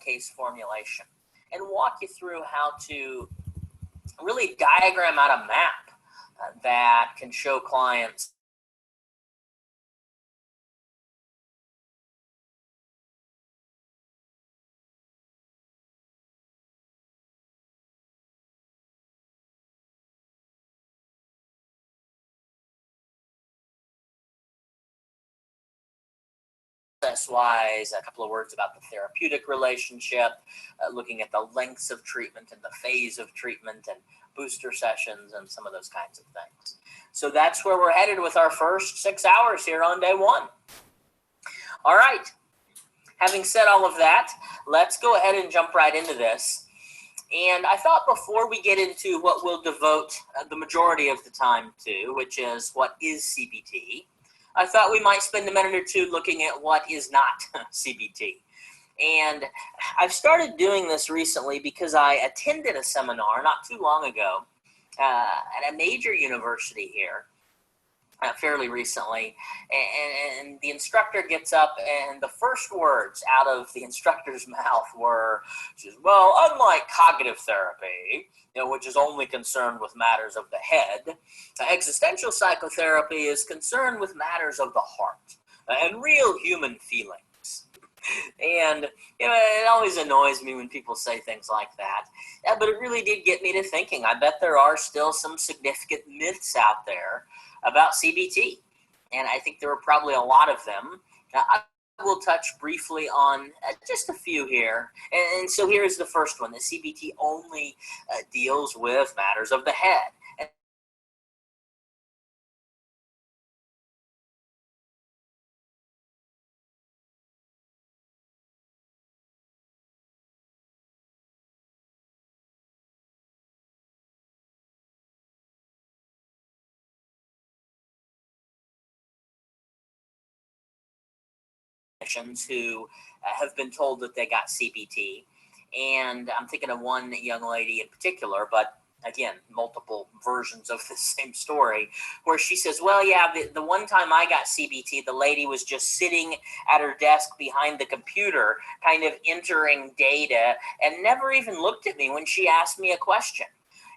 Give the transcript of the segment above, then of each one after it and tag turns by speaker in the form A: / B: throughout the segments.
A: case formulation and walk you through how to really diagram out a map that can show clients process-wise, a couple of words about the therapeutic relationship, looking at the lengths of treatment and the phase of treatment and booster sessions and some of those kinds of things. So that's where we're headed with our first 6 hours here on day one. All right. Having said all of that, let's go ahead and jump right into this. And I thought before we get into what we'll devote the majority of the time to, which is what is CBT, I thought we might spend a minute or two looking at what is not CBT. And I've started doing this recently because I attended a seminar not too long ago at a major university here, fairly recently, and the instructor gets up and the first words out of the instructor's mouth were, well, unlike cognitive therapy, which is only concerned with matters of the head, existential psychotherapy is concerned with matters of the heart and real human feelings. And it always annoys me when people say things like that, but it really did get me to thinking. I bet there are still some significant myths out there about CBT, and I think there are probably a lot of them. I will touch briefly on just a few here, and so here's the first one. The CBT only deals with matters of the head. Who have been told that they got CBT, and I'm thinking of one young lady in particular, but again, multiple versions of the same story, where she says, well, yeah, the one time I got CBT, the lady was just sitting at her desk behind the computer, kind of entering data, and never even looked at me when she asked me a question.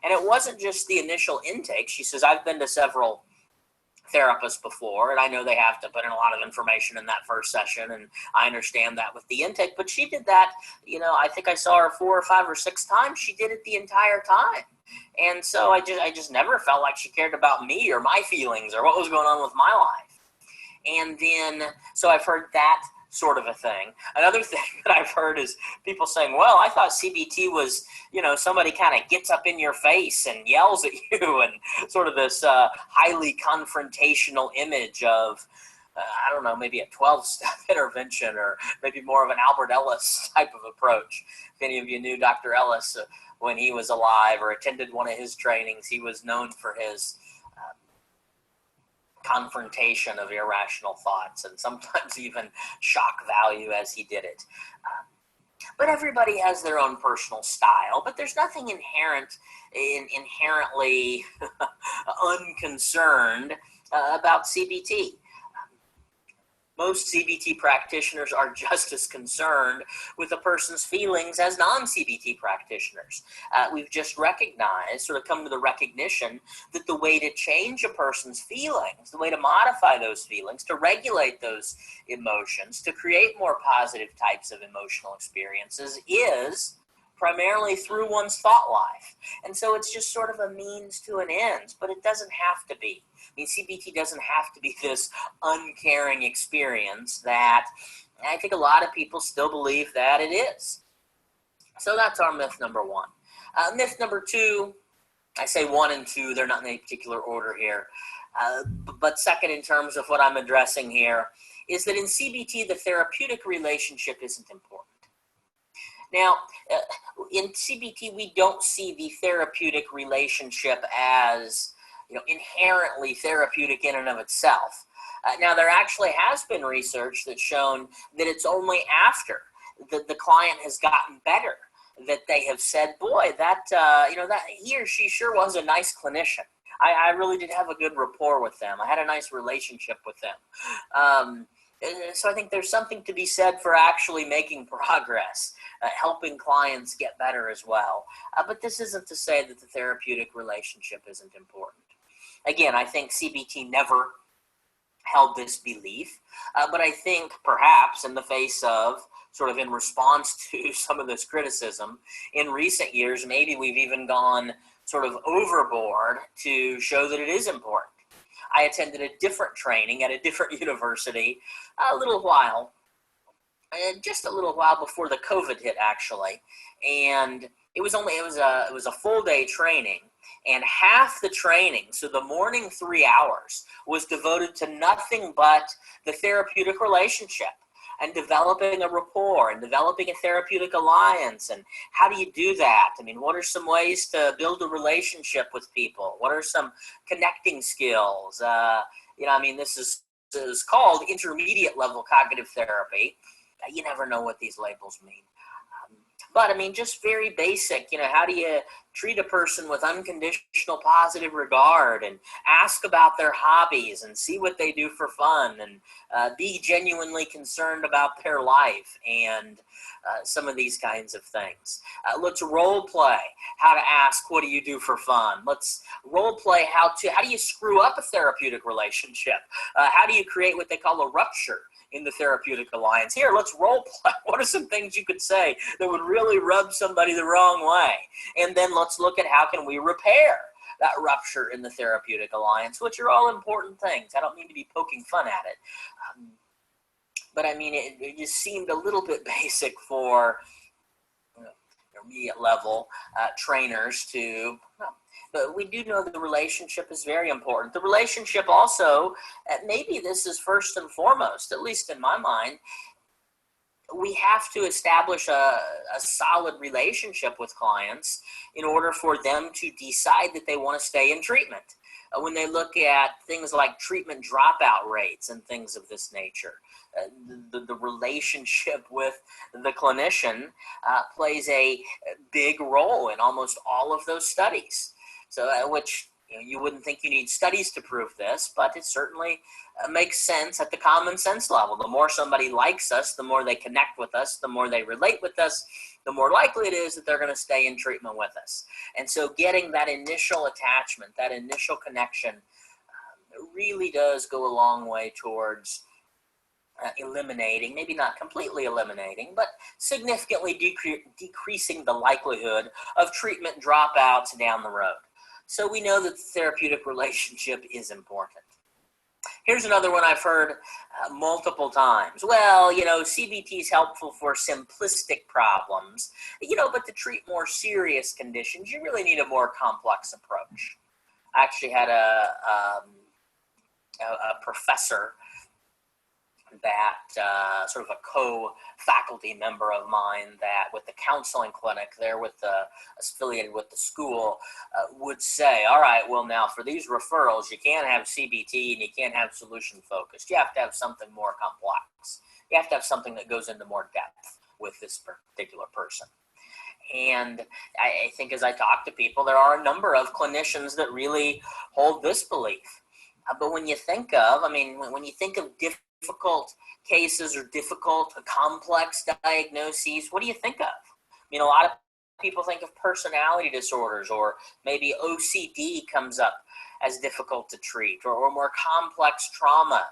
A: And it wasn't just the initial intake. She says, I've been to several therapists before, and I know they have to put in a lot of information in that first session, and I understand that with the intake, but she did that, I think I saw her 4 or 5 or 6 times. She did it the entire time. And so I just never felt like she cared about me or my feelings or what was going on with my life. And then, so I've heard that sort of a thing. Another thing that I've heard is people saying, well, I thought CBT was, somebody kind of gets up in your face and yells at you, and sort of this highly confrontational image of, I don't know, maybe a 12-step intervention, or maybe more of an Albert Ellis type of approach. If any of you knew Dr. Ellis when he was alive or attended one of his trainings, he was known for his confrontation of irrational thoughts, and sometimes even shock value as he did it. But everybody has their own personal style, but there's nothing inherently unconcerned about CBT. Most CBT practitioners are just as concerned with a person's feelings as non-CBT practitioners. We've just recognized, sort of come to the recognition, that the way to change a person's feelings, the way to modify those feelings, to regulate those emotions, to create more positive types of emotional experiences is primarily through one's thought life. And so it's just sort of a means to an end, but it doesn't have to be. CBT doesn't have to be this uncaring experience that I think a lot of people still believe that it is. So that's our myth number 1. Myth number 2, I say 1 and 2, they're not in any particular order here, but second in terms of what I'm addressing here, is that in CBT, the therapeutic relationship isn't important. Now, in CBT, we don't see the therapeutic relationship as inherently therapeutic in and of itself. Now, there actually has been research that's shown that it's only after the client has gotten better that they have said, boy, that he or she sure was a nice clinician. I really did have a good rapport with them. I had a nice relationship with them. So I think there's something to be said for actually making progress helping clients get better as well. But this isn't to say that the therapeutic relationship isn't important. Again, I think CBT never held this belief, but I think perhaps in the face of, sort of in response to some of this criticism in recent years, maybe we've even gone sort of overboard to show that it is important. I attended a different training at a different university just a little while before the COVID hit, actually, and it was a full day training, and half the training, so the morning 3 hours, was devoted to nothing but the therapeutic relationship and developing a rapport and developing a therapeutic alliance. And how do you do that? I mean, what are some ways to build a relationship with people? What are some connecting skills? This is called intermediate level cognitive therapy. You never know what these labels mean. But I mean, just very basic, how do you treat a person with unconditional positive regard and ask about their hobbies and see what they do for fun and be genuinely concerned about their life and some of these kinds of things. Let's role play how to ask, what do you do for fun? Let's role play how do you screw up a therapeutic relationship? How do you create what they call a rupture in the therapeutic alliance? Here, let's role play. What are some things you could say that would really rub somebody the wrong way? And then let's look at how can we repair that rupture in the therapeutic alliance, which are all important things. I don't mean to be poking fun at it. But I mean, it just seemed a little bit basic for intermediate level trainers to, but we do know that the relationship is very important. The relationship also, maybe this is first and foremost, at least in my mind, we have to establish a solid relationship with clients in order for them to decide that they want to stay in treatment. When they look at things like treatment dropout rates and things of this nature, the relationship with the clinician plays a big role in almost all of those studies. So, which you wouldn't think you need studies to prove this, but it certainly makes sense at the common sense level. The more somebody likes us, the more they connect with us, the more they relate with us, the more likely it is that they're going to stay in treatment with us. And so getting that initial attachment, that initial connection, really does go a long way towards eliminating, maybe not completely eliminating, but significantly decreasing the likelihood of treatment dropouts down the road. So we know that the therapeutic relationship is important. Here's another one I've heard multiple times. Well, CBT is helpful for simplistic problems, but to treat more serious conditions, you really need a more complex approach. I actually had a professor that sort of a co-faculty member of mine that with the counseling clinic there affiliated with the school would say, all right, well now for these referrals, you can't have CBT and you can't have solution focused. You have to have something more complex. You have to have something that goes into more depth with this particular person. And I think as I talk to people, there are a number of clinicians that really hold this belief. But when you think of, when you think of difficult cases or difficult, complex diagnoses, what do you think of? A lot of people think of personality disorders, or maybe OCD comes up as difficult to treat, or more complex trauma,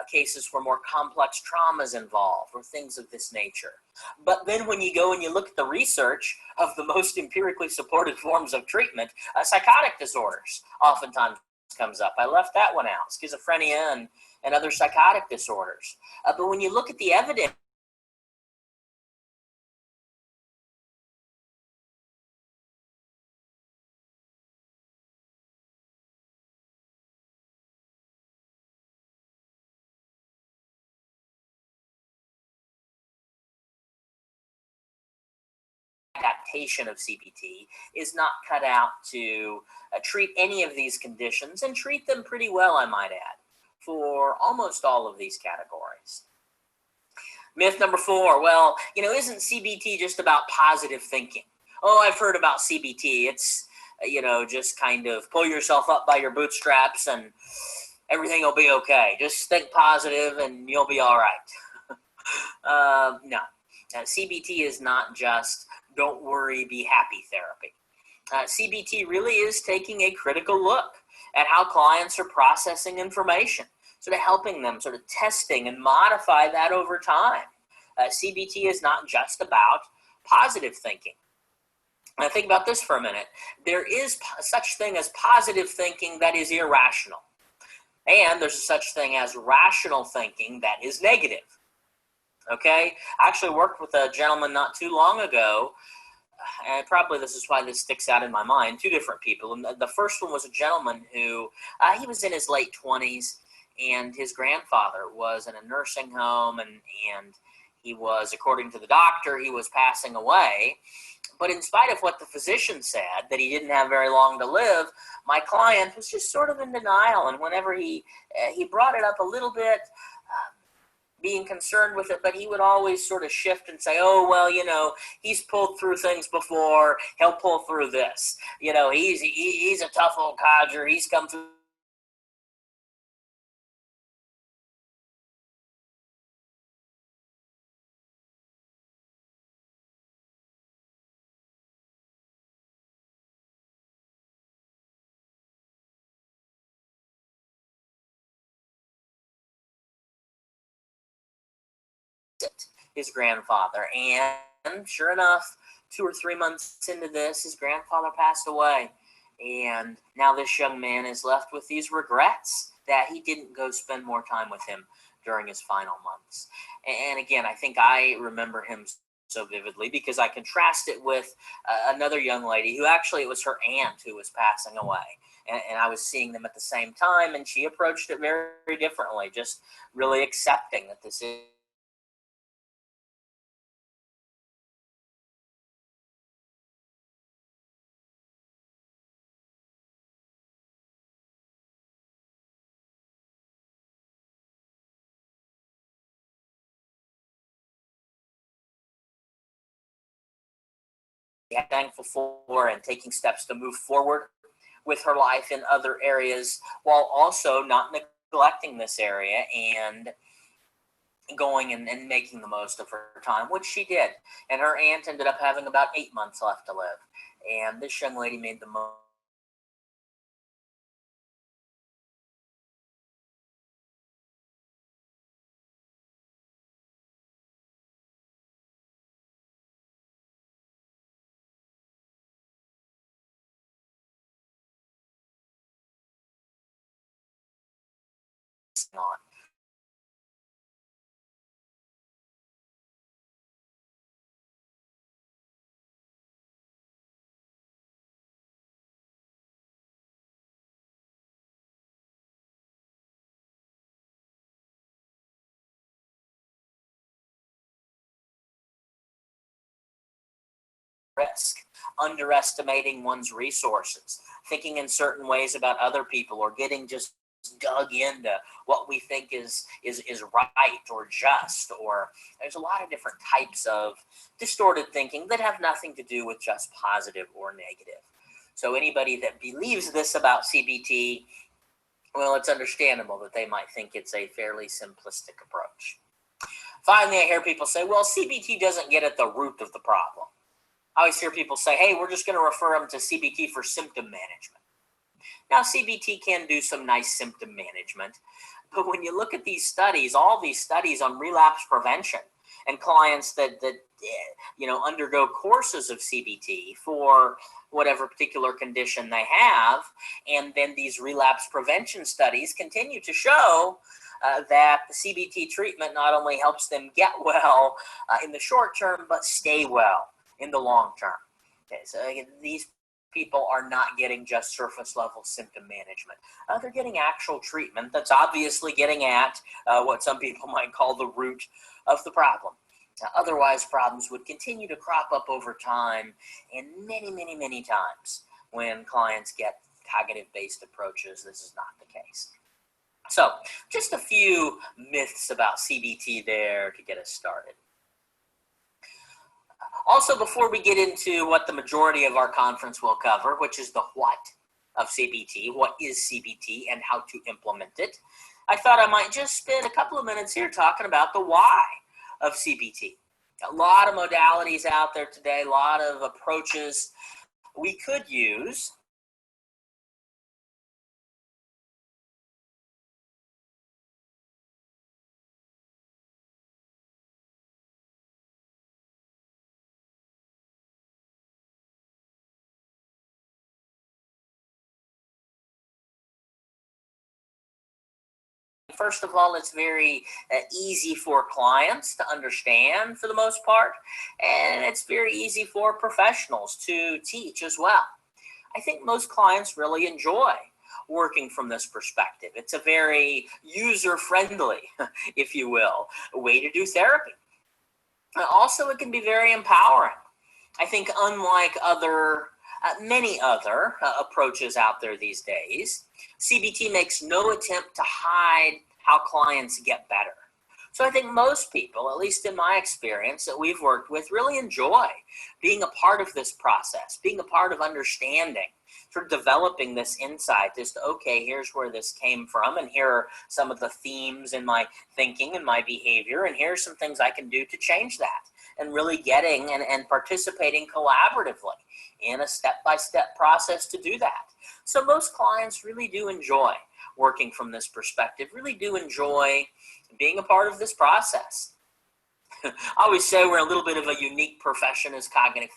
A: cases where more complex trauma is involved, or things of this nature. But then when you go and you look at the research of the most empirically supported forms of treatment, psychotic disorders oftentimes comes up. I left that one out, schizophrenia and other psychotic disorders. But when you look at the evidence, adaptation of CBT is not cut out to treat any of these conditions, and treat them pretty well, I might add, for almost all of these categories. Myth number 4, well, isn't CBT just about positive thinking? Oh, I've heard about CBT. It's, just kind of pull yourself up by your bootstraps and everything will be okay. Just think positive and you'll be all right. No. CBT is not just don't worry, be happy therapy. CBT really is taking a critical look at how clients are processing information, sort of helping them, sort of testing and modify that over time. CBT is not just about positive thinking. Now think about this for a minute. There is such thing as positive thinking that is irrational. And there's such thing as rational thinking that is negative. Okay? I actually worked with a gentleman not too long ago, and probably this is why this sticks out in my mind, two different people. And the first one was a gentleman who, he was in his late 20s, and his grandfather was in a nursing home, and he was, according to the doctor, he was passing away. But in spite of what the physician said, that he didn't have very long to live, my client was just sort of in denial. And whenever he brought it up a little bit, being concerned with it, but he would always sort of shift and say, oh, well, he's pulled through things before. He'll pull through this. He's a tough old codger. He's come through. His grandfather, and sure enough, 2 or 3 months into this, his grandfather passed away, and now this young man is left with these regrets that he didn't go spend more time with him during his final months. And again, I think I remember him so vividly because I contrast it with another young lady who actually, it was her aunt who was passing away, and I was seeing them at the same time, and she approached it very, very differently, just really accepting that this is thankful for, and taking steps to move forward with her life in other areas, while also not neglecting this area and going and making the most of her time, which she did. And her aunt ended up having about 8 months left to live. And this young lady made the most on. Risk, underestimating one's resources, thinking in certain ways about other people, or getting just dug into what we think is right or just, or there's a lot of different types of distorted thinking that have nothing to do with just positive or negative. So anybody that believes this about CBT, well, it's understandable that they might think it's a fairly simplistic approach. Finally, I hear people say, well, CBT doesn't get at the root of the problem. I always hear people say, hey, we're just going to refer them to CBT for symptom management. Now, CBT can do some nice symptom management, but when you look at these studies, all these studies on relapse prevention and clients that undergo courses of CBT for whatever particular condition they have, and then these relapse prevention studies continue to show that the CBT treatment not only helps them get well in the short term, but stay well in the long term. Okay, so again, these people are not getting just surface level symptom management. They're getting actual treatment that's obviously getting at what some people might call the root of the problem. Otherwise, problems would continue to crop up over time, and many, many, many times when clients get cognitive-based approaches, this is not the case. So, just a few myths about CBT there to get us started. Also, before we get into what the majority of our conference will cover, which is the what of CBT, what is CBT and how to implement it, I thought I might just spend a couple of minutes here talking about the why of CBT. A lot of modalities out there today, a lot of approaches we could use. First of all, it's very easy for clients to understand for the most part, and it's very easy for professionals to teach as well. I think most clients really enjoy working from this perspective. It's a very user-friendly, if you will, way to do therapy. Also, it can be very empowering. I think unlike many other approaches out there these days, CBT makes no attempt to hide how clients get better. So I think most people, at least in my experience that we've worked with, really enjoy being a part of this process, being a part of understanding, sort of developing this insight as to, okay, here's where this came from, and here are some of the themes in my thinking and my behavior, and here's some things I can do to change that, and really getting and participating collaboratively in a step-by-step process to do that. So most clients really do enjoy working from this perspective, really do enjoy being a part of this process. I always say we're a little bit of a unique profession as cognitive.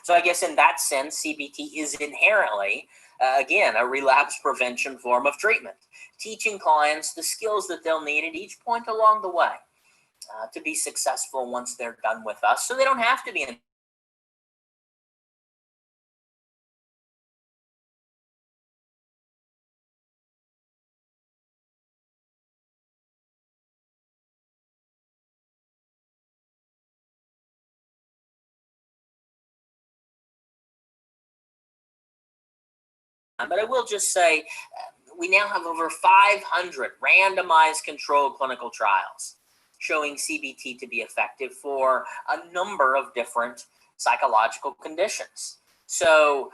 A: So I guess in that sense, CBT is inherently, again, a relapse prevention form of treatment, teaching clients the skills that they'll need at each point along the way to be successful once they're done with us, so they don't have to be in but I will just say we now have over 500 randomized controlled clinical trials showing CBT to be effective for a number of different psychological conditions. So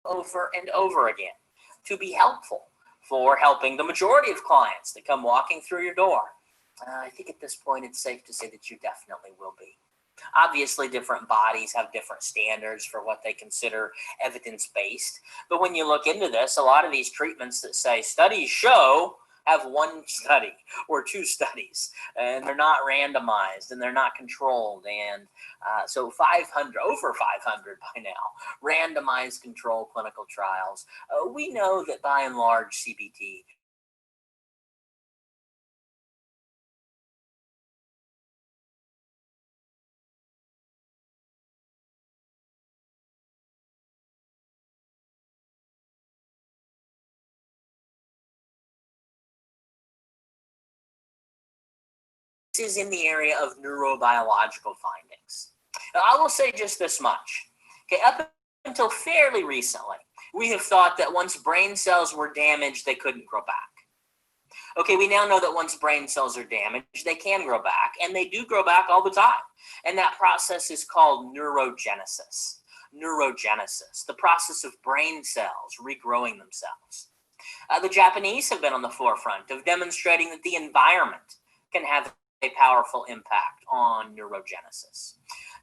A: over and over again to be helpful for helping the majority of clients that come walking through your door. I think at this point it's safe to say that you definitely will be. Obviously, different bodies have different standards for what they consider evidence-based. But when you look into this, a lot of these treatments that say studies show have one study or two studies, and they're not randomized and they're not controlled. And so 500, over 500 by now, randomized controlled clinical trials. We know that by and large CBT is in the area of neurobiological findings. Now, I will say just this much. Okay, up until fairly recently, we have thought that once brain cells were damaged, they couldn't grow back. Okay, we now know that once brain cells are damaged, they can grow back, and they do grow back all the time. And that process is called neurogenesis. Neurogenesis, the process of brain cells regrowing themselves. The Japanese have been on the forefront of demonstrating that the environment can have a powerful impact on neurogenesis.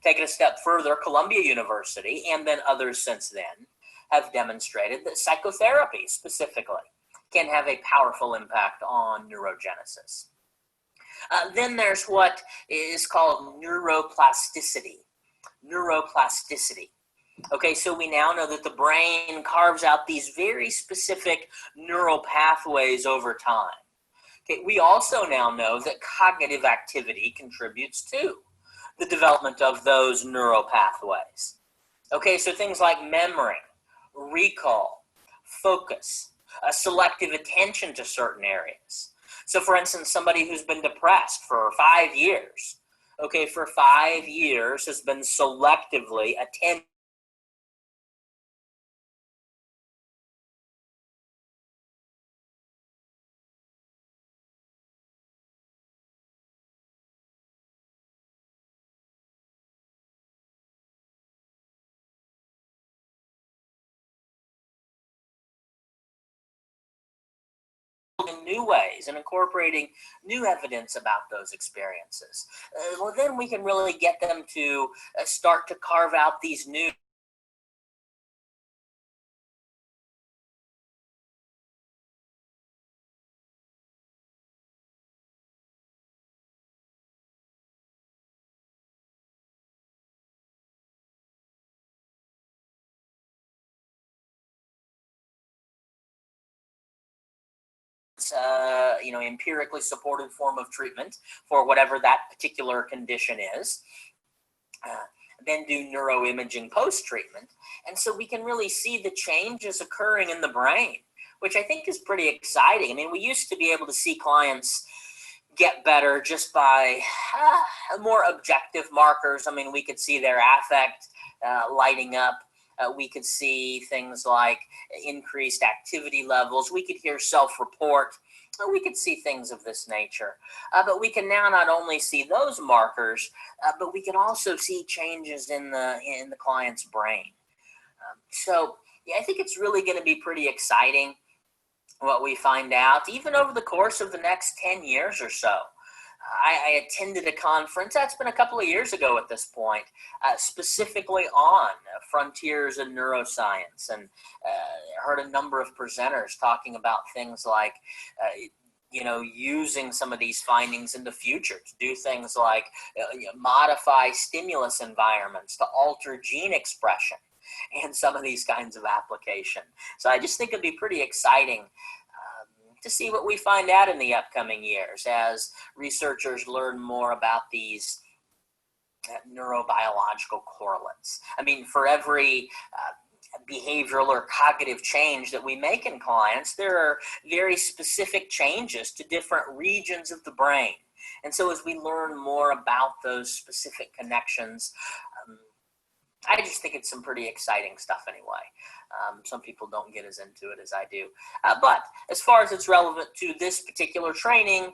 A: Taking a step further, Columbia University, and then others since then, have demonstrated that psychotherapy specifically can have a powerful impact on neurogenesis. Then there's what is called neuroplasticity. Neuroplasticity. Okay, so we now know that the brain carves out these very specific neural pathways over time. Okay, we also now know that cognitive activity contributes to the development of those neural pathways. Okay, so things like memory, recall, focus, selective attention to certain areas. So for instance, somebody who's been depressed for 5 years, okay, for 5 years has been selectively attending in new ways and incorporating new evidence about those experiences. Well, then we can really get them to start to carve out these new empirically supported form of treatment for whatever that particular condition is. Then do neuroimaging post-treatment. And so we can really see the changes occurring in the brain, which I think is pretty exciting. I mean, we used to be able to see clients get better just by more objective markers. I mean, we could see their affect lighting up. We could see things like increased activity levels. We could hear self-report. We could see things of this nature. But we can now not only see those markers, but we can also see changes in the client's brain. So yeah, I think it's really going to be pretty exciting what we find out, even over the course of the next 10 years or so. I attended a conference, that's been a couple of years ago at this point, specifically on frontiers in neuroscience, and heard a number of presenters talking about things like, using some of these findings in the future to do things like modify stimulus environments to alter gene expression and some of these kinds of application. So I just think it'd be pretty exciting to see what we find out in the upcoming years as researchers learn more about these neurobiological correlates. I mean, for every behavioral or cognitive change that we make in clients, there are very specific changes to different regions of the brain. And so as we learn more about those specific connections, I just think it's some pretty exciting stuff anyway. Some people don't get as into it as I do. But as far as it's relevant to this particular training,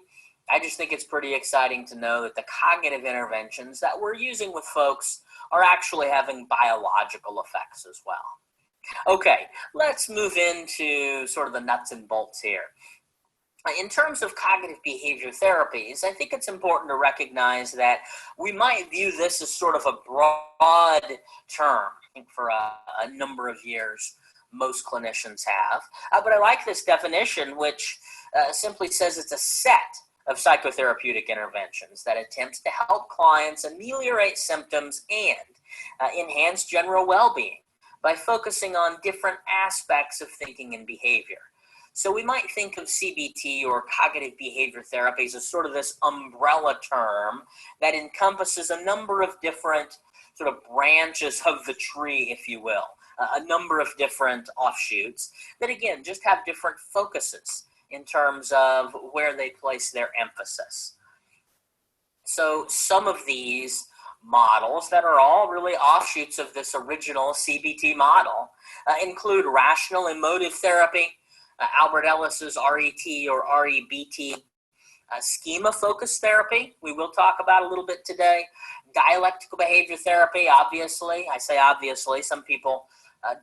A: I just think it's pretty exciting to know that the cognitive interventions that we're using with folks are actually having biological effects as well. Okay, let's move into sort of the nuts and bolts here. In terms of cognitive behavior therapies, I think it's important to recognize that we might view this as sort of a broad term. I think for a number of years, most clinicians have. But I like this definition, which simply says it's a set of psychotherapeutic interventions that attempts to help clients ameliorate symptoms and enhance general well-being by focusing on different aspects of thinking and behavior. So we might think of CBT or cognitive behavior therapies as sort of this umbrella term that encompasses a number of different sort of branches of the tree, if you will, a number of different offshoots that, again, just have different focuses in terms of where they place their emphasis. So some of these models that are all really offshoots of this original CBT model include rational emotive therapy, Albert Ellis's RET or REBT, schema-focused therapy, we will talk about a little bit today, dialectical behavior therapy, obviously, I say obviously, some people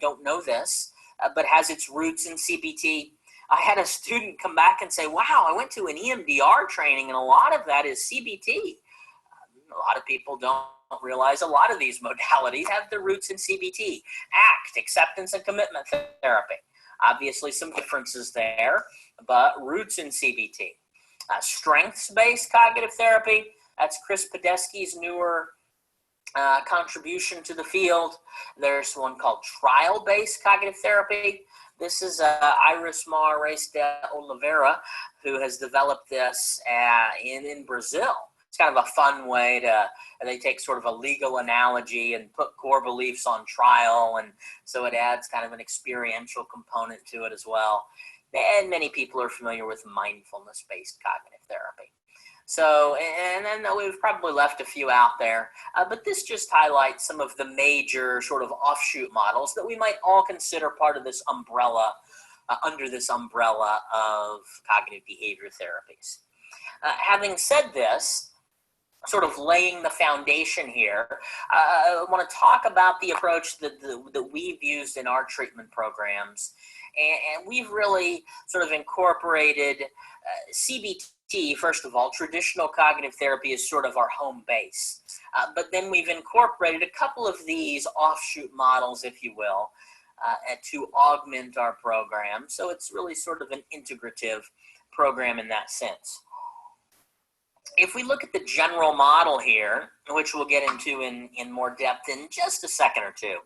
A: don't know this, but has its roots in CBT. I had a student come back and say, wow, I went to an EMDR training and a lot of that is CBT. A lot of people don't realize a lot of these modalities have their roots in CBT. ACT, acceptance and commitment therapy. Obviously some differences there, but roots in CBT. Strengths-based cognitive therapy, that's Chris Podesky's newer contribution to the field. There's one called trial-based cognitive therapy. This is Iris Mar Reis de Oliveira, who has developed this in Brazil. It's kind of a fun way they take sort of a legal analogy and put core beliefs on trial. And so it adds kind of an experiential component to it as well. And many people are familiar with mindfulness-based cognitive therapy. So, and then we've probably left a few out there, but this just highlights some of the major sort of offshoot models that we might all consider part of this umbrella, under this umbrella of cognitive behavior therapies. Having said this, sort of laying the foundation here, I want to talk about the approach that we've used in our treatment programs. And we've really sort of incorporated CBT, first of all. Traditional cognitive therapy is sort of our home base. But then we've incorporated a couple of these offshoot models, if you will, to augment our program. So it's really sort of an integrative program in that sense. If we look at the general model here, which we'll get into in more depth in just a second or two,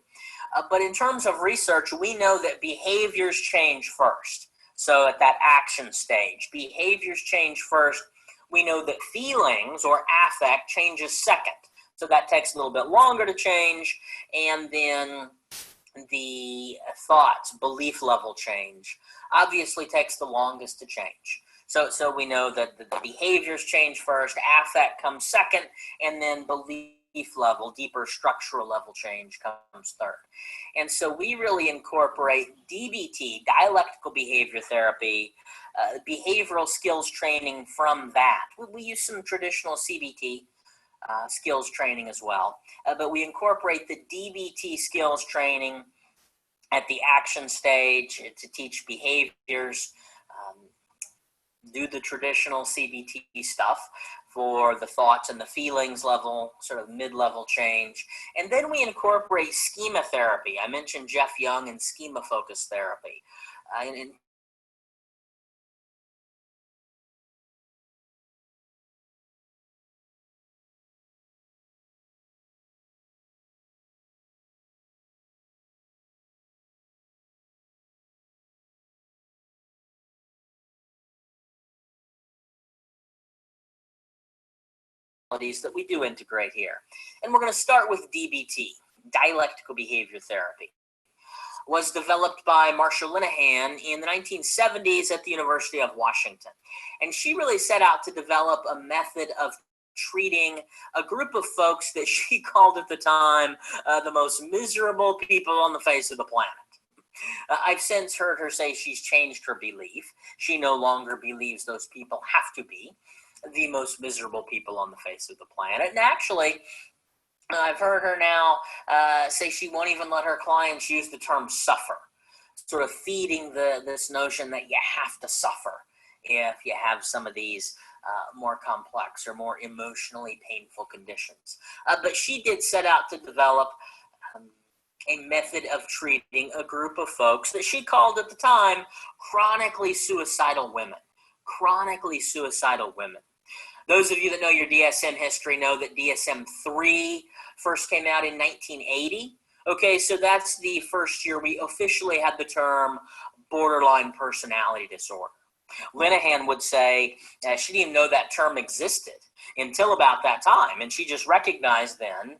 A: but in terms of research, we know that behaviors change first. So at that action stage, behaviors change first. We know that feelings or affect changes second. So that takes a little bit longer to change. And then the thoughts, belief level change obviously takes the longest to change. So we know that the behaviors change first, affect comes second, and then belief level, deeper structural level change comes third. And so we really incorporate DBT, dialectical behavior therapy, behavioral skills training from that. We use some traditional CBT skills training as well, but we incorporate the DBT skills training at the action stage to teach behaviors, do the traditional CBT stuff for the thoughts and the feelings level, sort of mid-level change. And then we incorporate schema therapy. I mentioned Jeff Young and schema-focused therapy. And that we do integrate here. And we're going to start with DBT, dialectical behavior therapy. Was developed by Marsha Linehan in the 1970s at the University of Washington. And she really set out to develop a method of treating a group of folks that she called at the time the most miserable people on the face of the planet. I've since heard her say she's changed her belief. She no longer believes those people have to be the most miserable people on the face of the planet. And actually, I've heard her now say she won't even let her clients use the term suffer, sort of feeding this notion that you have to suffer if you have some of these more complex or more emotionally painful conditions. But she did set out to develop a method of treating a group of folks that she called at the time chronically suicidal women. Chronically suicidal women. Those of you that know your DSM history know that DSM-3 first came out in 1980. Okay, so that's the first year we officially had the term borderline personality disorder. Linehan would say she didn't even know that term existed until about that time. And she just recognized then,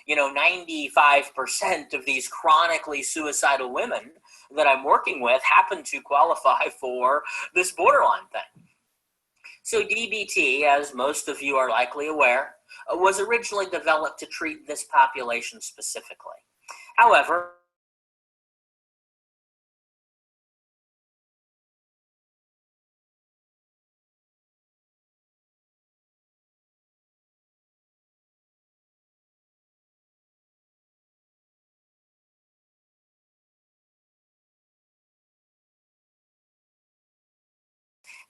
A: 95% of these chronically suicidal women that I'm working with happen to qualify for this borderline thing. So DBT, as most of you are likely aware, was originally developed to treat this population specifically. However,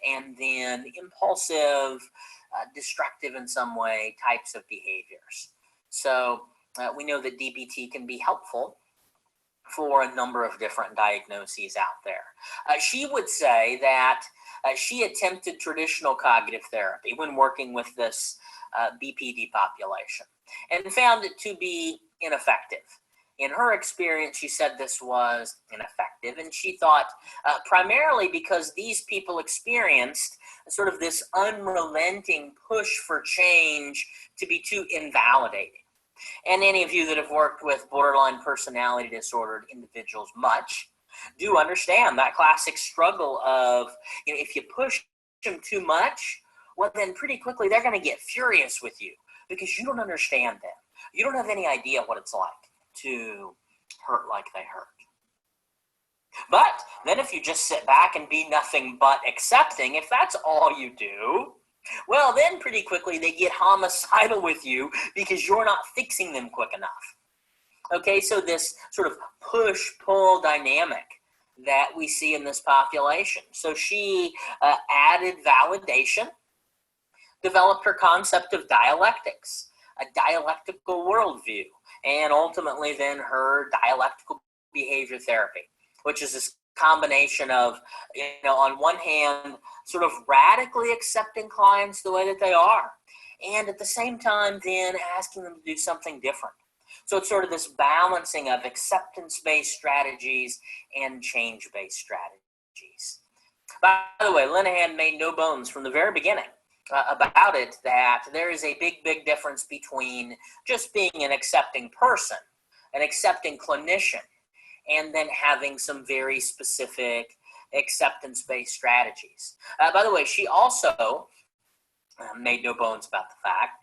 A: and then impulsive, destructive in some way types of behaviors. So we know that DBT can be helpful for a number of different diagnoses out there. She would say that she attempted traditional cognitive therapy when working with this BPD population and found it to be ineffective In her experience, she said this was ineffective, and she thought primarily because these people experienced sort of this unrelenting push for change to be too invalidating. And any of you that have worked with borderline personality disordered individuals much do understand that classic struggle of, if you push them too much, well, then pretty quickly they're going to get furious with you because you don't understand them. You don't have any idea what it's like to hurt like they hurt. But then if you just sit back and be nothing but accepting, if that's all you do, well, then pretty quickly they get homicidal with you because you're not fixing them quick enough. Okay, so this sort of push-pull dynamic that we see in this population. So she added validation, developed her concept of dialectics, a dialectical worldview, and ultimately then her dialectical behavior therapy, which is this combination of, on one hand, sort of radically accepting clients the way that they are, and at the same time then asking them to do something different. So it's sort of this balancing of acceptance-based strategies and change-based strategies. By the way, Linehan made no bones from the very beginning about it that there is a big difference between just being an accepting person, an accepting clinician, and then having some very specific acceptance-based strategies. By the way, she also made no bones about the fact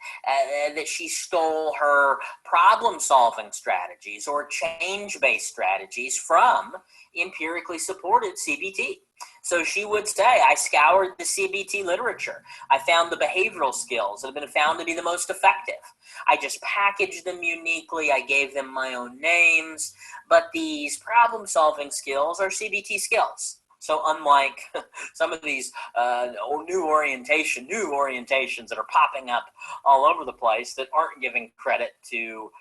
A: that she stole her problem-solving strategies or change-based strategies from empirically supported CBT. So she would say, I scoured the CBT literature. I found the behavioral skills that have been found to be the most effective. I just packaged them uniquely. I gave them my own names. But these problem-solving skills are CBT skills. So unlike some of these new orientations that are popping up all over the place that aren't giving credit to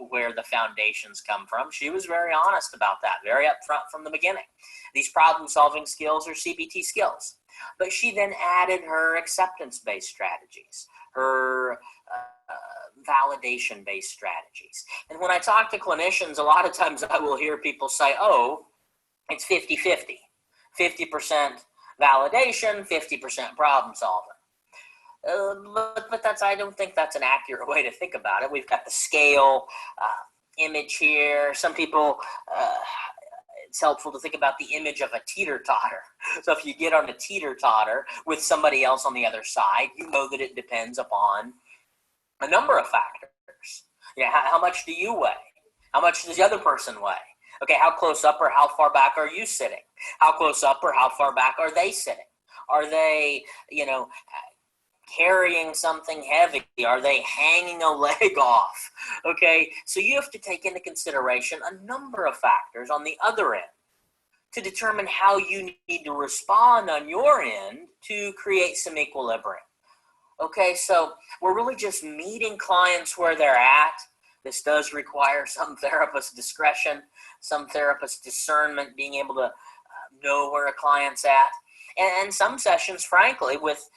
A: where the foundations come from, she was very honest about that, very upfront from the beginning. These problem-solving skills are CBT skills. But she then added her acceptance-based strategies, her validation-based strategies. And when I talk to clinicians, a lot of times I will hear people say, oh, it's 50-50. 50% validation, 50% problem solving. But I don't think that's an accurate way to think about it. We've got the scale image here. Some people, it's helpful to think about the image of a teeter-totter. So if you get on a teeter-totter with somebody else on the other side, you know that it depends upon a number of factors. How much do you weigh? How much does the other person weigh? Okay, how close up or how far back are you sitting? How close up or how far back are they sitting? Are they, carrying something heavy? Are they hanging a leg off? Okay, so you have to take into consideration a number of factors on the other end to determine how you need to respond on your end to create some equilibrium. Okay, so we're really just meeting clients where they're at. This does require some therapist discretion, some therapist discernment, being able to know where a client's at. And some sessions, frankly, with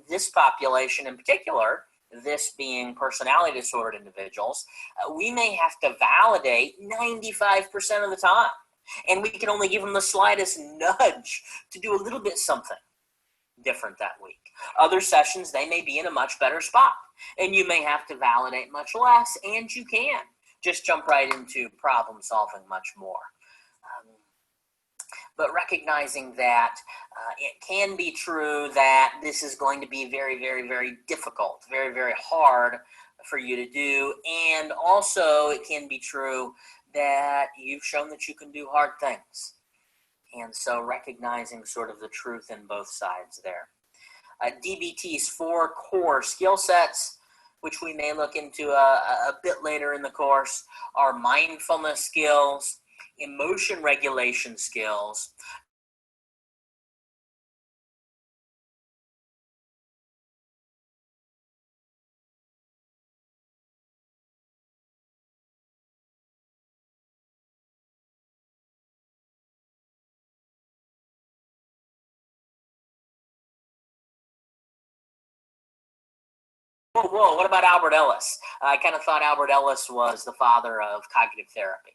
A: this population in particular, this being personality disordered individuals, we may have to validate 95% of the time. And we can only give them the slightest nudge to do a little bit something different that week. Other sessions, they may be in a much better spot. And you may have to validate much less, and you can just jump right into problem solving much more. But recognizing that it can be true that this is going to be very, very, very difficult, very, very hard for you to do. And also it can be true that you've shown that you can do hard things. And so recognizing sort of the truth in both sides there. DBT's 4 core skill sets, which we may look into a bit later in the course, are mindfulness skills, emotion regulation skills, whoa, what about Albert Ellis? I kind of thought Albert Ellis was the father of cognitive therapy.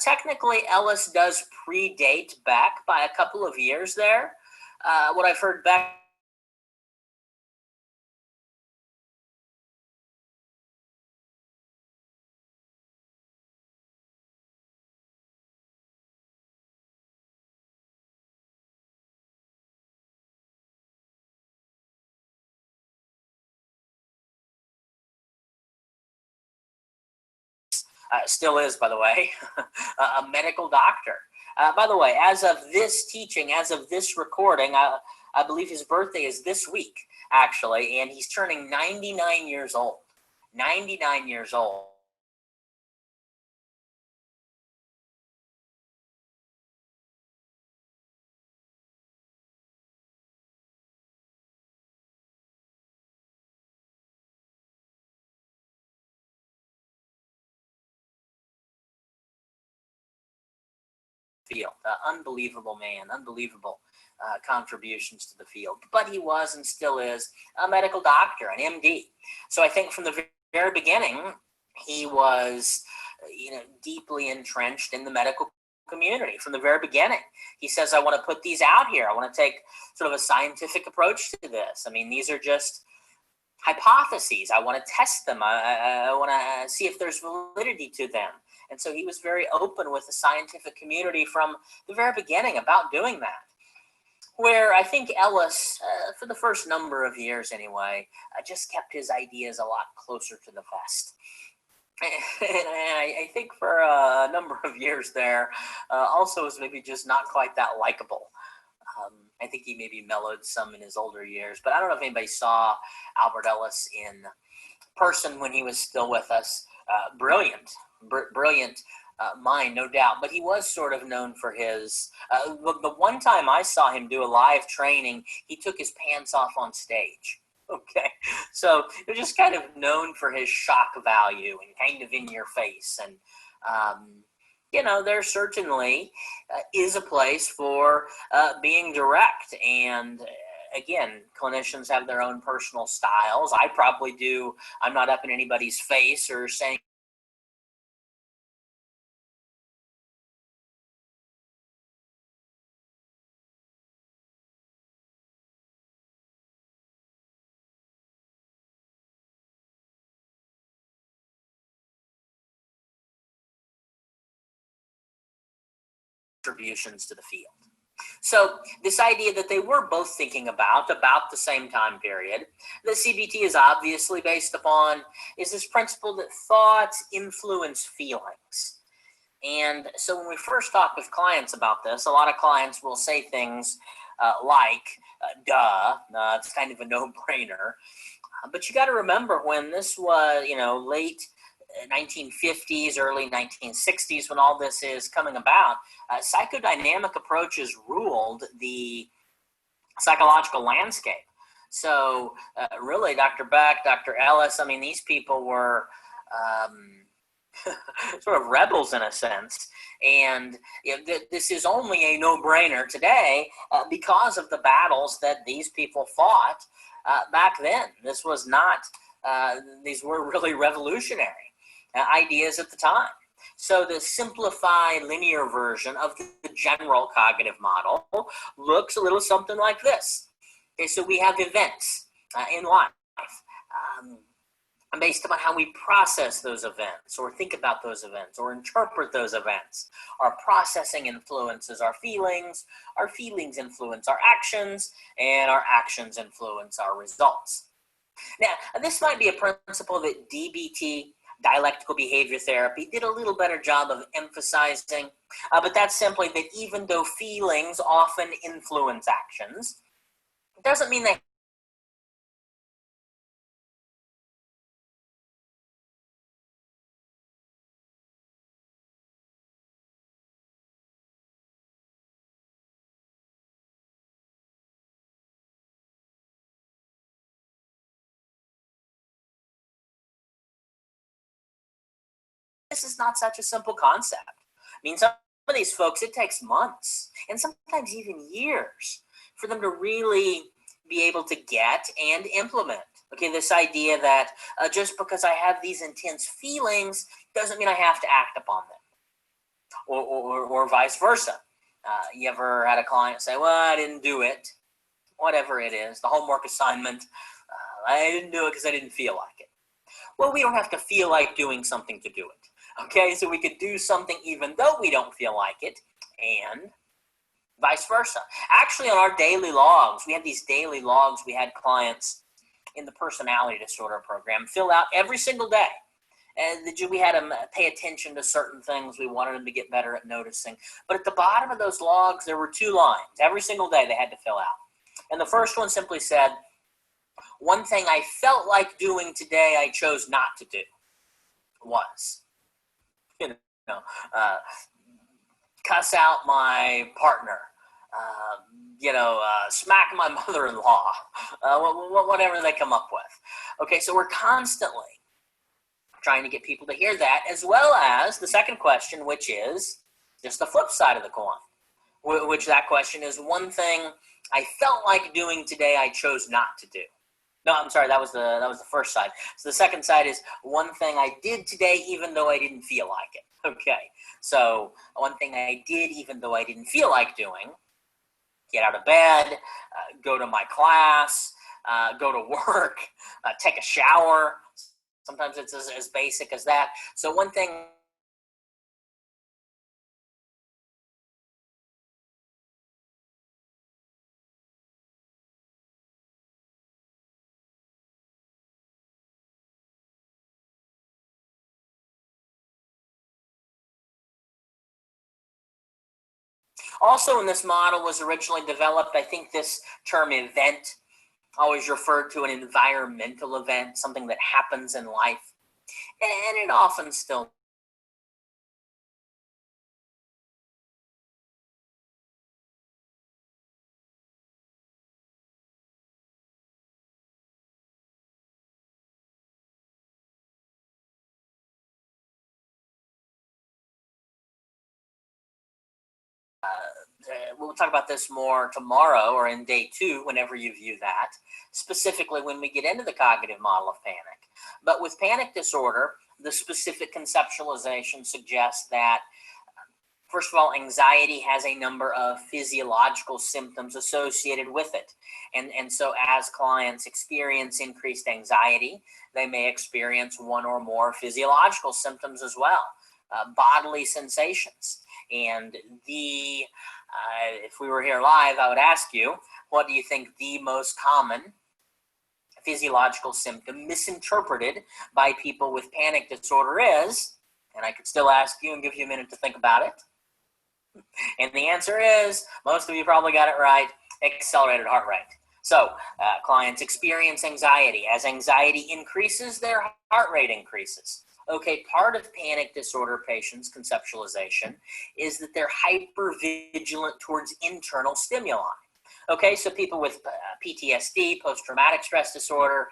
A: Technically, Ellis does predate Beck by a couple of years there. What I've heard Beck still is, by the way, a medical doctor. By the way, as of this teaching, as of this recording, I believe his birthday is this week, actually, and he's turning 99 years old. 99 years old. Field. Unbelievable man, unbelievable contributions to the field. But he was and still is a medical doctor, an MD. So I think from the very beginning, he was, deeply entrenched in the medical community from the very beginning. He says, I want to put these out here. I want to take sort of a scientific approach to this. I mean, these are just hypotheses. I want to test them. I want to see if there's validity to them. And so he was very open with the scientific community from the very beginning about doing that. Where I think Ellis, for the first number of years anyway, just kept his ideas a lot closer to the vest. And I think for a number of years there, also was maybe just not quite that likable. I think he maybe mellowed some in his older years, but I don't know if anybody saw Albert Ellis in person when he was still with us. Brilliant mind, no doubt. But he was sort of known for his, the one time I saw him do a live training, he took his pants off on stage. Okay, so they're just kind of known for his shock value and kind of in your face. And, there certainly is a place for being direct. And again, clinicians have their own personal styles. I probably do. I'm not up in anybody's face or saying contributions to the field. So this idea that they were both thinking about the same time period, the CBT is obviously based upon, is this principle that thoughts influence feelings. And so when we first talk with clients about this, a lot of clients will say things like, duh, it's kind of a no-brainer. But you got to remember when this was, late 1950s, early 1960s, when all this is coming about, psychodynamic approaches ruled the psychological landscape. So really, Dr. Beck, Dr. Ellis, I mean, these people were sort of rebels in a sense. And this is only a no-brainer today because of the battles that these people fought back then. This was not, these were really revolutionary ideas at the time. So the simplified linear version of the general cognitive model looks a little something like this. Okay, so we have events in life based upon how we process those events or think about those events or interpret those events. Our processing influences our feelings influence our actions, and our actions influence our results. Now, this might be a principle that DBT, dialectical behavior therapy, did a little better job of emphasizing, but that's simply that even though feelings often influence actions, it doesn't mean they this is not such a simple concept. I mean, some of these folks, it takes months and sometimes even years for them to really be able to get and implement. Okay, this idea that just because I have these intense feelings doesn't mean I have to act upon them, or vice versa. You ever had a client say, well, I didn't do it, whatever it is, the homework assignment, I didn't do it because I didn't feel like it. Well, we don't have to feel like doing something to do it. Okay, so we could do something even though we don't feel like it, and vice versa. Actually, on our daily logs, we had these daily logs we had clients in the personality disorder program fill out every single day. And we had them pay attention to certain things. We wanted them to get better at noticing. But at the bottom of those logs, there were 2 lines. Every single day they had to fill out. And the first one simply said, one thing I felt like doing today I chose not to do was, cuss out my partner, smack my mother-in-law, whatever they come up with. Okay, so we're constantly trying to get people to hear that, as well as the second question, which is just the flip side of the coin, which that question is, one thing I felt like doing today I chose not to do. No, I'm sorry, that was the first side. So the second side is, one thing I did today even though I didn't feel like it. Okay, so one thing I did even though I didn't feel like doing: get out of bed, go to my class, go to work, take a shower. Sometimes it's as basic as that. So one thing also in this model was originally developed, I think this term event always referred to an environmental event, something that happens in life. And it often still we'll talk about this more tomorrow or in day 2, whenever you view that, specifically when we get into the cognitive model of panic. But with panic disorder, the specific conceptualization suggests that, first of all, anxiety has a number of physiological symptoms associated with it. And so as clients experience increased anxiety, they may experience one or more physiological symptoms as well, bodily sensations. And if we were here live, I would ask you, what do you think the most common physiological symptom misinterpreted by people with panic disorder is? And I could still ask you and give you a minute to think about it. And the answer is, most of you probably got it right, accelerated heart rate. So clients experience anxiety. As anxiety increases, their heart rate increases. Okay, part of panic disorder patients' conceptualization is that they're hyper-vigilant towards internal stimuli. Okay, so people with PTSD, post-traumatic stress disorder,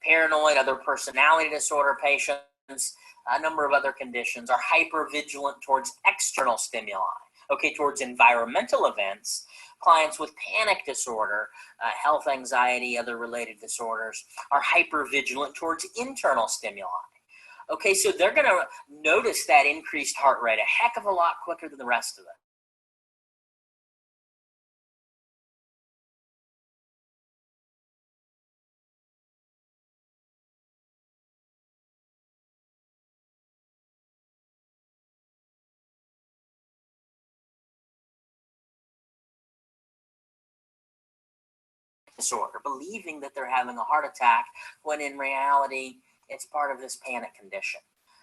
A: paranoid, other personality disorder patients, a number of other conditions are hyper-vigilant towards external stimuli. Okay, towards environmental events. Clients with panic disorder, health anxiety, other related disorders are hyper-vigilant towards internal stimuli. Okay, so they're going to notice that increased heart rate a heck of a lot quicker than the rest of it. Disorder, believing that they're having a heart attack when in reality it's part of this panic condition.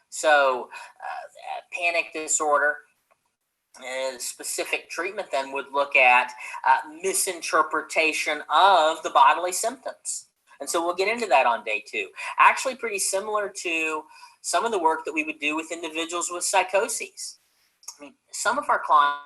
A: So panic disorder, specific treatment then would look at misinterpretation of the bodily symptoms. And so we'll get into that on day 2. Actually pretty similar to some of the work that we would do with individuals with psychoses. I mean, some of our clients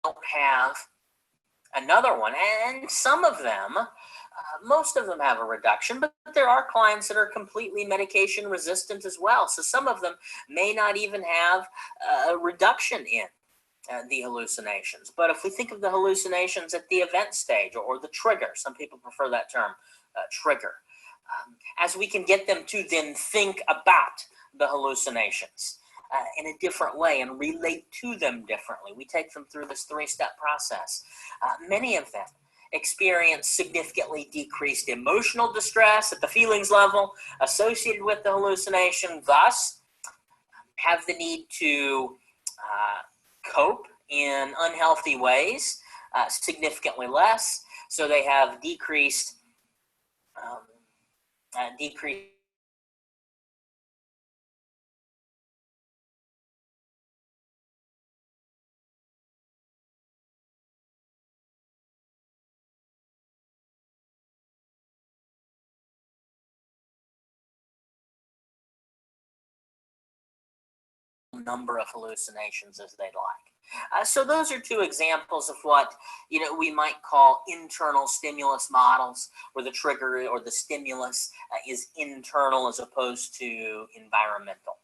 A: don't have another one, and some of them, most of them have a reduction, but there are clients that are completely medication resistant as well. So some of them may not even have a reduction in the hallucinations. But if we think of the hallucinations at the event stage or the trigger, some people prefer that term, trigger, as we can get them to then think about the hallucinations in a different way and relate to them differently. We take them through this 3-step process. Many of them experience significantly decreased emotional distress at the feelings level associated with the hallucination, thus have the need to cope in unhealthy ways significantly less. So they have decreased number of hallucinations as they'd like. So those are 2 examples of what we might call internal stimulus models, where the trigger or the stimulus is internal as opposed to environmental.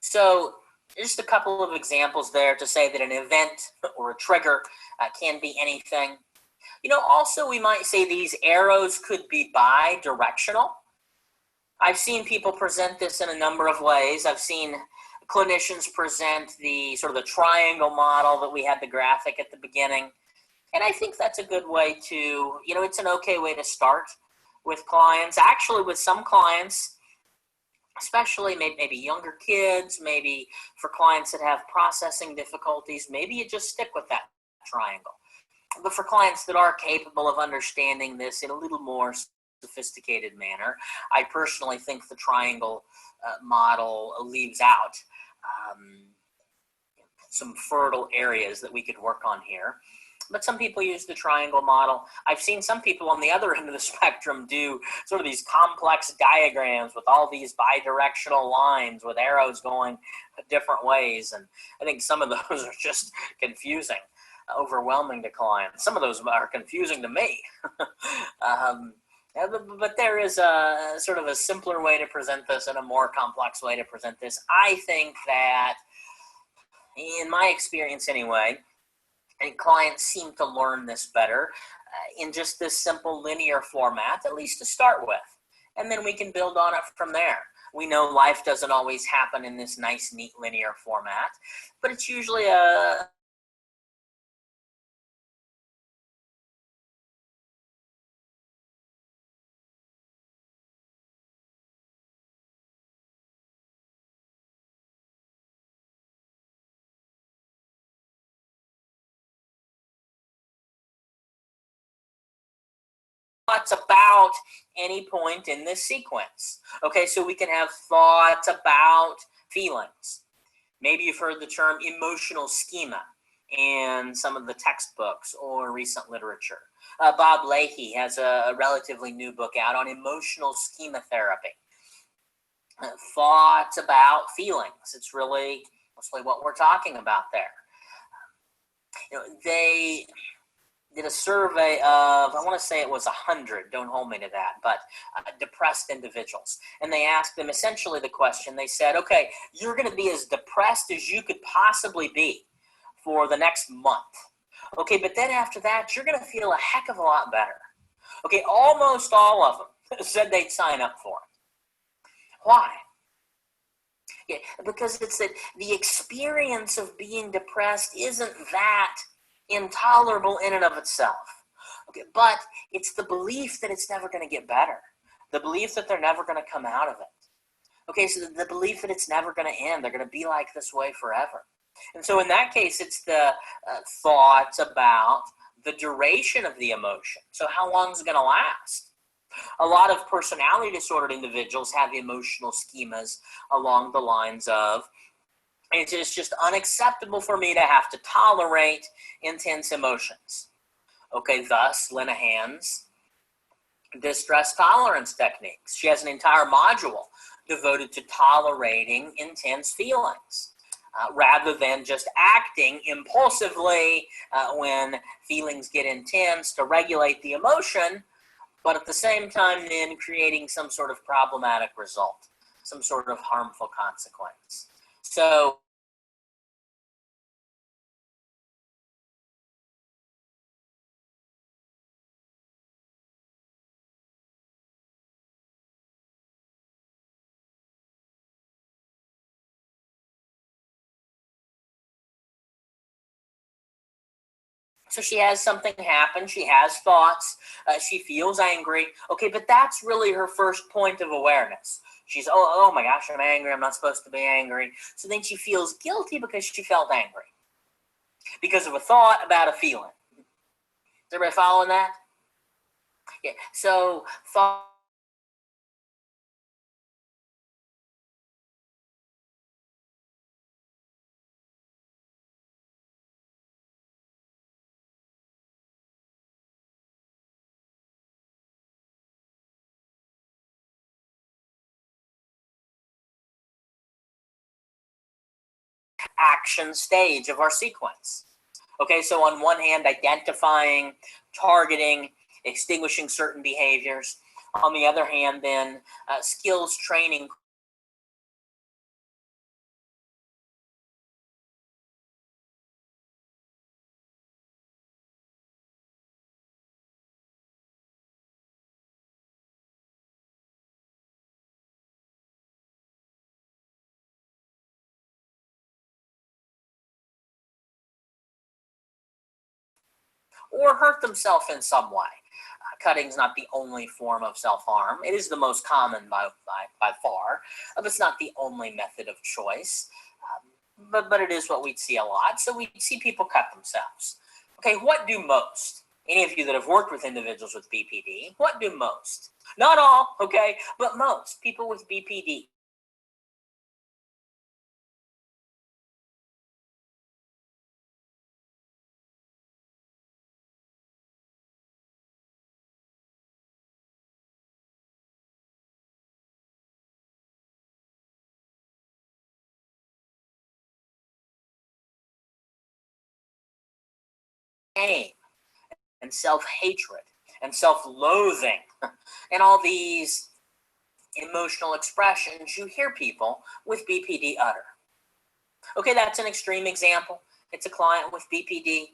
A: So just a couple of examples there to say that an event or a trigger can be anything. Also we might say these arrows could be bi-directional. I've seen people present this in a number of ways. I've seen clinicians present the sort of the triangle model that we had the graphic at the beginning. And I think that's a good way to, it's an okay way to start with clients. Actually, with some clients, especially maybe younger kids, maybe for clients that have processing difficulties, maybe you just stick with that triangle. But for clients that are capable of understanding this in a little more sophisticated manner, I personally think the triangle model leaves out some fertile areas that we could work on here. But some people use the triangle model. I've seen some people on the other end of the spectrum do sort of these complex diagrams with all these bi-directional lines with arrows going different ways. And I think some of those are just confusing, overwhelming to clients. Some of those are confusing to me. But there is a sort of a simpler way to present this and a more complex way to present this. I think that, in my experience anyway, and clients seem to learn this better in just this simple linear format, at least to start with. And then we can build on it from there. We know life doesn't always happen in this nice, neat linear format, but it's usually a thoughts about any point in this sequence. Okay, so we can have thoughts about feelings. Maybe you've heard the term emotional schema in some of the textbooks or recent literature. Bob Leahy has a relatively new book out on emotional schema therapy. Thoughts about feelings. It's really mostly what we're talking about there. They did a survey of, I want to say it was 100, don't hold me to that, but depressed individuals. And they asked them essentially the question, they said, okay, you're going to be as depressed as you could possibly be for the next month. Okay, but then after that, you're going to feel a heck of a lot better. Okay, almost all of them said they'd sign up for it. Why? Yeah, because it's that the experience of being depressed isn't that intolerable in and of itself. Okay, but it's the belief that it's never going to get better. The belief that they're never going to come out of it. Okay, so the belief that it's never going to end. They're going to be like this way forever. And so in that case, it's the thoughts about the duration of the emotion. So how long is it going to last? A lot of personality disordered individuals have emotional schemas along the lines of, it is just unacceptable for me to have to tolerate intense emotions. Okay, thus Linehan's distress tolerance techniques. She has an entire module devoted to tolerating intense feelings. rather than just acting impulsively when feelings get intense to regulate the emotion, but at the same time then creating some sort of problematic result, some sort of harmful consequence. So she has something happen. She has thoughts. She feels angry. Okay, but that's really her first point of awareness. She's, oh my gosh, I'm angry. I'm not supposed to be angry. So then she feels guilty because she felt angry. Because of a thought about a feeling. Is everybody following that? Yeah. So thought action stage of our sequence. Okay, so on one hand, identifying, targeting, extinguishing certain behaviors. On the other hand, then skills training. Or hurt themselves in some way. Cutting is not the only form of self-harm. It is the most common by far, but it's not the only method of choice. But it is what we'd see a lot. So we see people cut themselves. Okay, what do most? Any of you that have worked with individuals with BPD, what do most? Not all, okay, but most people with BPD. Shame and self-hatred and self-loathing and all these emotional expressions you hear people with BPD utter. Okay, that's an extreme example. It's a client with BPD.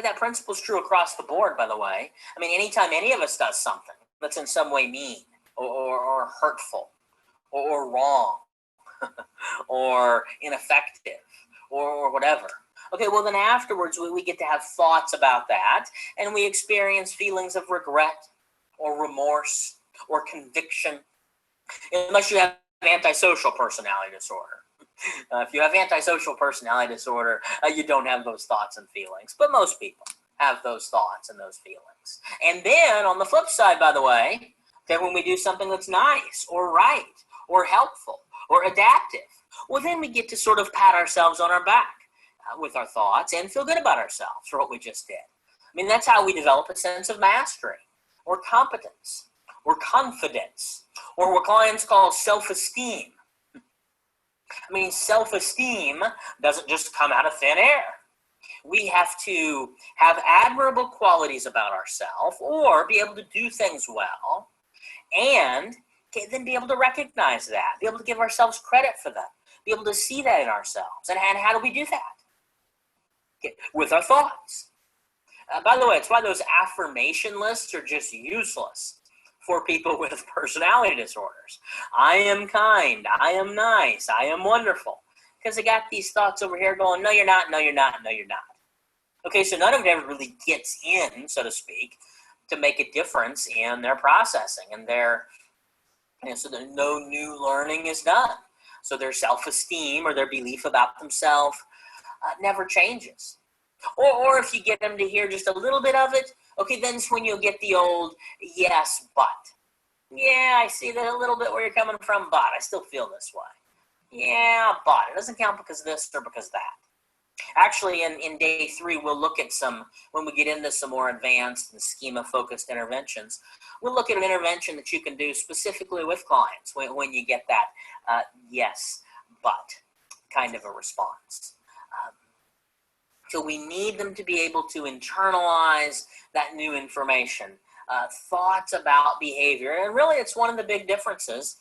A: That principle is true across the board, by the way. I mean, anytime any of us does something that's in some way mean or hurtful or wrong or ineffective or whatever. Okay, well then afterwards we get to have thoughts about that, and we experience feelings of regret or remorse or conviction, unless you have antisocial personality disorder. If you have antisocial personality disorder, you don't have those thoughts and feelings, but most people have those thoughts and those feelings. And then on the flip side, by the way, that when we do something that's nice or right or helpful or adaptive, well, then we get to sort of pat ourselves on our back with our thoughts and feel good about ourselves for what we just did. I mean, that's how we develop a sense of mastery or competence or confidence or what clients call self-esteem. I mean, self-esteem doesn't just come out of thin air. We have to have admirable qualities about ourselves or be able to do things well and then be able to recognize that, be able to give ourselves credit for that, be able to see that in ourselves. And how do we do that? Okay, with our thoughts. By the way, it's why those affirmation lists are just useless for people with personality disorders. I am kind, I am nice, I am wonderful. Because they got these thoughts over here going, no, you're not, no, you're not, no, you're not. Okay, so none of it ever really gets in, so to speak, to make a difference in their processing and so that no new learning is done. So their self-esteem or their belief about themselves never changes. Or if you get them to hear just a little bit of it, okay, then it's when you'll get the old yes, but. Yeah, I see that a little bit where you're coming from, but I still feel this way. Yeah, but it doesn't count because of this or because of that. Actually, in day 3, we'll look at when we get into some more advanced and schema-focused interventions, we'll look at an intervention that you can do specifically with clients when you get that yes, but kind of a response. So we need them to be able to internalize that new information, thoughts about behavior. And really, it's one of the big differences.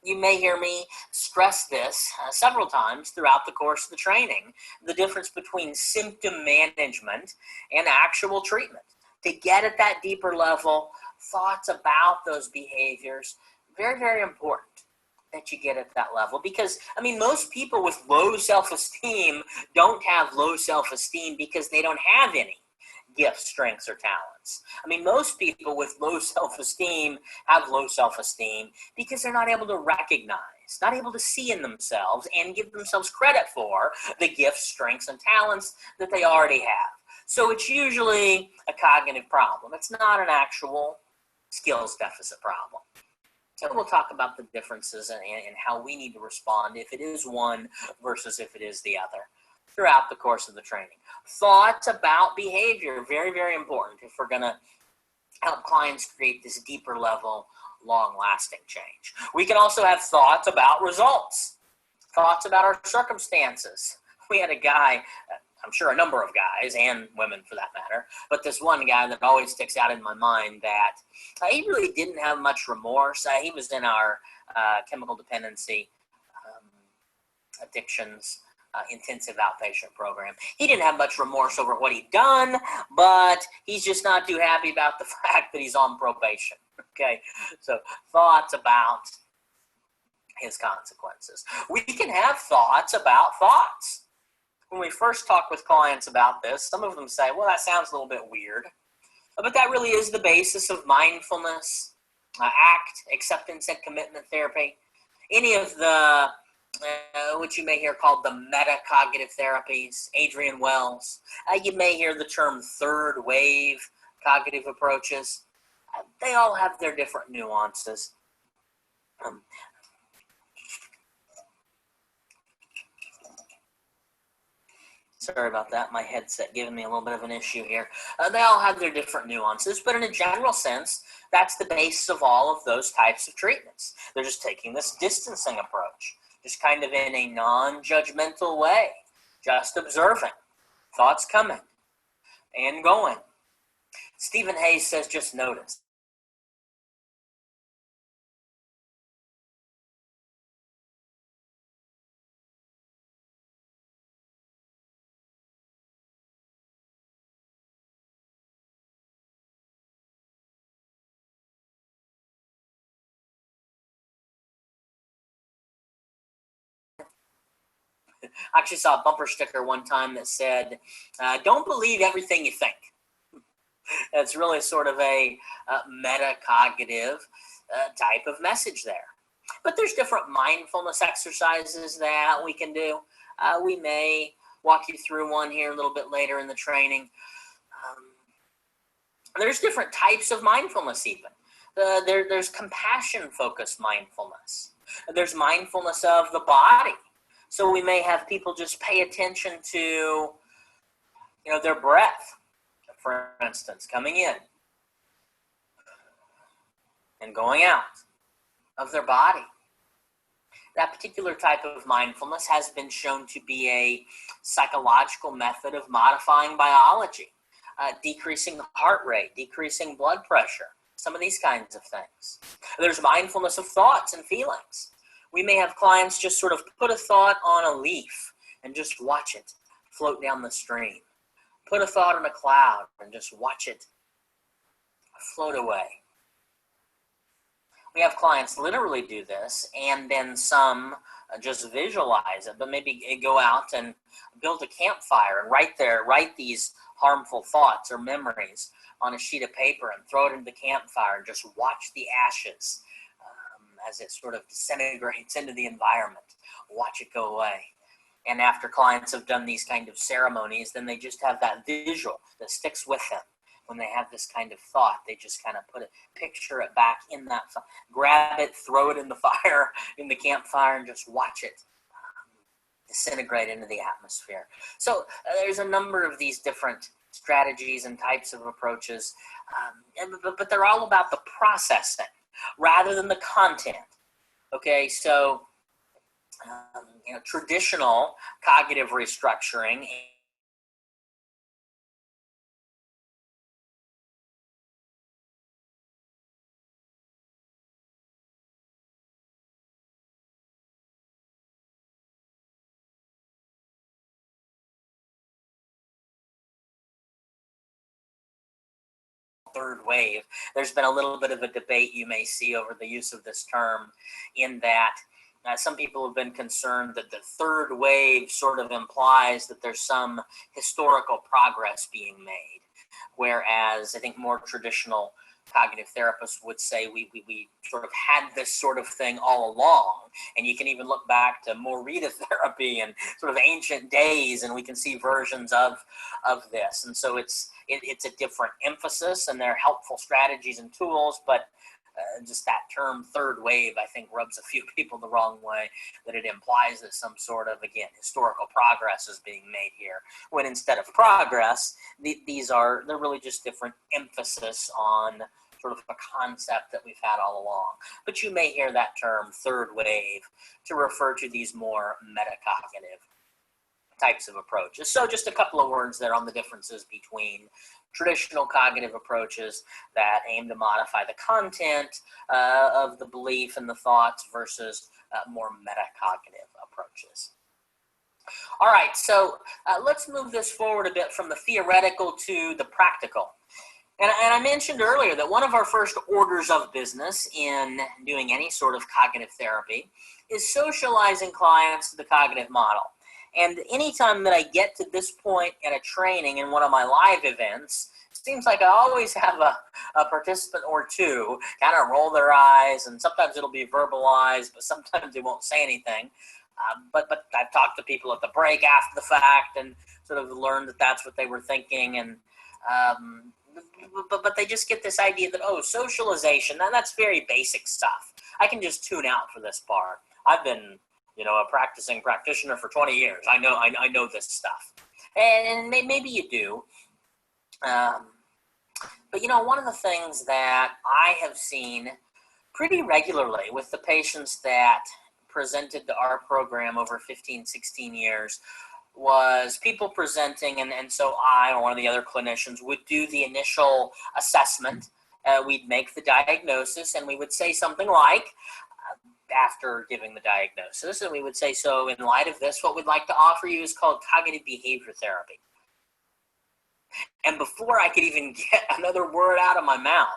A: You may hear me stress this several times throughout the course of the training, the difference between symptom management and actual treatment. To get at that deeper level, thoughts about those behaviors, very, very important that you get at that level. Because, I mean, most people with low self-esteem don't have low self-esteem because they don't have any gifts, strengths, or talents. I mean, most people with low self-esteem have low self-esteem because they're not able to recognize, not able to see in themselves and give themselves credit for the gifts, strengths, and talents that they already have. So it's usually a cognitive problem. It's not an actual skills deficit problem. So we'll talk about the differences and how we need to respond if it is one versus if it is the other throughout the course of the training. Thoughts about behavior, very, very important if we're going to help clients create this deeper level, long-lasting change. We can also have thoughts about results, thoughts about our circumstances. We had a guy, I'm sure a number of guys and women for that matter, but this one guy that always sticks out in my mind that he really didn't have much remorse. He was in our chemical dependency addictions intensive outpatient program. He didn't have much remorse over what he'd done, but he's just not too happy about the fact that he's on probation. Okay, so thoughts about his consequences. We can have thoughts about thoughts. When we first talk with clients about this, some of them say, well, that sounds a little bit weird. But that really is the basis of mindfulness, ACT, acceptance and commitment therapy. Any of the, what you may hear called the metacognitive therapies, Adrian Wells. You may hear the term third wave cognitive approaches. They all have their different nuances. Sorry about that. My headset giving me a little bit of an issue here. They all have their different nuances, but in a general sense, that's the basis of all of those types of treatments. They're just taking this distancing approach, just kind of in a non-judgmental way, just observing, thoughts coming and going. Stephen Hayes says, just notice. I actually saw a bumper sticker one time that said, don't believe everything you think. That's really sort of a metacognitive type of message there. But there's different mindfulness exercises that we can do. We may walk you through one here a little bit later in the training. There's different types of mindfulness even. There's compassion-focused mindfulness. There's mindfulness of the body. So we may have people just pay attention to, their breath, for instance, coming in and going out of their body. That particular type of mindfulness has been shown to be a psychological method of modifying biology, decreasing heart rate, decreasing blood pressure, some of these kinds of things. There's mindfulness of thoughts and feelings. We may have clients just sort of put a thought on a leaf and just watch it float down the stream. Put a thought on a cloud and just watch it float away. We have clients literally do this, and then some just visualize it, but maybe go out and build a campfire and write these harmful thoughts or memories on a sheet of paper and throw it into the campfire and just watch the ashes as it sort of disintegrates into the environment. Watch it go away. And after clients have done these kind of ceremonies, then they just have that visual that sticks with them. When they have this kind of thought, they just kind of picture it back in that, grab it, throw it in the fire, in the campfire, and just watch it disintegrate into the atmosphere. So there's a number of these different strategies and types of approaches, but they're all about the processing rather than the content. Okay, so traditional cognitive restructuring third wave. There's been a little bit of a debate you may see over the use of this term, in that some people have been concerned that the third wave sort of implies that there's some historical progress being made, whereas I think more traditional cognitive therapists would say we sort of had this sort of thing all along. And you can even look back to Morita therapy and sort of ancient days, and we can see versions of this. And so it's a different emphasis, and they're helpful strategies and tools, but just that term third wave, I think, rubs a few people the wrong way, that it implies that some sort of, again, historical progress is being made here, when instead of progress, they're really just different emphasis on sort of a concept that we've had all along. But you may hear that term third wave to refer to these more metacognitive types of approaches. So just a couple of words there on the differences between traditional cognitive approaches that aim to modify the content of the belief and the thoughts versus more metacognitive approaches. All right, so let's move this forward a bit from the theoretical to the practical. And I mentioned earlier that one of our first orders of business in doing any sort of cognitive therapy is socializing clients to the cognitive model. And anytime that I get to this point in a training in one of my live events, it seems like I always have a participant or two kind of roll their eyes, and sometimes it'll be verbalized, but sometimes they won't say anything. But I've talked to people at the break after the fact and sort of learned that that's what they were thinking. And but they just get this idea that, oh, socialization, that's very basic stuff. I can just tune out for this part. I've been a practicing practitioner for 20 years. I know this stuff. And maybe you do. But one of the things that I have seen pretty regularly with the patients that presented to our program over 15, 16 years was people presenting, and so I or one of the other clinicians would do the initial assessment. We'd make the diagnosis, and we would say something like, after giving the diagnosis, and we would say, so in light of this, what we'd like to offer you is called cognitive behavior therapy. And before I could even get another word out of my mouth,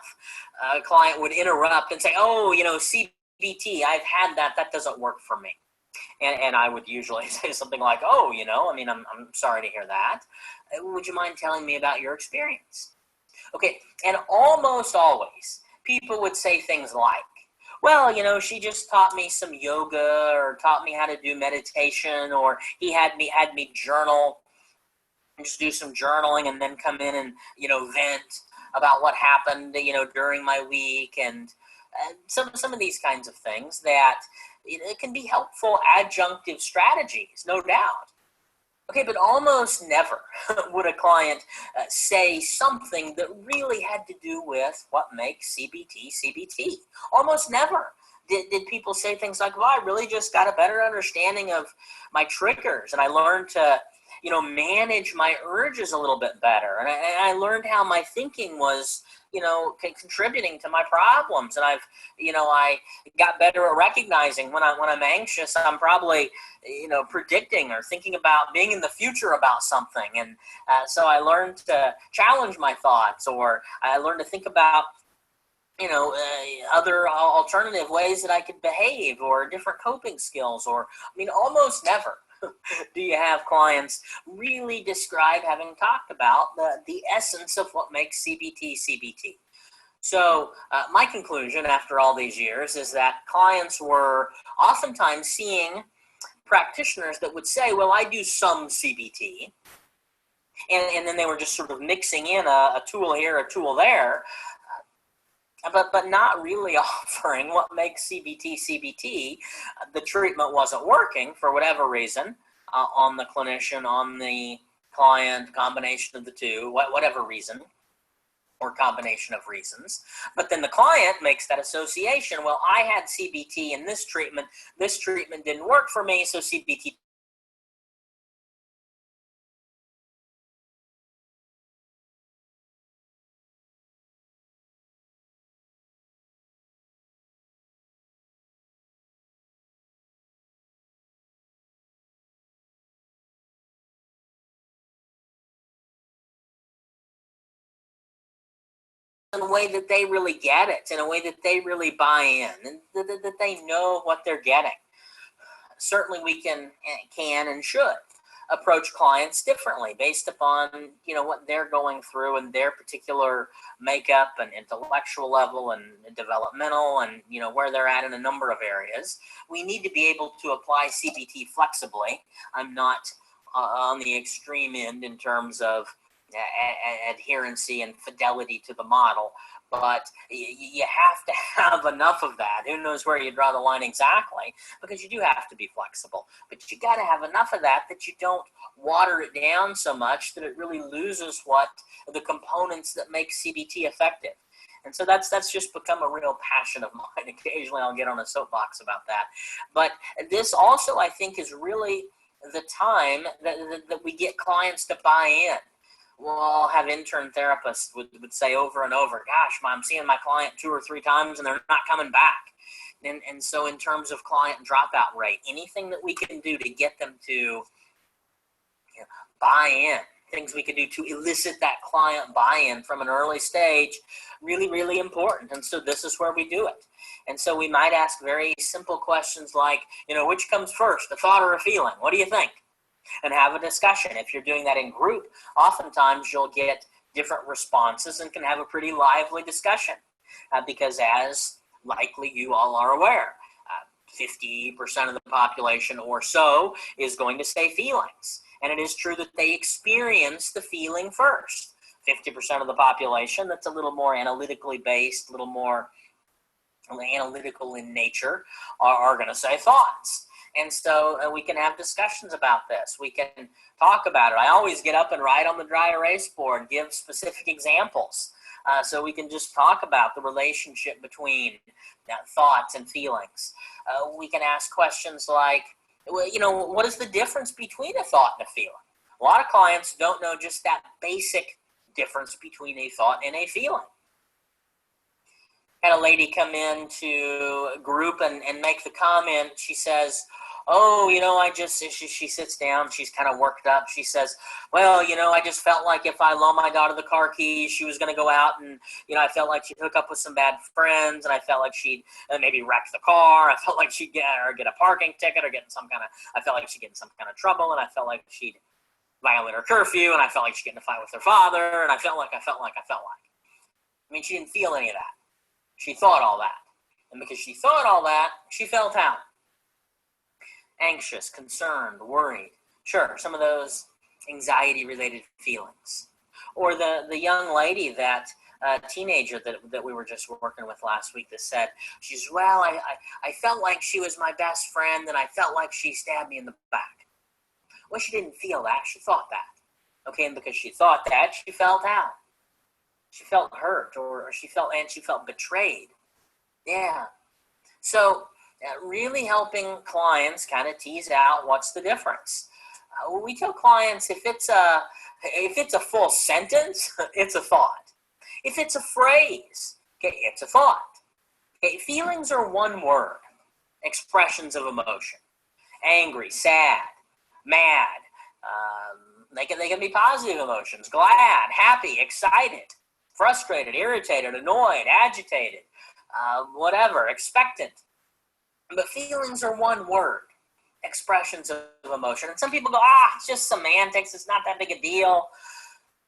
A: a client would interrupt and say, oh, CBT, I've had that doesn't work for me. And I would usually say something like, oh, I'm sorry to hear that. Would you mind telling me about your experience? Okay, and almost always, people would say things like, well, she just taught me some yoga, or taught me how to do meditation, or he had me journal, and just do some journaling, and then come in and, vent about what happened, during my week, and some of these kinds of things that it can be helpful adjunctive strategies, no doubt. Okay, but almost never would a client say something that really had to do with what makes CBT CBT. Almost never did people say things like, well, I really just got a better understanding of my triggers, and I learned to manage my urges a little bit better, and I learned how my thinking was contributing to my problems, and I got better at recognizing when I'm anxious, I'm probably predicting or thinking about being in the future about something, and so I learned to challenge my thoughts, or I learned to think about other alternative ways that I could behave, or different coping skills, or almost never do you have clients really describe having talked about the essence of what makes CBT CBT. So my conclusion after all these years is that clients were oftentimes seeing practitioners that would say, well, I do some CBT, and then they were just sort of mixing in a tool here, a tool there, but not really offering what makes CBT CBT. The treatment wasn't working for whatever reason, on the clinician, on the client, combination of the two, whatever reason. or combination of reasons. But then the client makes that association. Well, I had CBT and this treatment didn't work for me, so CBT. In a way that they really get it, in a way that they really buy in, and that they know what they're getting. Certainly we can and should approach clients differently based upon what they're going through and their particular makeup and intellectual level and developmental and where they're at in a number of areas. We need to be able to apply CBT flexibly. I'm not on the extreme end in terms of adherency and fidelity to the model, but you have to have enough of that. Who knows where you draw the line exactly, because you do have to be flexible, but you got to have enough of that you don't water it down so much that it really loses what the components that make CBT effective. And so that's just become a real passion of mine. Occasionally I'll get on a soapbox about that, but this also I think is really the time that we get clients to buy in. Well, I'll have intern therapists would say over and over, gosh, I'm seeing my client 2 or 3 times and they're not coming back. And so in terms of client dropout rate, anything that we can do to get them to buy in, things we can do to elicit that client buy-in from an early stage, really, really important. And so this is where we do it. And so we might ask very simple questions like, which comes first, a thought or a feeling? What do you think? And have a discussion. If you're doing that in group, oftentimes you'll get different responses and can have a pretty lively discussion because, as likely you all are aware, 50% of the population or so is going to say feelings. And it is true that they experience the feeling first. 50% of the population that's a little more analytically based, a little more analytical in nature are going to say thoughts. And so we can have discussions about this. We can talk about it. I always get up and write on the dry erase board, give specific examples. So we can just talk about the relationship between thoughts and feelings. We can ask questions like, what is the difference between a thought and a feeling? A lot of clients don't know just that basic difference between a thought and a feeling. Had a lady come into a group and make the comment. She says, she sits down, she's kind of worked up. She says, well, I just felt like if I loaned my daughter the car keys, she was going to go out and, I felt like she'd hook up with some bad friends, and I felt like she'd maybe wreck the car. I felt like she'd get a parking ticket or I felt like she'd get in some kind of trouble, and I felt like she'd violate her curfew, and I felt like she'd get in a fight with her father, and I felt like. I mean, she didn't feel any of that. She thought all that. And because she thought all that, she felt out. Anxious, concerned, worried. Sure, some of those anxiety-related feelings. Or the young lady, that teenager that we were just working with last week that said, I felt like she was my best friend and I felt like she stabbed me in the back. Well, she didn't feel that. She thought that. Okay, and because she thought that, she felt out. She felt hurt or she felt betrayed. Yeah. So really helping clients kind of tease out what's the difference. We tell clients if it's a full sentence, it's a thought. If it's a phrase, okay, it's a thought. Okay, feelings are one word, expressions of emotion. Angry, sad, mad. They can be positive emotions, glad, happy, excited, frustrated, irritated, annoyed, agitated, whatever, expectant. But feelings are one word, expressions of emotion. And some people go, it's just semantics. It's not that big a deal.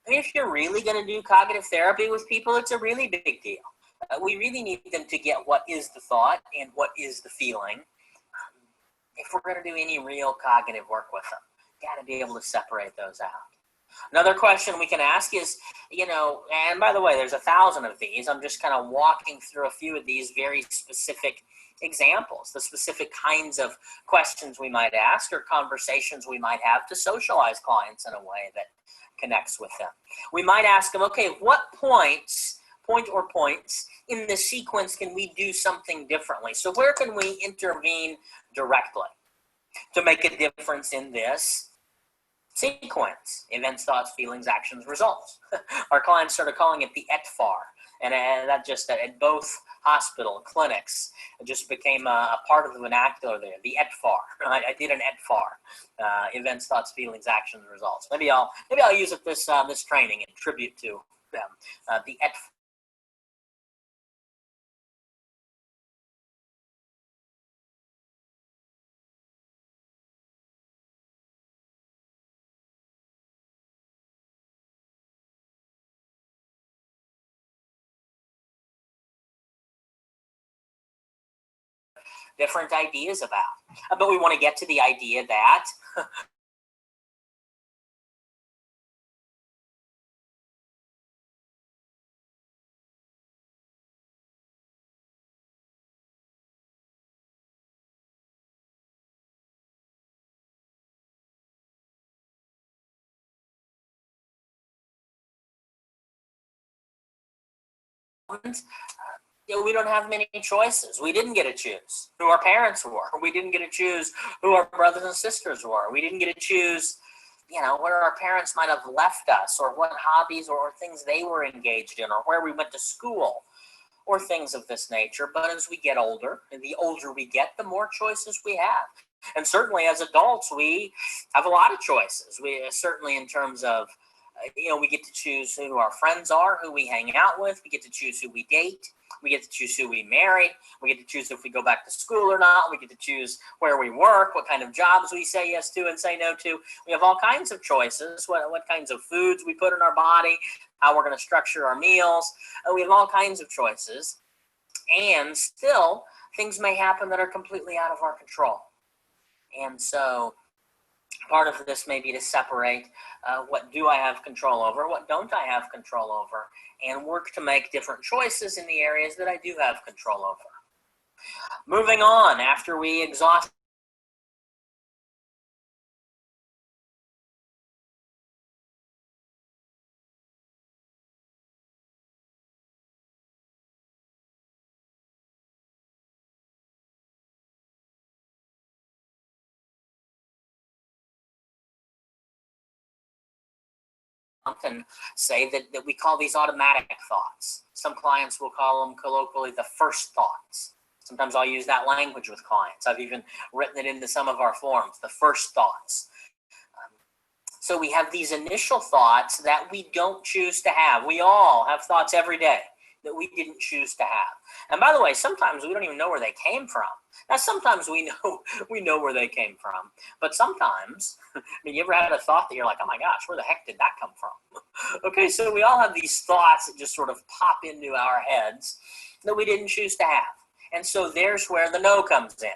A: I mean, if you're really going to do cognitive therapy with people, it's a really big deal. We really need them to get what is the thought and what is the feeling. If we're going to do any real cognitive work with them, got to be able to separate those out. Another question we can ask is, and by the way, there's 1,000 of these. I'm just kind of walking through a few of these very specific examples, the specific kinds of questions we might ask or conversations we might have to socialize clients in a way that connects with them. We might ask them, okay, what point or points in the sequence can we do something differently? So where can we intervene directly to make a difference in this sequence? Events, thoughts, feelings, actions, results. Our clients started calling it the ETFAR. And that just, at both hospital clinics, it just became a part of the vernacular there, the ETFAR. I did an ETFAR, events, thoughts, feelings, actions, results. Maybe I'll use it this training in tribute to them. The ETFAR. Different ideas about. But we want to get to the idea that we don't have many choices. We didn't get to choose who our parents were. We didn't get to choose who our brothers and sisters were. We didn't get to choose, where our parents might have left us, or what hobbies or things they were engaged in, or where we went to school, or things of this nature. But as we get older, and the older we get, the more choices we have. And certainly as adults, we have a lot of choices. We certainly in terms of, we get to choose who our friends are, who we hang out with. We get to choose who we date. We get to choose who we marry. We get to choose if we go back to school or not. We get to choose where we work, what kind of jobs we say yes to and say no to. We have all kinds of choices, what kinds of foods we put in our body, how we're going to structure our meals. We have all kinds of choices. And still, things may happen that are completely out of our control. And so part of this may be to separate what do I have control over, what don't I have control over, and work to make different choices in the areas that I do have control over. Moving on, after we exhaust and say that we call these automatic thoughts. Some clients will call them colloquially the first thoughts. Sometimes I'll use that language with clients. I've even written it into some of our forms, the first thoughts. So we have these initial thoughts that we don't choose to have. We all have thoughts every day that we didn't choose to have. And by the way, sometimes we don't even know where they came from. Now, sometimes we know where they came from, but sometimes, you ever had a thought that you're like, oh my gosh, where the heck did that come from? Okay, so we all have these thoughts that just sort of pop into our heads that we didn't choose to have. And so there's where the no comes in.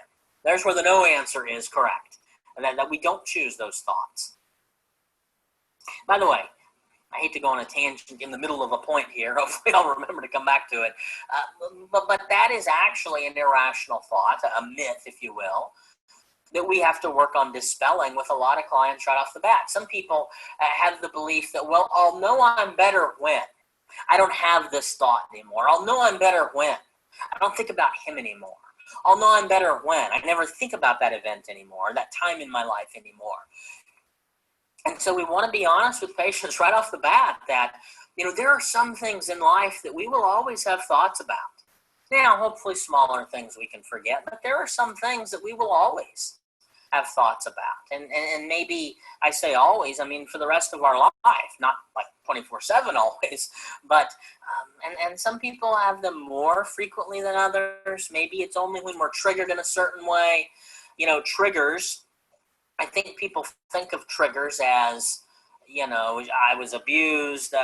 A: There's where the no answer is correct, and that we don't choose those thoughts. By the way, I hate to go on a tangent in the middle of a point here. Hopefully I'll remember to come back to it. But that is actually an irrational thought, a myth, if you will, that we have to work on dispelling with a lot of clients right off the bat. Some people have the belief that, well, I'll know I'm better when. I don't have this thought anymore. I'll know I'm better when. I don't think about him anymore. I'll know I'm better when. I never think about that event anymore, that time in my life anymore. And so we want to be honest with patients right off the bat that, there are some things in life that we will always have thoughts about. Now, hopefully smaller things we can forget, but there are some things that we will always have thoughts about. And maybe I say always, for the rest of our life, not like 24/7 always, but, and some people have them more frequently than others. Maybe it's only when we're triggered in a certain way. Triggers, I think people think of triggers as, I was abused,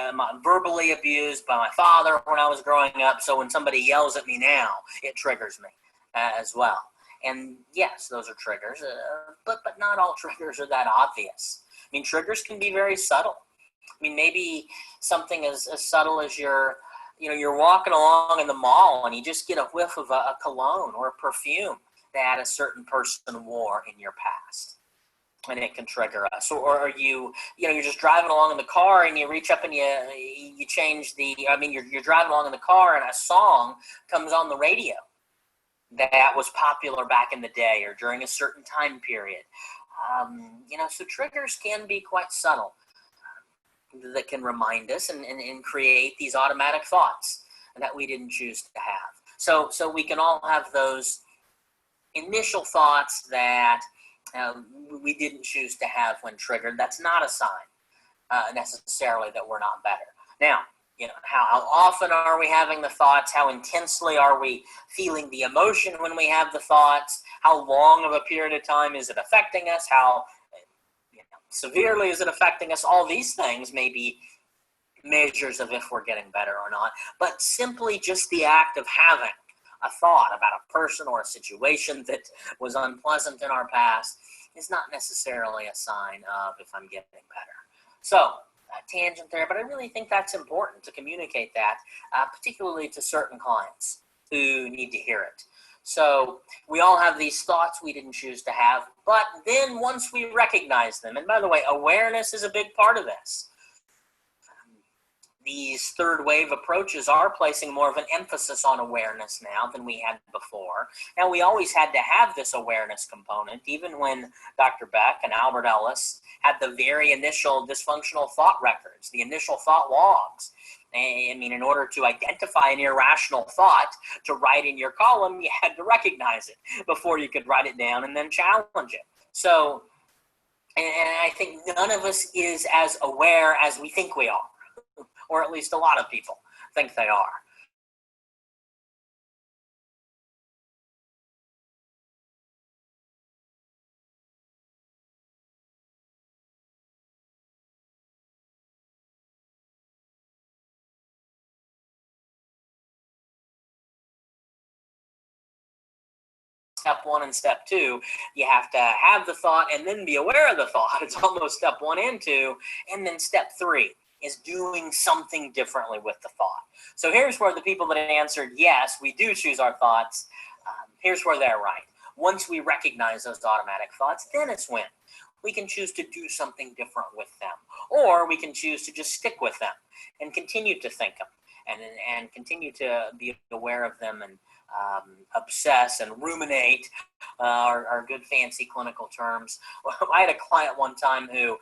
A: verbally abused by my father when I was growing up. So when somebody yells at me now, it triggers me as well. And yes, those are triggers, but not all triggers are that obvious. Triggers can be very subtle. Maybe something as subtle as your You're walking along in the mall and you just get a whiff of a cologne or a perfume that a certain person wore in your past, and it can trigger us. Or you're just driving along in the car and you reach up and you change you're driving along in the car and a song comes on the radio that was popular back in the day or during a certain time period. So triggers can be quite subtle, that can remind us and create these automatic thoughts that we didn't choose to have. So we can all have those initial thoughts that we didn't choose to have when triggered. That's not a sign necessarily that we're not better. Now, how often are we having the thoughts? How intensely are we feeling the emotion when we have the thoughts? How long of a period of time is it affecting us? How severely is it affecting us? All these things may be measures of if we're getting better or not, but simply just the act of having a thought about a person or a situation that was unpleasant in our past is not necessarily a sign of if I'm getting better. So, tangent there, but I really think that's important to communicate that, particularly to certain clients who need to hear it. So we all have these thoughts we didn't choose to have, but then once we recognize them, and by the way, awareness is a big part of this. These third wave approaches are placing more of an emphasis on awareness now than we had before. Now, we always had to have this awareness component, even when Dr. Beck and Albert Ellis had the very initial dysfunctional thought records, the initial thought logs. In order to identify an irrational thought to write in your column, you had to recognize it before you could write it down and then challenge it. So, and I think none of us is as aware as we think we are, or at least a lot of people think they are. Step one and step two, you have to have the thought and then be aware of the thought. It's almost step one and two. And then step three is doing something differently with the thought. So here's where the people that answered yes, we do choose our thoughts, here's where they're right. Once we recognize those automatic thoughts, then it's when we can choose to do something different with them. Or we can choose to just stick with them and continue to think them and continue to be aware of them and obsess and ruminate, are good fancy clinical terms. I had a client one time who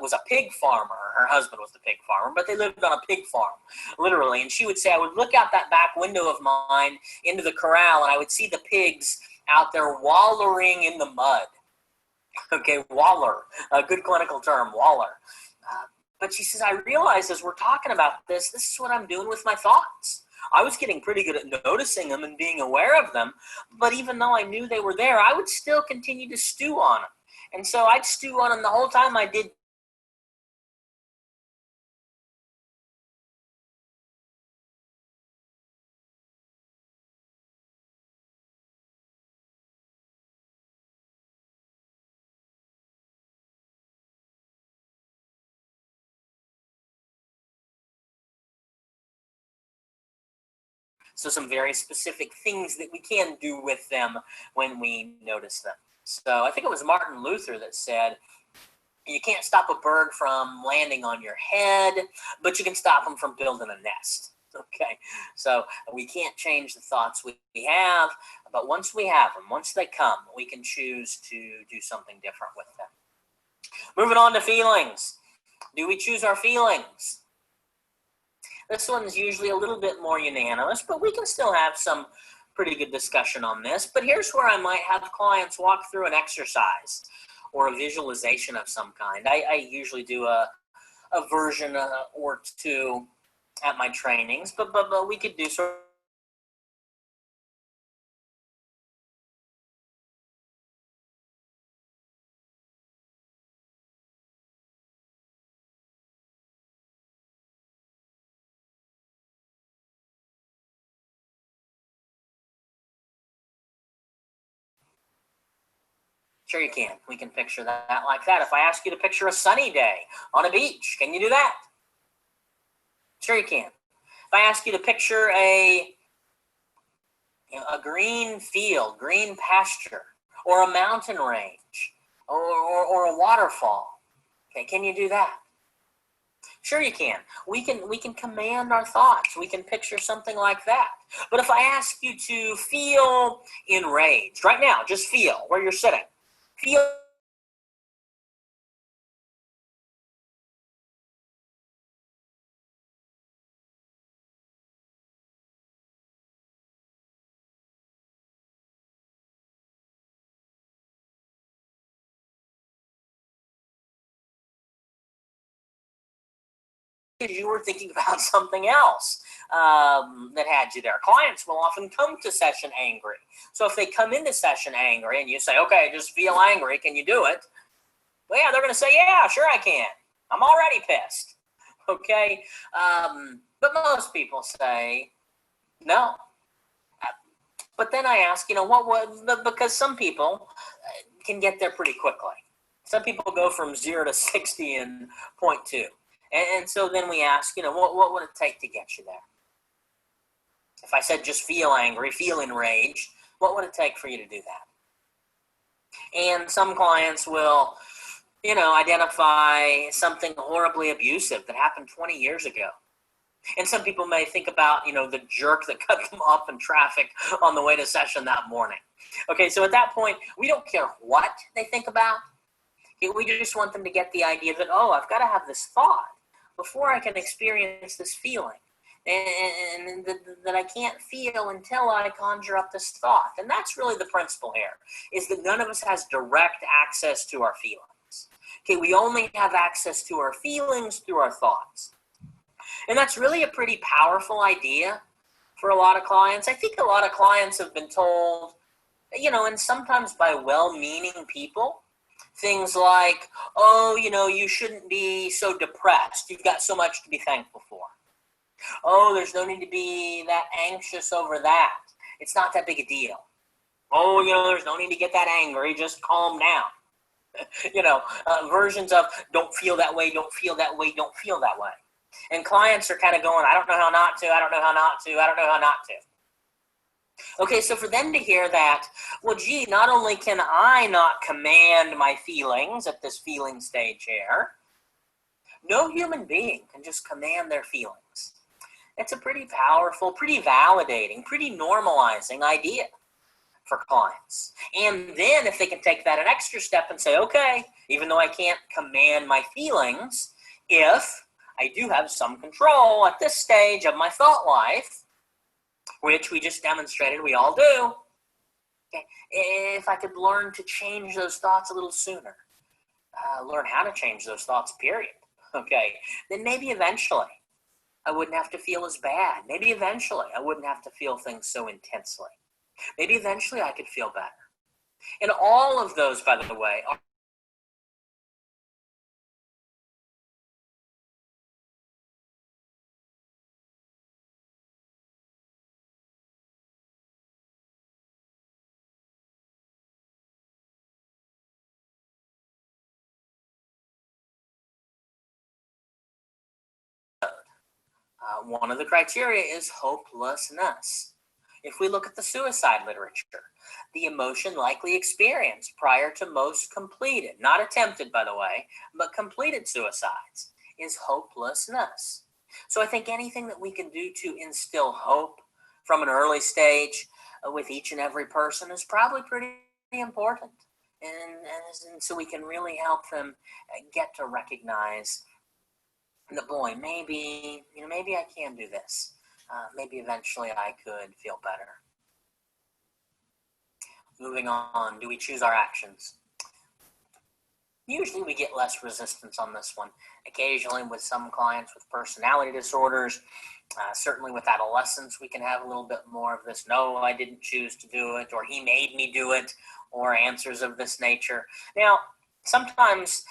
A: was a pig farmer. Her husband was the pig farmer, but they lived on a pig farm, literally. And she would say, I would look out that back window of mine into the corral, and I would see the pigs out there wallowing in the mud. Okay, waller, a good clinical term, waller. But she says, I realized as we're talking about this is what I'm doing with my thoughts. I was getting pretty good at noticing them and being aware of them, but even though I knew they were there, I would still continue to stew on them. And so I'd stew on them the whole time I did. So some very specific things that we can do with them when we notice them. So I think it was Martin Luther that said, you can't stop a bird from landing on your head, but you can stop them from building a nest. Okay, so we can't change the thoughts we have, but once we have them, once they come, we can choose to do something different with them. Moving on to feelings. Do we choose our feelings? This one's usually a little bit more unanimous, but we can still have some pretty good discussion on this. But here's where I might have clients walk through an exercise or a visualization of some kind. I usually do a version or two at my trainings, but we could do sort of. Sure you can. We can picture that like that. If I ask you to picture a sunny day on a beach, can you do that? Sure you can. I ask you to picture a green field, green pasture, or a mountain range, or a waterfall, okay, can you do that? Sure you can. We can command our thoughts. We can picture something like that. But if I ask you to feel enraged right now, just feel where you're sitting. Feel you were thinking about something else that had you there. Clients will often come to session angry. So if they come into session angry and you say, okay, just feel angry, can you do it? Well, yeah, they're going to say, yeah, sure I can. I'm already pissed. Okay? But most people say, no. But then I ask, because some people can get there pretty quickly. Some people go from 0 to 60 in 0.2. And so then we ask, what would it take to get you there? If I said just feel angry, feel enraged, what would it take for you to do that? And some clients will, identify something horribly abusive that happened 20 years ago. And some people may think about, the jerk that cut them off in traffic on the way to session that morning. Okay, so at that point, we don't care what they think about. We just want them to get the idea that, I've got to have this thought before I can experience this feeling. And that I can't feel until I conjure up this thought. And that's really the principle here, is that none of us has direct access to our feelings. Okay, we only have access to our feelings through our thoughts. And that's really a pretty powerful idea for a lot of clients. I think a lot of clients have been told, and sometimes by well-meaning people, things like, you shouldn't be so depressed. You've got so much to be thankful for. There's no need to be that anxious over that. It's not that big a deal. There's no need to get that angry. Just calm down. Versions of don't feel that way, don't feel that way, don't feel that way. And clients are kind of going, I don't know how not to, I don't know how not to, I don't know how not to. Okay, so for them to hear that, well, gee, not only can I not command my feelings at this feeling stage here, no human being can just command their feelings. It's a pretty powerful, pretty validating, pretty normalizing idea for clients. And then if they can take that an extra step and say, okay, even though I can't command my feelings, if I do have some control at this stage of my thought life, which we just demonstrated we all do, okay, if I could learn to change those thoughts a little sooner, learn how to change those thoughts, period, okay, then maybe eventually I wouldn't have to feel as bad. Maybe eventually I wouldn't have to feel things so intensely. Maybe eventually I could feel better. And all of those, by the way, are one of the criteria is hopelessness. If we look at the suicide literature, the emotion likely experienced prior to most completed, not attempted, by the way, but completed suicides, is hopelessness. So I think anything that we can do to instill hope from an early stage with each and every person is probably pretty important. And so we can really help them get to recognize that, boy, maybe I can do this. Maybe eventually I could feel better. Moving on, do we choose our actions? Usually we get less resistance on this one. Occasionally with some clients with personality disorders, certainly with adolescents, we can have a little bit more of this, no, I didn't choose to do it, or he made me do it, or answers of this nature. Now, sometimes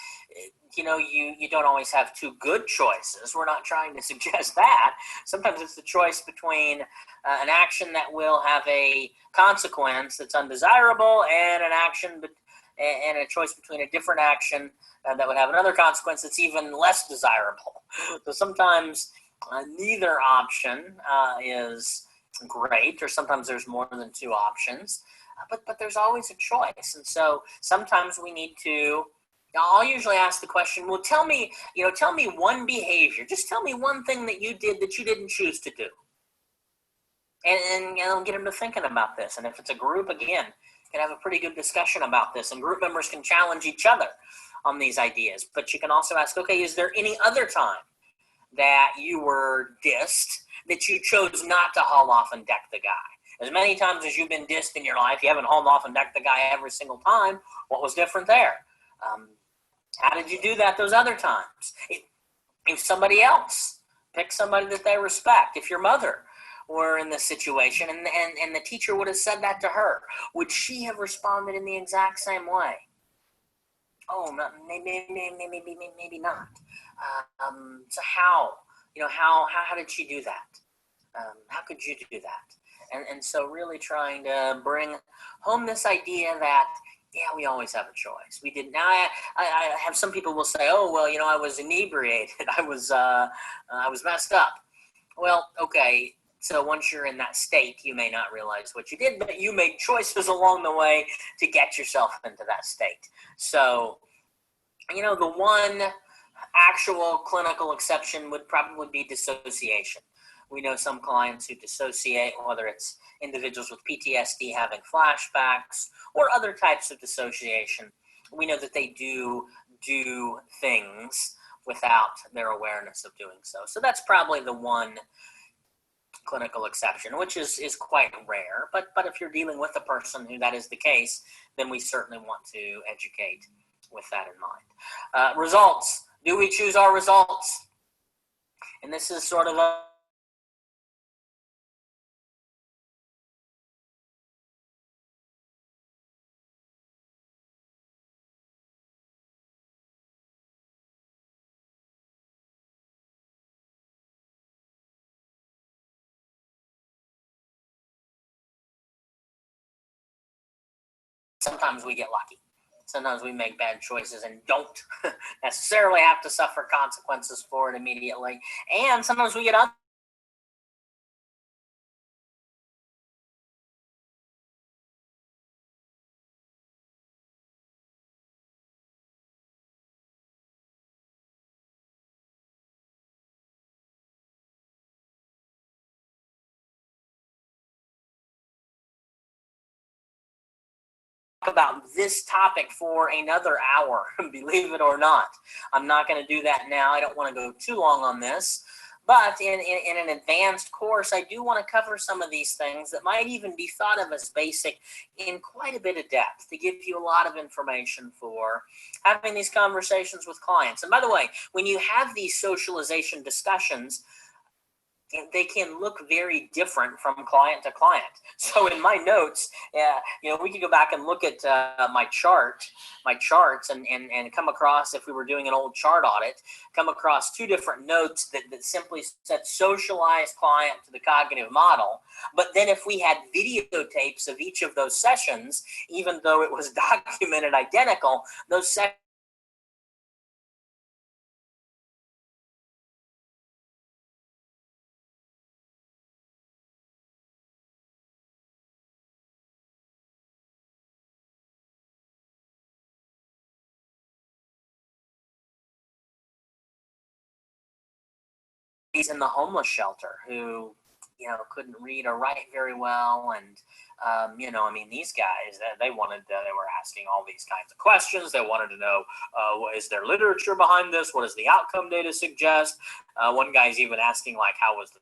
A: you don't always have two good choices. We're not trying to suggest that. Sometimes it's the choice between an action that will have a consequence that's undesirable and an action and a choice between a different action that would have another consequence that's even less desirable. So sometimes Neither option is great, or sometimes there's more than two options, but there's always a choice. And so sometimes we need to, I'll usually ask the question, well, tell me one behavior. Just tell me one thing that you did that you didn't choose to do. And get them to thinking about this. And if it's a group, again, can have a pretty good discussion about this. And group members can challenge each other on these ideas. But you can also ask, okay, is there any other time that you were dissed that you chose not to haul off and deck the guy? As many times as you've been dissed in your life, you haven't hauled off and decked the guy every single time. What was different there? How did you do that those other times? If somebody else, pick somebody that they respect. If your mother were in this situation and the teacher would have said that to her, would she have responded in the exact same way? Oh, maybe not. So how did she do that? How could you do that? And so really trying to bring home this idea that, yeah, we always have a choice. We did. Now I have some people will say, oh, well, I was inebriated. I was messed up. Well, okay. So once you're in that state, you may not realize what you did, but you made choices along the way to get yourself into that state. So, the one actual clinical exception would probably be dissociation. We know some clients who dissociate, whether it's individuals with PTSD having flashbacks or other types of dissociation. We know that they do things without their awareness of doing so. So that's probably the one clinical exception, which is quite rare. But if you're dealing with a person who that is the case, then we certainly want to educate with that in mind. Results. Do we choose our results? And this is sort of a sometimes we get lucky. Sometimes we make bad choices and don't necessarily have to suffer consequences for it immediately. And sometimes we get about this topic for another hour, believe it or not. I'm not going to do that now. I don't want to go too long on this. But in an advanced course, I do want to cover some of these things that might even be thought of as basic in quite a bit of depth to give you a lot of information for having these conversations with clients. And by the way, when you have these socialization discussions, they can look very different from client to client. So in my notes, we could go back and look at my charts and come across, if we were doing an old chart audit, come across two different notes that simply said socialized client to the cognitive model. But then if we had videotapes of each of those sessions, even though it was documented identical, those sessions in the homeless shelter who, couldn't read or write very well. And, these guys, they were asking all these kinds of questions. They wanted to know, is there literature behind this? What does the outcome data suggest? One guy's even asking, like, how was the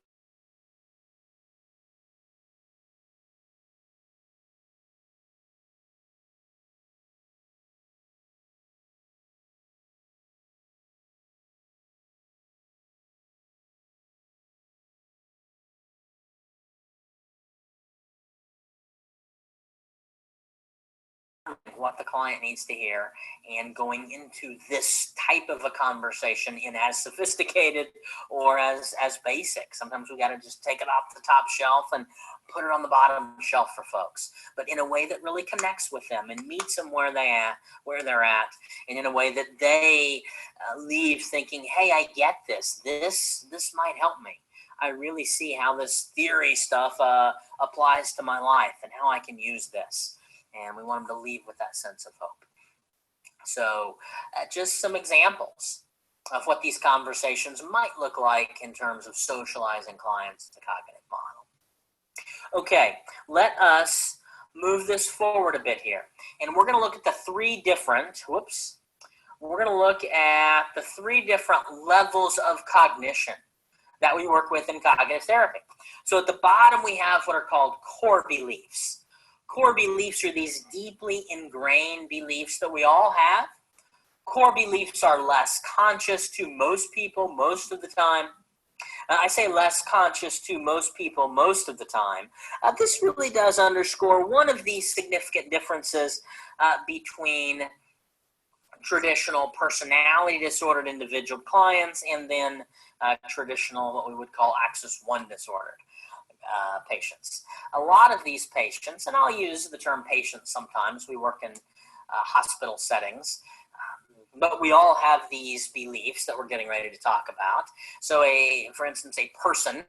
A: what the client needs to hear, and going into this type of a conversation in as sophisticated or as basic. Sometimes we got to just take it off the top shelf and put it on the bottom shelf for folks, but in a way that really connects with them and meets them where they're at, and in a way that they leave thinking, hey, I get this. This might help me. I really see how this theory stuff applies to my life and how I can use this. And we want them to leave with that sense of hope. So just some examples of what these conversations might look like in terms of socializing clients to the cognitive model. Okay, let us move this forward a bit here. And we're going to look at the three different levels of cognition that we work with in cognitive therapy. So at the bottom, we have what are called core beliefs. Core beliefs are these deeply ingrained beliefs that we all have. Core beliefs are less conscious to most people most of the time. I say less conscious to most people most of the time. This really does underscore one of these significant differences between traditional personality disordered individual clients and then traditional, what we would call Axis 1 disordered patients. A lot of these patients, and I'll use the term patients sometimes, we work in hospital settings, but we all have these beliefs that we're getting ready to talk about. So for instance, a person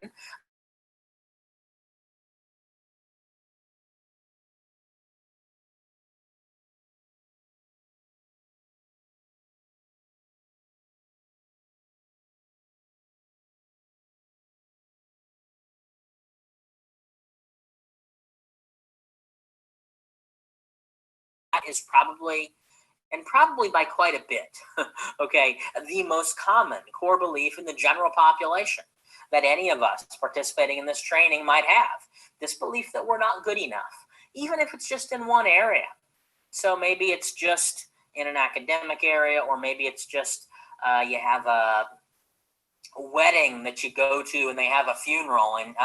A: is probably by quite a bit, okay, the most common core belief in the general population that any of us participating in this training might have. This belief that we're not good enough, even if it's just in one area. So maybe it's just in an academic area, or maybe it's just you have a wedding that you go to and they have a funeral, and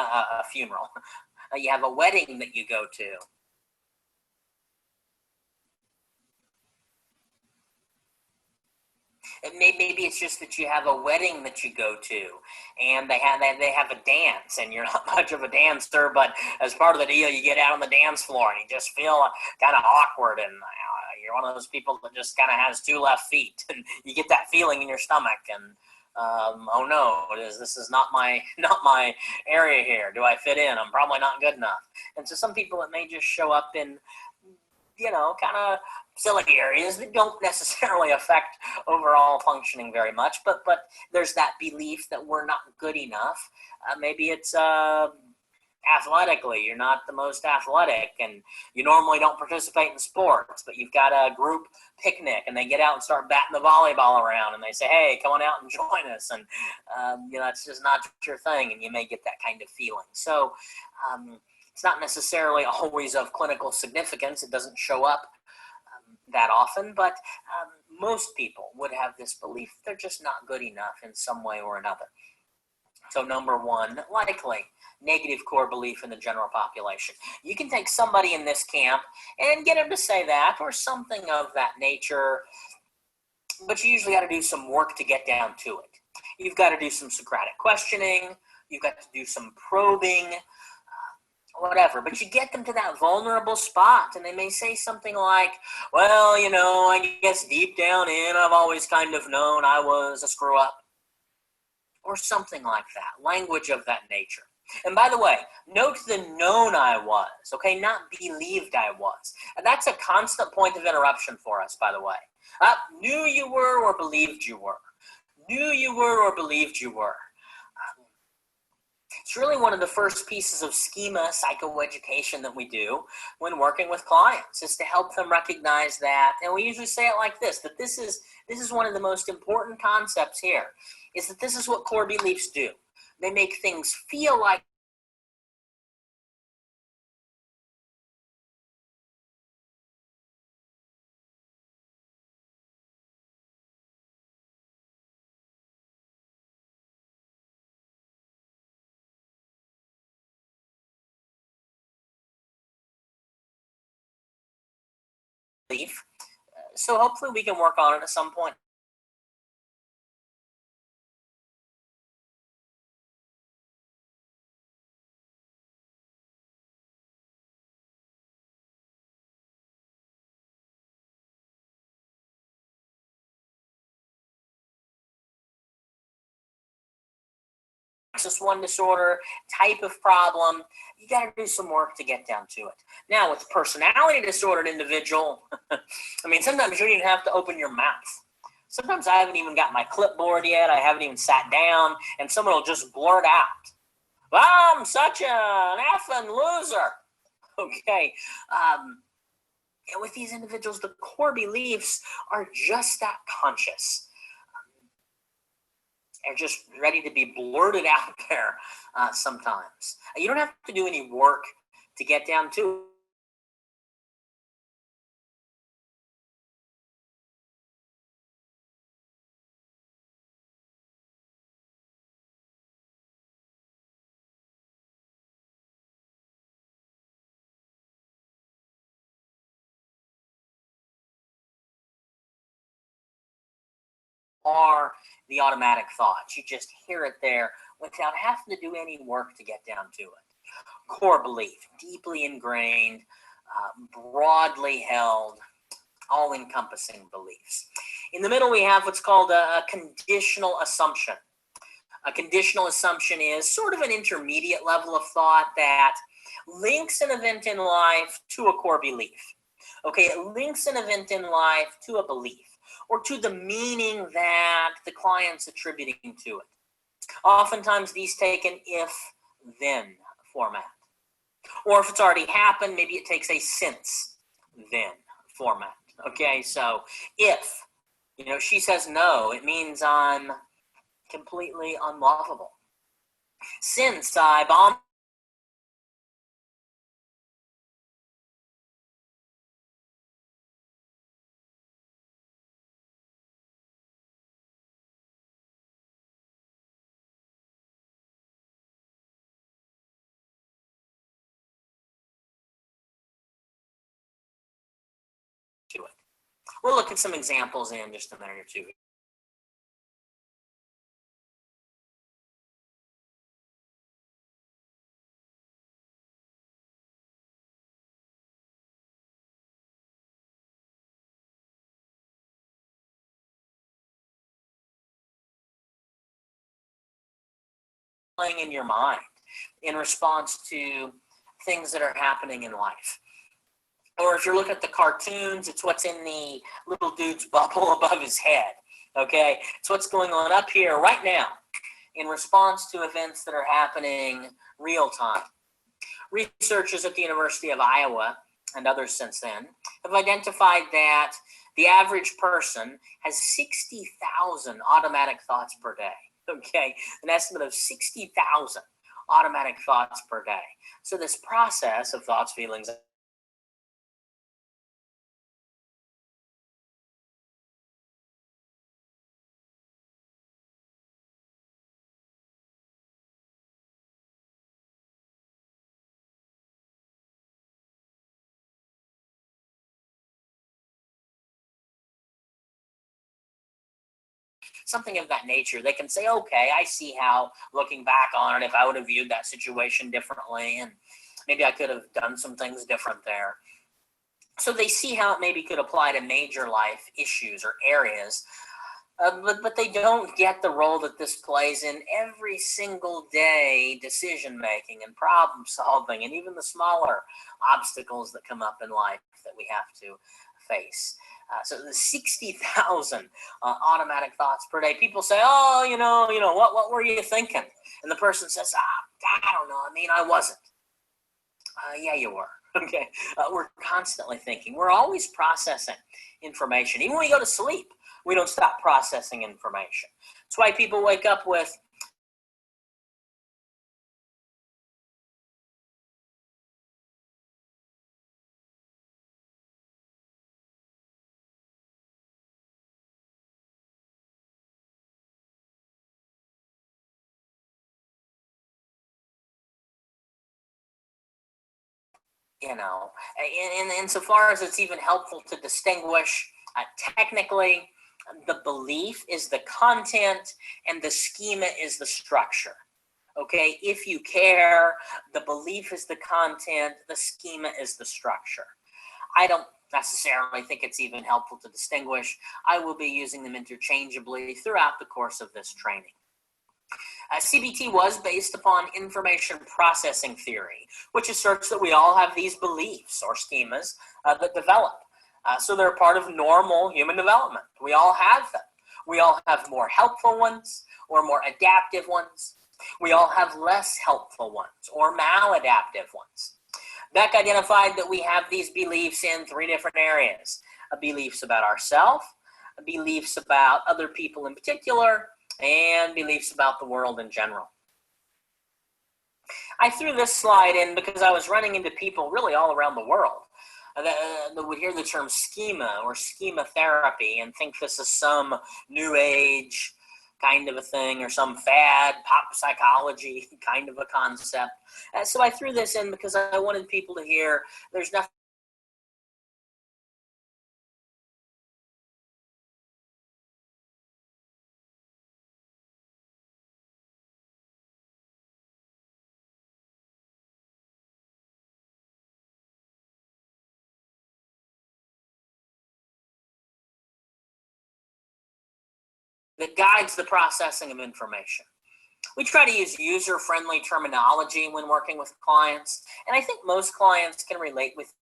A: you have a wedding that you go to. Maybe it's just that you have a wedding that you go to, and they have a dance, and you're not much of a dancer, but as part of the deal, you get out on the dance floor, and you just feel kind of awkward, and you're one of those people that just kind of has two left feet, and you get that feeling in your stomach, and oh no, this is not my area here. Do I fit in? I'm probably not good enough. And so some people, it may just show up in kind of silly areas that don't necessarily affect overall functioning very much, but there's that belief that we're not good enough. Maybe it's athletically, you're not the most athletic, and you normally don't participate in sports, but you've got a group picnic, and they get out and start batting the volleyball around, and they say, hey, come on out and join us, and it's just not your thing, and you may get that kind of feeling. So it's not necessarily always of clinical significance. It doesn't show up that often, but most people would have this belief they're just not good enough in some way or another. So number one, likely negative core belief in the general population. You can take somebody in this camp and get them to say that or something of that nature, but you usually got to do some work to get down to it. You've got to do some Socratic questioning. You've got to do some probing, whatever, but you get them to that vulnerable spot, and they may say something like, well, I guess deep down in, I've always kind of known I was a screw up, or something like that, language of that nature. And by the way, note the known I was, okay, not believed I was. And that's a constant point of interruption for us, by the way. Knew you were or believed you were. Knew you were or believed you were. It's really one of the first pieces of schema psychoeducation that we do when working with clients, is to help them recognize that. And we usually say it like this, that this is one of the most important concepts here, is that this is what core beliefs do. They make things feel like belief. So hopefully we can work on it at some point. axis 1 disorder type of problem, you got to do some work to get down to it. Now, with personality disordered individual, I mean, sometimes you don't even have to open your mouth. Sometimes I haven't even got my clipboard yet. I haven't even sat down, and someone will just blurt out, "I'm such an effing loser." Okay. And with these individuals, the core beliefs are just that conscious. They're just ready to be blurted out there sometimes. You don't have to do any work to get down to it. Are the automatic thoughts. You just hear it there without having to do any work to get down to it. Core belief, deeply ingrained, broadly held, all-encompassing beliefs. In the middle, we have what's called a conditional assumption. A conditional assumption is sort of an intermediate level of thought that links an event in life to a core belief. Okay, it links an event in life to a belief, or to the meaning that the client's attributing to it. Oftentimes, these take an if-then format. Or if it's already happened, maybe it takes a since-then format. Okay, so if, she says no, it means I'm completely unlovable. Since I bombed to it. We'll look at some examples in just a minute or two. Playing in your mind in response to things that are happening in life. Or if you're looking at the cartoons, it's what's in the little dude's bubble above his head. Okay? It's what's going on up here right now in response to events that are happening real time. Researchers at the University of Iowa and others since then have identified that the average person has 60,000 automatic thoughts per day. Okay, an estimate of 60,000 automatic thoughts per day. So this process of thoughts, feelings, something of that nature, they can say, okay, I see how, looking back on it, if I would have viewed that situation differently, and maybe I could have done some things different there. So they see how it maybe could apply to major life issues or areas, but they don't get the role that this plays in every single day decision-making and problem-solving, and even the smaller obstacles that come up in life that we have to face. So the 60,000 automatic thoughts per day. People say, oh, what were you thinking? And the person says, I don't know. I mean, I wasn't. Yeah, you were. Okay. We're constantly thinking. We're always processing information. Even when we go to sleep, we don't stop processing information. That's why people wake up with insofar as it's even helpful to distinguish, technically, the belief is the content and the schema is the structure. Okay, if you care, the belief is the content, the schema is the structure. I don't necessarily think it's even helpful to distinguish. I will be using them interchangeably throughout the course of this training. CBT was based upon information processing theory, which asserts that we all have these beliefs or schemas that develop. So they're part of normal human development. We all have them. We all have more helpful ones or more adaptive ones. We all have less helpful ones or maladaptive ones. Beck identified that we have these beliefs in 3 different areas: beliefs about ourselves, beliefs about other people in particular, and beliefs about the world in general. I threw this slide in because I was running into people really all around the world that would hear the term schema or schema therapy and think this is some new age kind of a thing or some fad pop psychology kind of a concept. So I threw this in because I wanted people to hear there's nothing that guides the processing of information. We try to use user-friendly terminology when working with clients, and I think most clients can relate with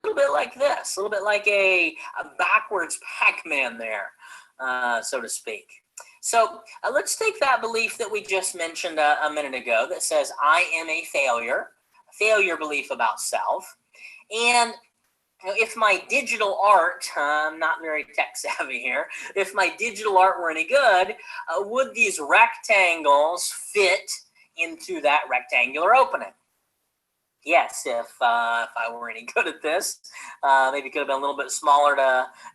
A: a little bit like this, a little bit like a backwards Pac-Man there, so to speak. So let's take that belief that we just mentioned a minute ago that says, I am a failure belief about self. And if my digital art, I'm not very tech savvy here, if my digital art were any good, would these rectangles fit into that rectangular opening? Yes, if I were any good at this, maybe could have been a little bit smaller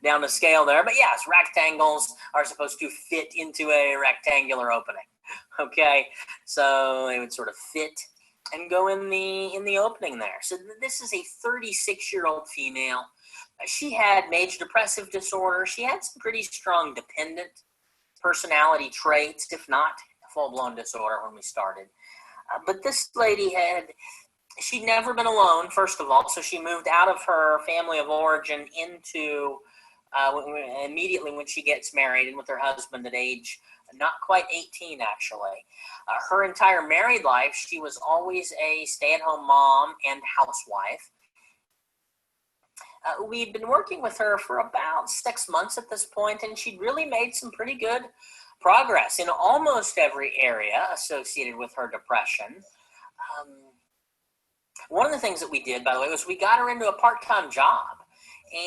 A: down to scale there. But yes, rectangles are supposed to fit into a rectangular opening. Okay, so they would sort of fit and go in the opening there. So this is a 36-year-old female. She had major depressive disorder. She had some pretty strong dependent personality traits, if not full-blown disorder when we started. But this lady she'd never been alone, first of all, so she moved out of her family of origin into immediately when she gets married and with her husband at age not quite 18, actually. Her entire married life, she was always a stay-at-home mom and housewife. We'd been working with her for about 6 months at this point, and she'd really made some pretty good progress in almost every area associated with her depression. One of the things that we did, by the way, was we got her into a part-time job.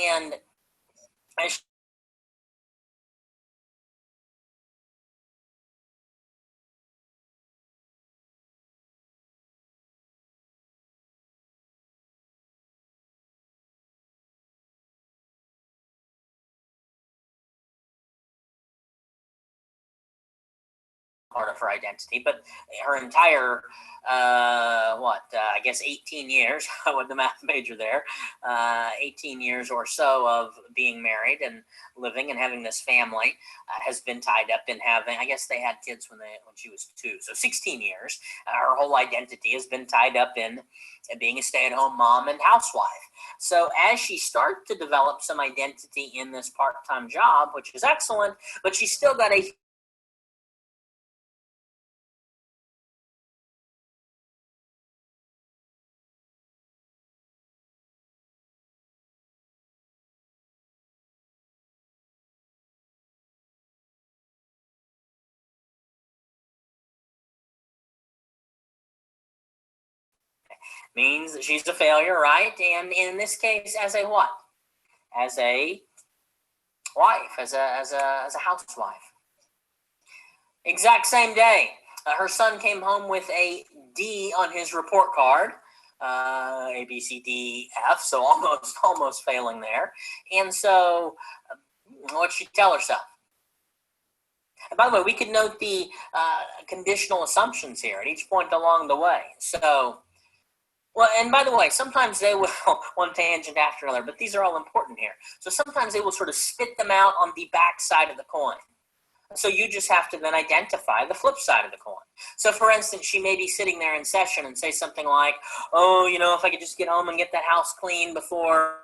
A: And part of her identity, but her entire, I guess 18 years, with the math major there, 18 years or so of being married and living and having this family has been tied up in having, I guess they had kids when she was 2, so 16 years. Her whole identity has been tied up in being a stay-at-home mom and housewife. So as she starts to develop some identity in this part-time job, which is excellent, but she's still got a means that she's a failure, right? And in this case, as a what? As a wife, as a housewife. Exact same day, her son came home with a D on his report card. A, B, C, D, F, so almost failing there. And so, what'd she tell herself? And by the way, we could note the conditional assumptions here at each point along the way. So, Well, and by the way, sometimes they will, one tangent after another, but these are all important here. So sometimes they will sort of spit them out on the back side of the coin. So you just have to then identify the flip side of the coin. So for instance, she may be sitting there in session and say something like, oh, you know, if I could just get home and get that house clean before.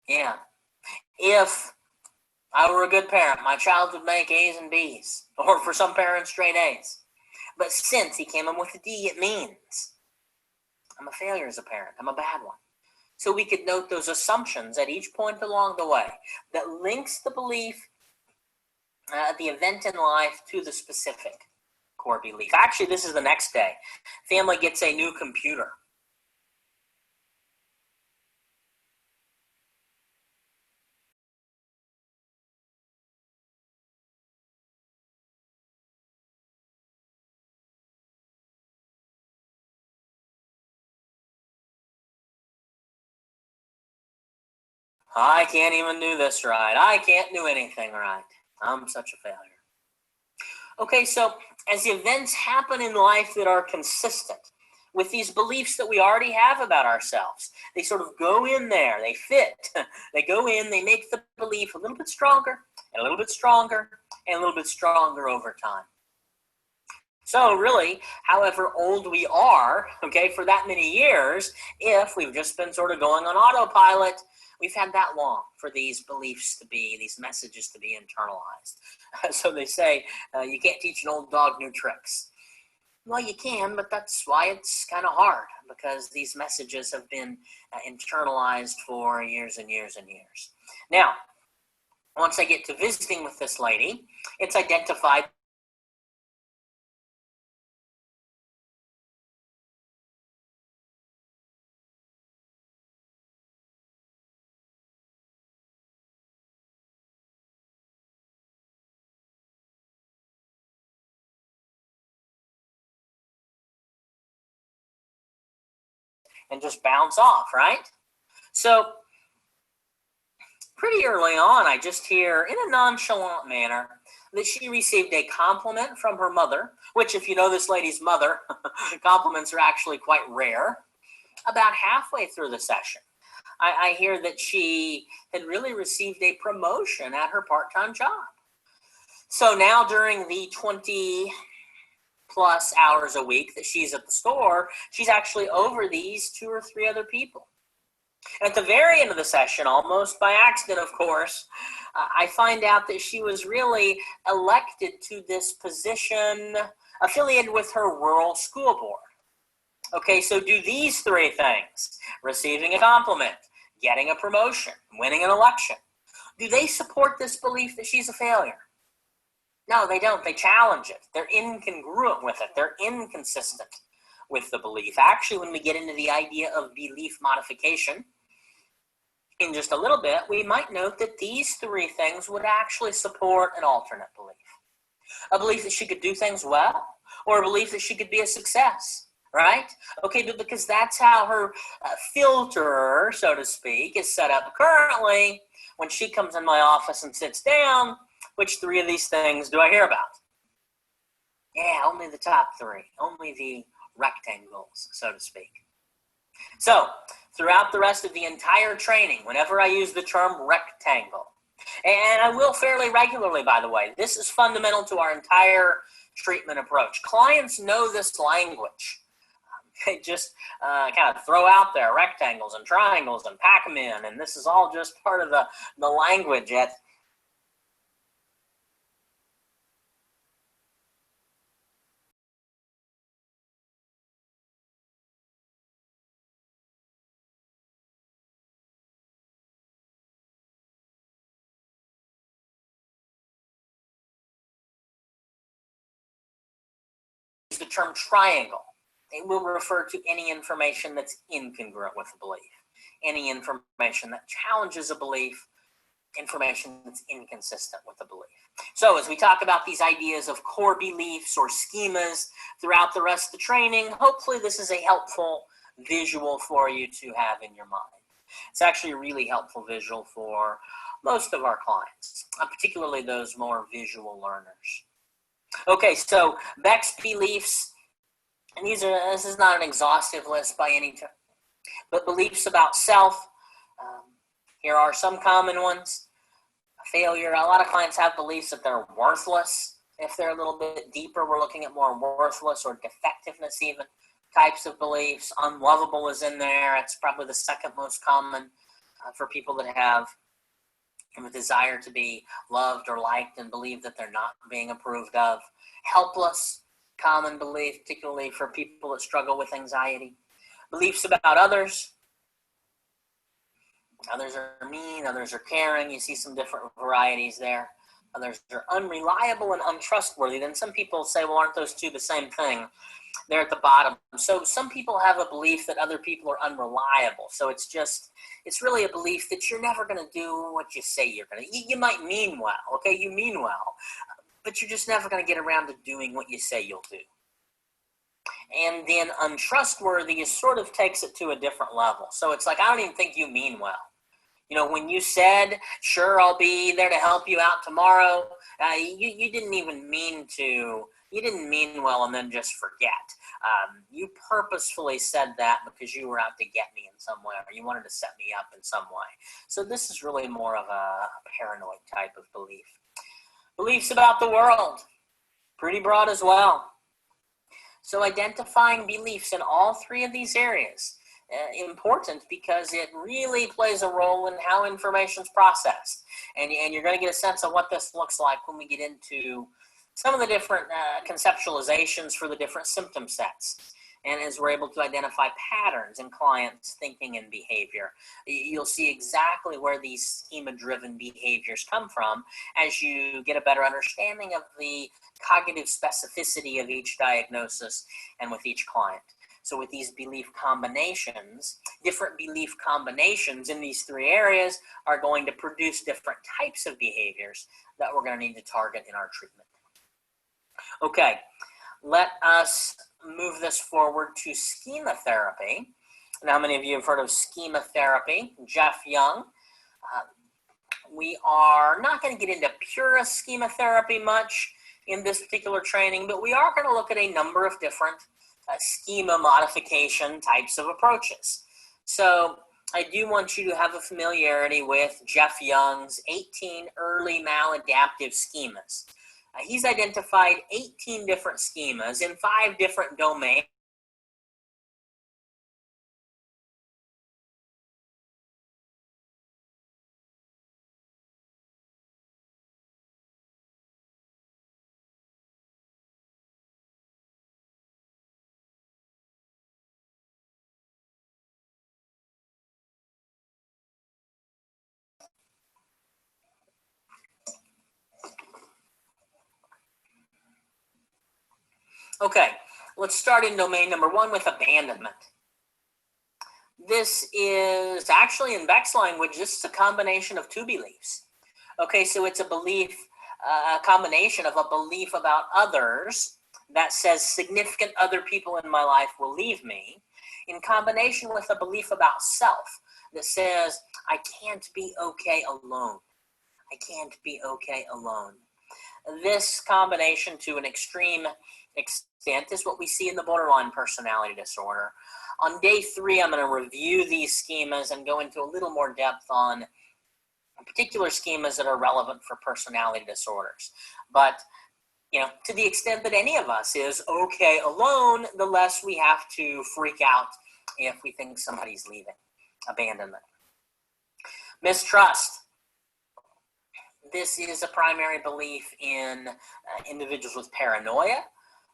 A: Yeah. If I were a good parent, my child would make A's and B's, or for some parents, straight A's. But since he came in with a D, it means I'm a failure as a parent. I'm a bad one. So we could note those assumptions at each point along the way that links the belief, the event in life, to the specific core belief. Actually, this is the next day. Family gets a new computer. I can't even do this right. I can't do anything right. I'm such a failure. Okay, so as events happen in life that are consistent with these beliefs that we already have about ourselves, they sort of go in there, they fit, they go in, they make the belief a little bit stronger, and a little bit stronger, and a little bit stronger over time. So really, however old we are, okay, for that many years, if we've just been sort of going on autopilot, we've had that long for these beliefs to be, these messages to be internalized. So they say, you can't teach an old dog new tricks. Well, you can, but that's why it's kind of hard, because these messages have been internalized for years and years and years. Now, once I get to visiting with this lady, it's identified and just bounce off, right? So pretty early on, I just hear in a nonchalant manner that she received a compliment from her mother, which, if you know this lady's mother, compliments are actually quite rare. About halfway through the session, I hear that she had really received a promotion at her part-time job. So now during the 20 plus hours a week that she's at the store, she's actually over these 2 or 3 other people. At the very end of the session, almost by accident, of course, I find out that she was really elected to this position affiliated with her rural school board. Okay, so do these 3 things, receiving a compliment, getting a promotion, winning an election, do they support this belief that she's a failure? No, they don't. They challenge it. They're incongruent with it. They're inconsistent with the belief. Actually, when we get into the idea of belief modification in just a little bit, we might note that these 3 things would actually support an alternate belief. A belief that she could do things well, or a belief that she could be a success, right? Okay, but because that's how her filter, so to speak, is set up currently. When she comes in my office and sits down, which 3 of these things do I hear about? Yeah, only the top 3, only the rectangles, so to speak. So, throughout the rest of the entire training, whenever I use the term rectangle, and I will fairly regularly, by the way, this is fundamental to our entire treatment approach. Clients know this language. They just kind of throw out there rectangles and triangles and pack them in, and this is all just part of the language at the term triangle. It will refer to any information that's incongruent with a belief, any information that challenges a belief, information that's inconsistent with the belief. So as we talk about these ideas of core beliefs or schemas throughout the rest of the training, hopefully this is a helpful visual for you to have in your mind. It's actually a really helpful visual for most of our clients, particularly those more visual learners. Okay, so Beck's beliefs, and this is not an exhaustive list by any time, but beliefs about self. Here are some common ones. Failure. A lot of clients have beliefs that they're worthless. If they're a little bit deeper, we're looking at more worthless or defectiveness even types of beliefs. Unlovable is in there. It's probably the second most common for people that have a desire to be loved or liked and believe that they're not being approved of. Helpless, common belief, particularly for people that struggle with anxiety. Beliefs about others. Others are mean, others are caring. You see some different varieties there. Others are unreliable and untrustworthy. Then some people say, well, aren't those two the same thing? They're at the bottom. So some people have a belief that other people are unreliable. So it's really a belief that you're never going to do what you say you're going to. You might mean well, okay? You mean well, but you're just never going to get around to doing what you say you'll do. And then untrustworthy sort of takes it to a different level. So it's like, I don't even think you mean well. You know, when you said, sure, I'll be there to help you out tomorrow, you didn't even mean to, you didn't mean well and then just forget. You purposefully said that because you were out to get me in some way or you wanted to set me up in some way. So this is really more of a paranoid type of belief. Beliefs about the world, pretty broad as well. So identifying beliefs in all three of these areas, important because it really plays a role in how information is processed. And you're going to get a sense of what this looks like when we get into some of the different conceptualizations for the different symptom sets. And as we're able to identify patterns in clients' thinking and behavior, you'll see exactly where these schema-driven behaviors come from as you get a better understanding of the cognitive specificity of each diagnosis and with each client. So with these belief combinations, different belief combinations in these three areas are going to produce different types of behaviors that we're going to need to target in our treatment. Okay, let us move this forward to schema therapy. Now, how many of you have heard of schema therapy? Jeff Young. We are not going to get into purist schema therapy much in this particular training, but we are going to look at a number of different schema modification types of approaches. So I do want you to have a familiarity with Jeff Young's 18 early maladaptive schemas. He's identified 18 different schemas in 5 different domains. Okay, let's start in domain number 1 with abandonment. This is actually, in Beck's language, this is a combination of 2 beliefs. Okay, so it's a belief, a combination of a belief about others that says significant other people in my life will leave me, in combination with a belief about self that says I can't be okay alone. I can't be okay alone. This combination, to an extreme extent, is what we see in the borderline personality disorder. On day 3, I'm going to review these schemas and go into a little more depth on particular schemas that are relevant for personality disorders. But, you know, to the extent that any of us is okay alone, the less we have to freak out if we think somebody's leaving. Abandonment. Mistrust. This is a primary belief in individuals with paranoia.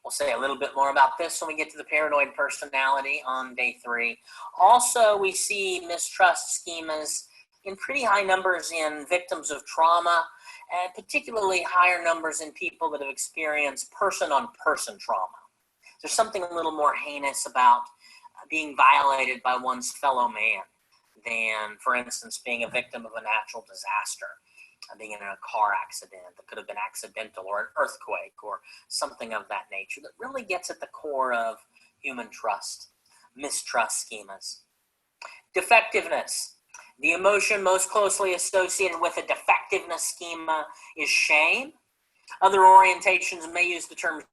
A: We'll say a little bit more about this when we get to the paranoid personality on day 3. Also, we see mistrust schemas in pretty high numbers in victims of trauma, and particularly higher numbers in people that have experienced person-on-person trauma. There's something a little more heinous about being violated by one's fellow man than, for instance, being a victim of a natural disaster, being in a car accident that could have been accidental, or an earthquake, or something of that nature that really gets at the core of human trust, mistrust schemas. Defectiveness. The emotion most closely associated with a defectiveness schema is shame. Other orientations may use the term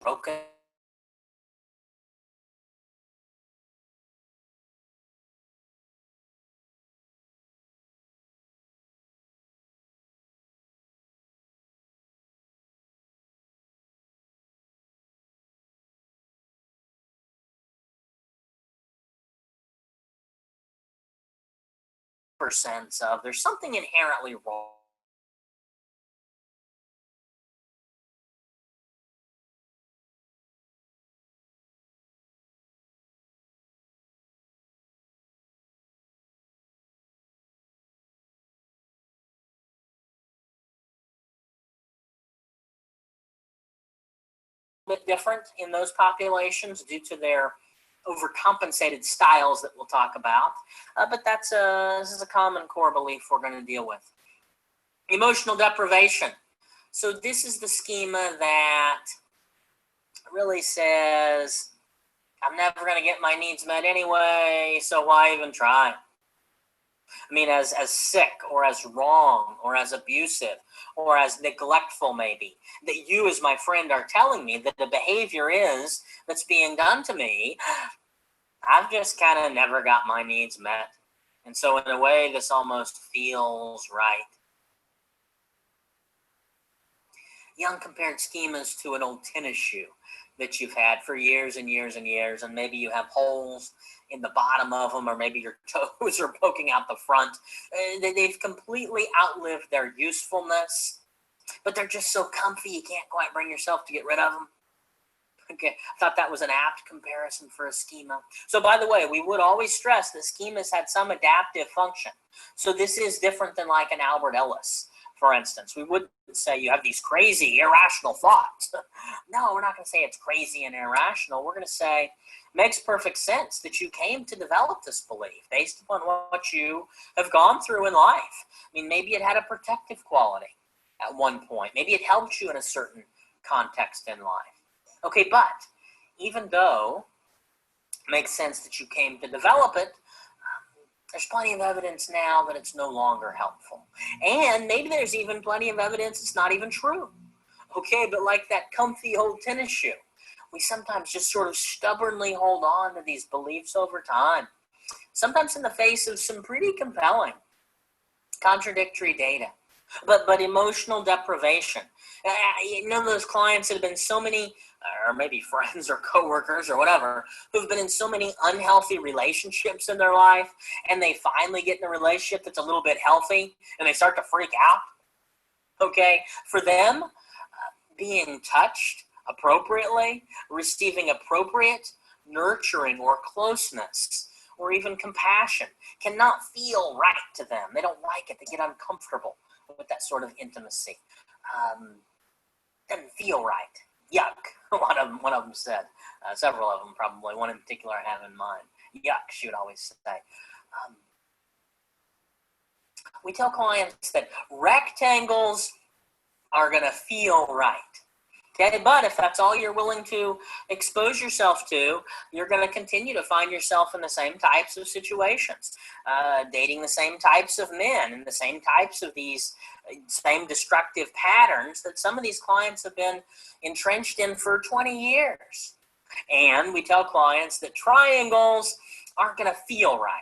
A: broken. Sense of there's something inherently wrong. Bit different in those populations due to their overcompensated styles that we'll talk about, but this is a common core belief we're going to deal with. Emotional deprivation. So this is the schema that really says, I'm never going to get my needs met anyway, so why even try? I mean, as sick, or as wrong, or as abusive, or as neglectful maybe, that you as my friend are telling me that the behavior is that's being done to me, I've just kind of never got my needs met. And so in a way, this almost feels right. Young compared schemas to an old tennis shoe that you've had for years and years and years, and maybe you have holes in the bottom of them, or maybe your toes are poking out the front. They've completely outlived their usefulness, but they're just so comfy you can't quite bring yourself to get rid of them. Okay, I thought that was an apt comparison for a schema. So by the way, we would always stress that schemas had some adaptive function. So this is different than like an Albert Ellis, for instance. We wouldn't say you have these crazy, irrational thoughts. No, we're not going to say it's crazy and irrational. We're going to say it makes perfect sense that you came to develop this belief based upon what you have gone through in life. I mean, maybe it had a protective quality at one point. Maybe it helped you in a certain context in life. Okay, but even though it makes sense that you came to develop it, there's plenty of evidence now that it's no longer helpful. And maybe there's even plenty of evidence it's not even true. Okay, but like that comfy old tennis shoe, we sometimes just sort of stubbornly hold on to these beliefs over time, sometimes in the face of some pretty compelling contradictory data. But emotional deprivation. None of those clients that have been so many, or maybe friends or coworkers or whatever, who've been in so many unhealthy relationships in their life, and they finally get in a relationship that's a little bit healthy, and they start to freak out. Okay, for them, being touched appropriately, receiving appropriate nurturing or closeness, or even compassion, cannot feel right to them. They don't like it. They get uncomfortable with that sort of intimacy. Doesn't feel right. Yuck. One of them said. Several of them probably. One in particular I have in mind. Yuck, she would always say. We tell clients that rectangles are going to feel right. Okay, but if that's all you're willing to expose yourself to, you're going to continue to find yourself in the same types of situations, dating the same types of men and the same types of these same destructive patterns that some of these clients have been entrenched in for 20 years. And we tell clients that triangles aren't going to feel right.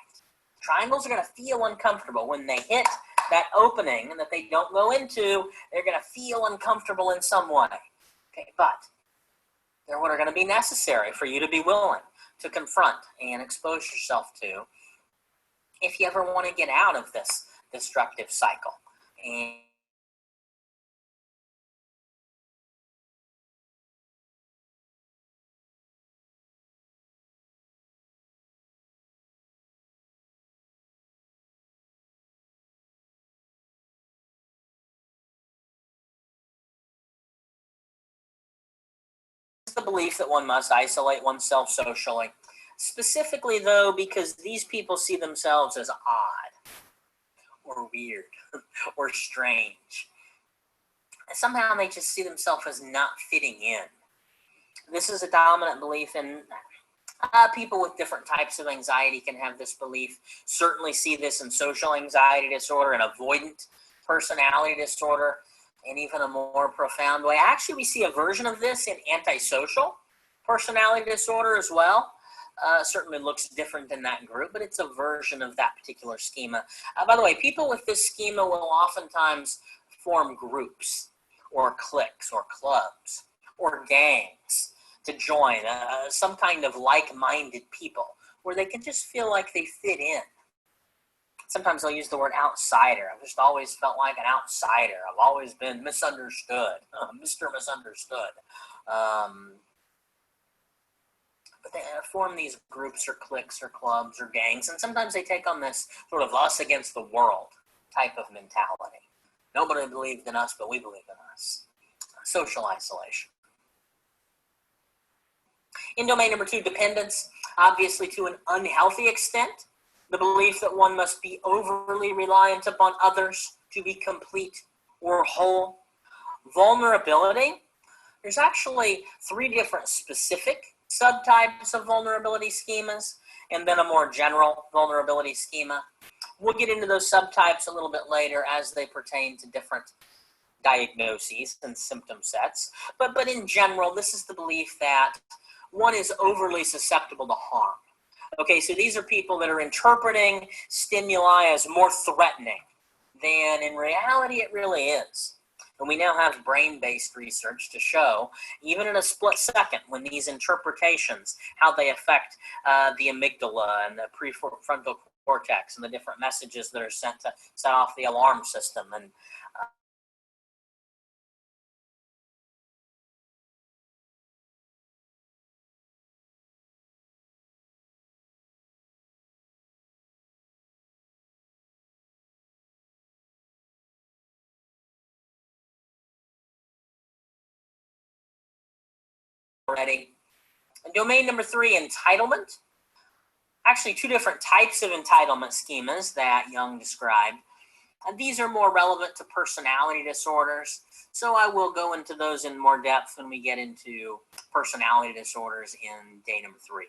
A: Triangles are going to feel uncomfortable when they hit that opening and that they don't go into. They're going to feel uncomfortable in some way. Okay, but they're what are going to be necessary for you to be willing to confront and expose yourself to if you ever want to get out of this destructive cycle. And belief that one must isolate oneself socially. Specifically, though, because these people see themselves as odd or weird or strange. Somehow they just see themselves as not fitting in. This is a dominant belief, and people with different types of anxiety can have this belief. Certainly see this in social anxiety disorder and avoidant personality disorder, in even a more profound way. Actually, we see a version of this in antisocial personality disorder as well. Certainly looks different in that group, but it's a version of that particular schema. By the way, people with this schema will oftentimes form groups or cliques or clubs or gangs to join some kind of like-minded people where they can just feel like they fit in. Sometimes they'll use the word outsider. I've just always felt like an outsider. I've always been misunderstood, Mr. Misunderstood. But they form these groups or cliques or clubs or gangs, and sometimes they take on this sort of us against the world type of mentality. Nobody believed in us, but we believe in us. Social isolation. In domain number 2, dependence, obviously to an unhealthy extent, the belief that one must be overly reliant upon others to be complete or whole. Vulnerability, there's actually 3 different specific subtypes of vulnerability schemas, and then a more general vulnerability schema. We'll get into those subtypes a little bit later as they pertain to different diagnoses and symptom sets. But in general, this is the belief that one is overly susceptible to harm. Okay, so these are people that are interpreting stimuli as more threatening than in reality it really is. And we now have brain-based research to show, even in a split second, when these interpretations, how they affect the amygdala and the prefrontal cortex and the different messages that are sent to set off the alarm system. And already. And domain number 3, entitlement. Actually, 2 different types of entitlement schemas that Jung described. And these are more relevant to personality disorders, so I will go into those in more depth when we get into personality disorders in day number 3.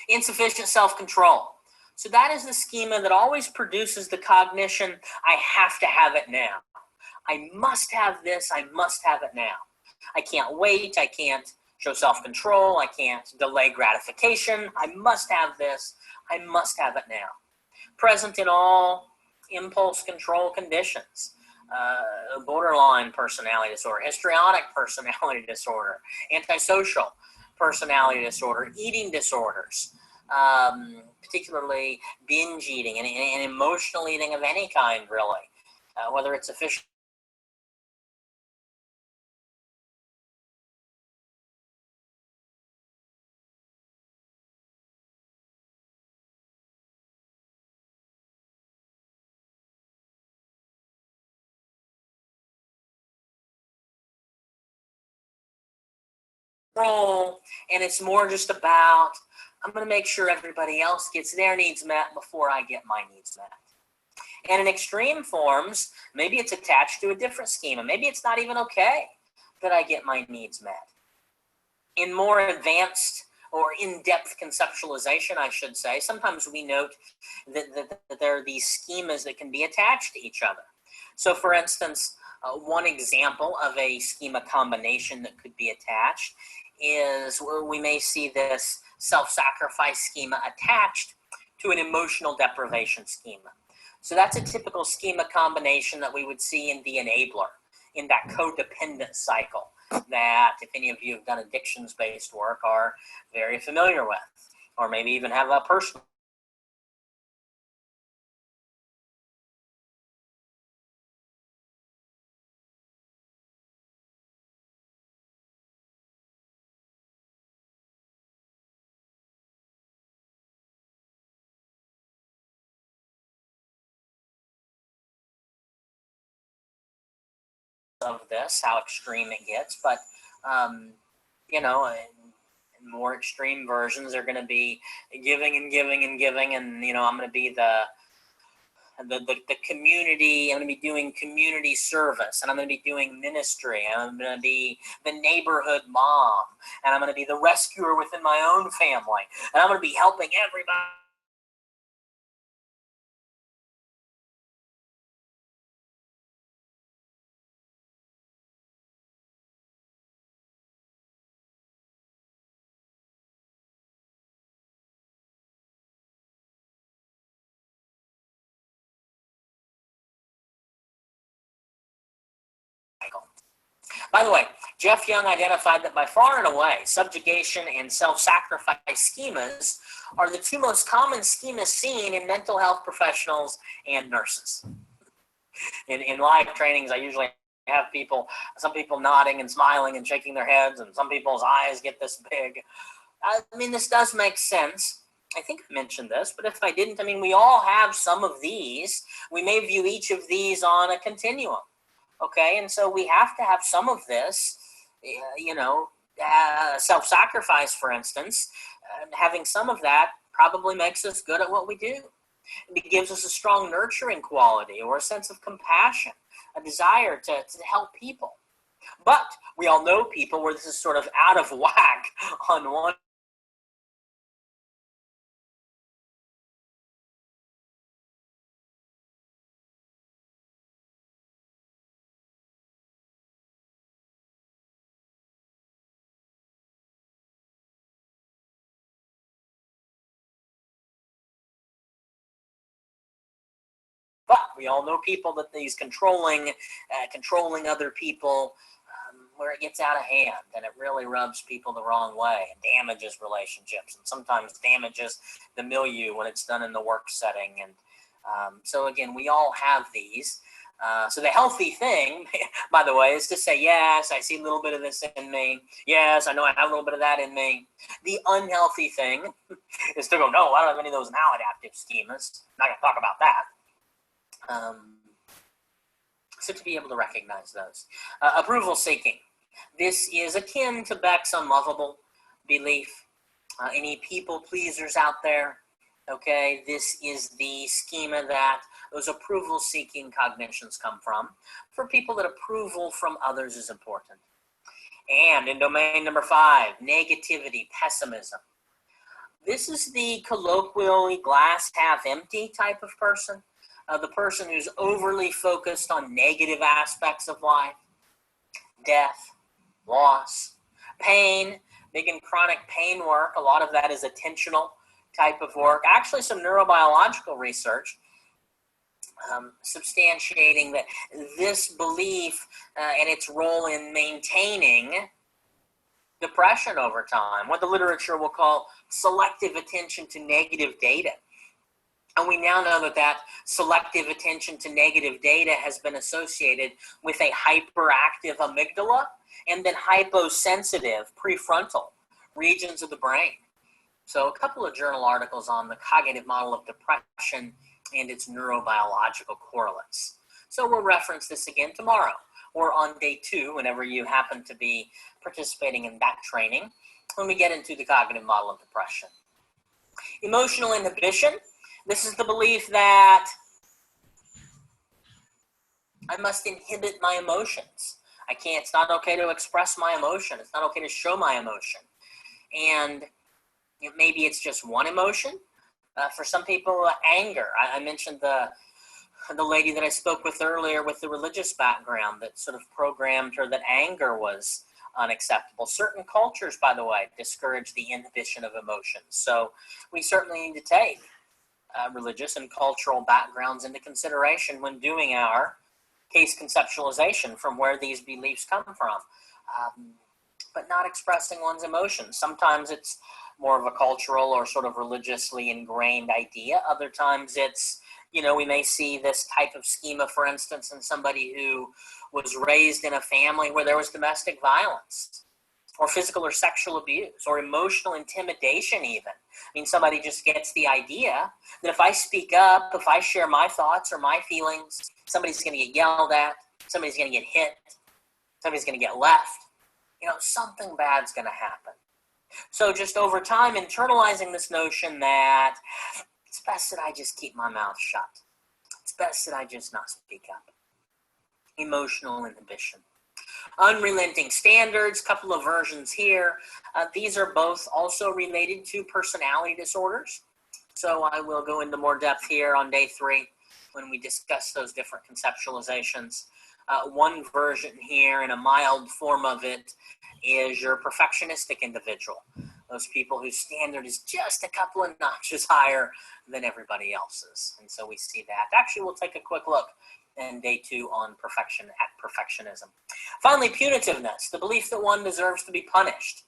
A: Insufficient self-control. So that is the schema that always produces the cognition, I have to have it now. I must have this, I must have it now. I can't wait, I can't show self-control, I can't delay gratification, I must have this, I must have it now. Present in all impulse control conditions, borderline personality disorder, histrionic personality disorder, antisocial personality disorder, eating disorders, particularly binge eating and emotional eating of any kind, really, whether it's official role, and it's more just about, I'm going to make sure everybody else gets their needs met before I get my needs met. And in extreme forms, maybe it's attached to a different schema. Maybe it's not even okay that I get my needs met. In more advanced or in-depth conceptualization, I should say, sometimes we note that there are these schemas that can be attached to each other. So for instance, one example of a schema combination that could be attached is where we may see this self-sacrifice schema attached to an emotional deprivation schema. So that's a typical schema combination that we would see in the enabler, in that codependent cycle that, if any of you have done addictions-based work, are very familiar with, or maybe even have a personal of this, how extreme it gets, but and more extreme versions are going to be giving and giving and giving, and I'm going to be the community. I'm going to be doing community service, and I'm going to be doing ministry, and I'm going to be the neighborhood mom, and I'm going to be the rescuer within my own family, and I'm going to be helping everybody. By the way, Jeff Young identified that by far and away, subjugation and self-sacrifice schemas are the two most common schemas seen in mental health professionals and nurses. In live trainings, I usually have some people nodding and smiling and shaking their heads, and some people's eyes get this big. This does make sense. I think I mentioned this, but if I didn't, we all have some of these. We may view each of these on a continuum. Okay, and so we have to have some of this, self-sacrifice, for instance. Having some of that probably makes us good at what we do. It gives us a strong nurturing quality or a sense of compassion, a desire to help people. But we all know people where this is sort of out of whack on one. But we all know people that these controlling other people, where it gets out of hand and it really rubs people the wrong way and damages relationships and sometimes damages the milieu when it's done in the work setting. And so again, we all have these. So the healthy thing, by the way, is to say, yes, I see a little bit of this in me. Yes, I know I have a little bit of that in me. The unhealthy thing is to go, no, I don't have any of those maladaptive schemas. I'm not going to talk about that. So to be able to recognize those. Approval seeking. This is akin to Beck's unlovable belief. Any people pleasers out there? Okay, this is the schema that those approval seeking cognitions come from. For people that approval from others is important. And in domain number 5, negativity, pessimism. This is the colloquially glass half empty type of person. The person who's overly focused on negative aspects of life, death, loss, pain, big and chronic pain work. A lot of that is attentional type of work. Actually, some neurobiological research substantiating that this belief and its role in maintaining depression over time, what the literature will call selective attention to negative data. And we now know that selective attention to negative data has been associated with a hyperactive amygdala and then hyposensitive prefrontal regions of the brain. So a couple of journal articles on the cognitive model of depression and its neurobiological correlates. So we'll reference this again tomorrow or on day 2, whenever you happen to be participating in that training, when we get into the cognitive model of depression. Emotional inhibition. This is the belief that I must inhibit my emotions. It's not okay to express my emotion. It's not okay to show my emotion. And maybe it's just one emotion. For some people, anger. I mentioned the lady that I spoke with earlier with the religious background that sort of programmed her that anger was unacceptable. Certain cultures, by the way, discourage the inhibition of emotions. So we certainly need to take religious and cultural backgrounds into consideration when doing our case conceptualization from where these beliefs come from. But not expressing one's emotions. Sometimes it's more of a cultural or sort of religiously ingrained idea. Other times it's, we may see this type of schema, for instance, in somebody who was raised in a family where there was domestic violence or physical or sexual abuse or emotional intimidation even. Somebody just gets the idea that if I speak up, if I share my thoughts or my feelings, somebody's going to get yelled at, somebody's going to get hit, somebody's going to get left. something bad's going to happen. So just over time, internalizing this notion that it's best that I just keep my mouth shut. It's best that I just not speak up. Emotional inhibition. Unrelenting standards, couple of versions here. These are both also related to personality disorders. So I will go into more depth here on day 3 when we discuss those different conceptualizations. One version here, in a mild form of it, is your perfectionistic individual. Those people whose standard is just a couple of notches higher than everybody else's. And so we see that. Actually, we'll take a quick look in day 2 on perfectionism. Finally, punitiveness, the belief that one deserves to be punished.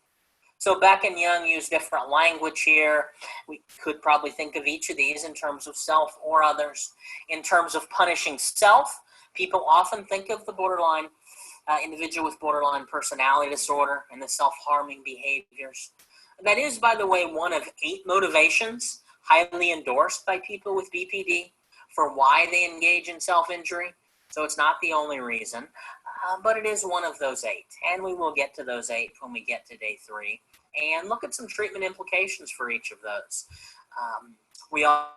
A: So Beck and Young use different language here. We could probably think of each of these in terms of self or others. In terms of punishing self, people often think of the borderline individual with borderline personality disorder and the self-harming behaviors. That is, by the way, one of 8 motivations highly endorsed by people with BPD for why they engage in self-injury. So it's not the only reason, but it is one of those 8. And we will get to those 8 when we get to day 3 and look at some treatment implications for each of those. We all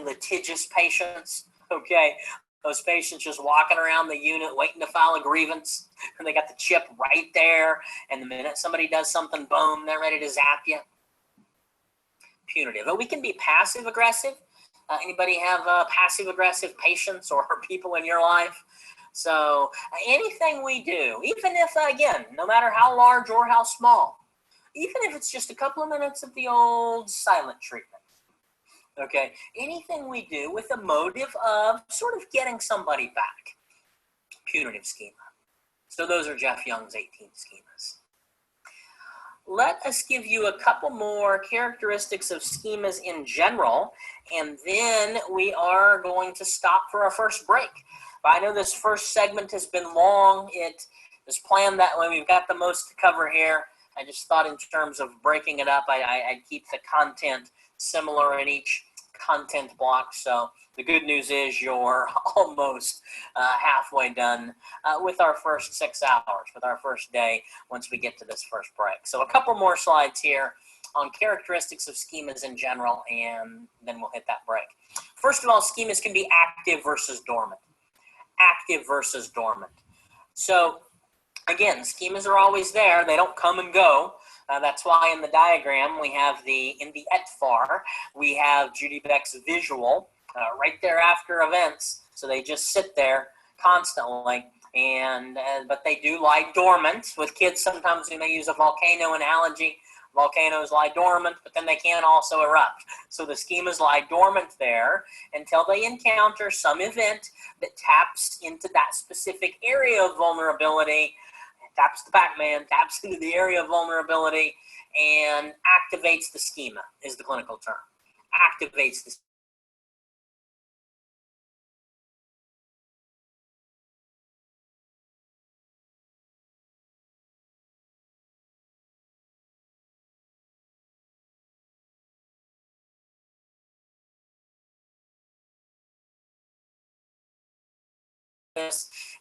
A: litigious patients, okay? Those patients just walking around the unit waiting to file a grievance, and they got the chip right there, and the minute somebody does something, boom, they're ready to zap you. Punitive. But we can be passive-aggressive. Anybody have passive-aggressive patients or people in your life? So anything we do, even if, again, no matter how large or how small, even if it's just a couple of minutes of the old silent treatment, okay, anything we do with the motive of sort of getting somebody back. Punitive schema. So those are Jeff Young's 18 schemas. Let us give you a couple more characteristics of schemas in general, and then we are going to stop for our first break. I know this first segment has been long. It is planned that way. We've got the most to cover here. I just thought in terms of breaking it up, I'd keep the content similar in each content block. So the good news is you're almost halfway done with our first 6 hours, with our first day once we get to this first break. So a couple more slides here on characteristics of schemas in general, and then we'll hit that break. First of all, schemas can be active versus dormant. Active versus dormant. So again, schemas are always there. They don't come and go. That's why in the diagram we have in the ETFAR, we have Judy Beck's visual right there after events. So they just sit there constantly, and but they do lie dormant. With kids, sometimes we may use a volcano analogy. Volcanoes lie dormant, but then they can also erupt. So the schemas lie dormant there until they encounter some event that taps into that specific area of vulnerability, taps the Pac-Man, taps into the area of vulnerability, and activates the schema, is the clinical term. Activates the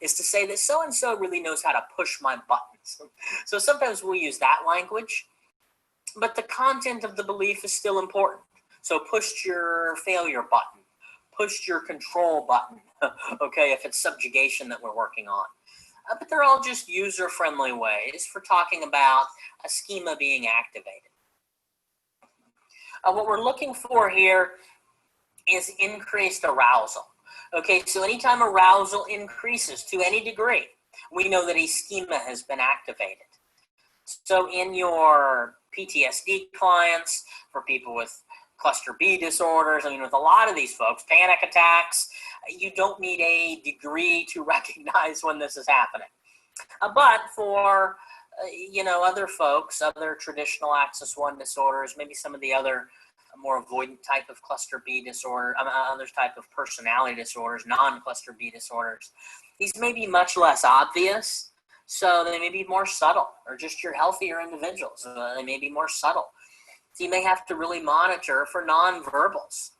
A: is to say that so-and-so really knows how to push my buttons. So sometimes we use that language, but the content of the belief is still important. So push your failure button, push your control button, okay, if it's subjugation that we're working on. But they're all just user-friendly ways for talking about a schema being activated. What we're looking for here is increased arousal. Okay, so anytime arousal increases to any degree, we know that a schema has been activated. So in your PTSD clients, for people with cluster B disorders, I mean, with a lot of these folks, panic attacks, you don't need a degree to recognize when this is happening. But for, other folks, other traditional Axis 1 disorders, maybe some of the other a more avoidant type of cluster B disorder, other type of personality disorders, non-cluster B disorders. These may be much less obvious, so they may be more subtle, or just your healthier individuals. They may be more subtle. So you may have to really monitor for nonverbals.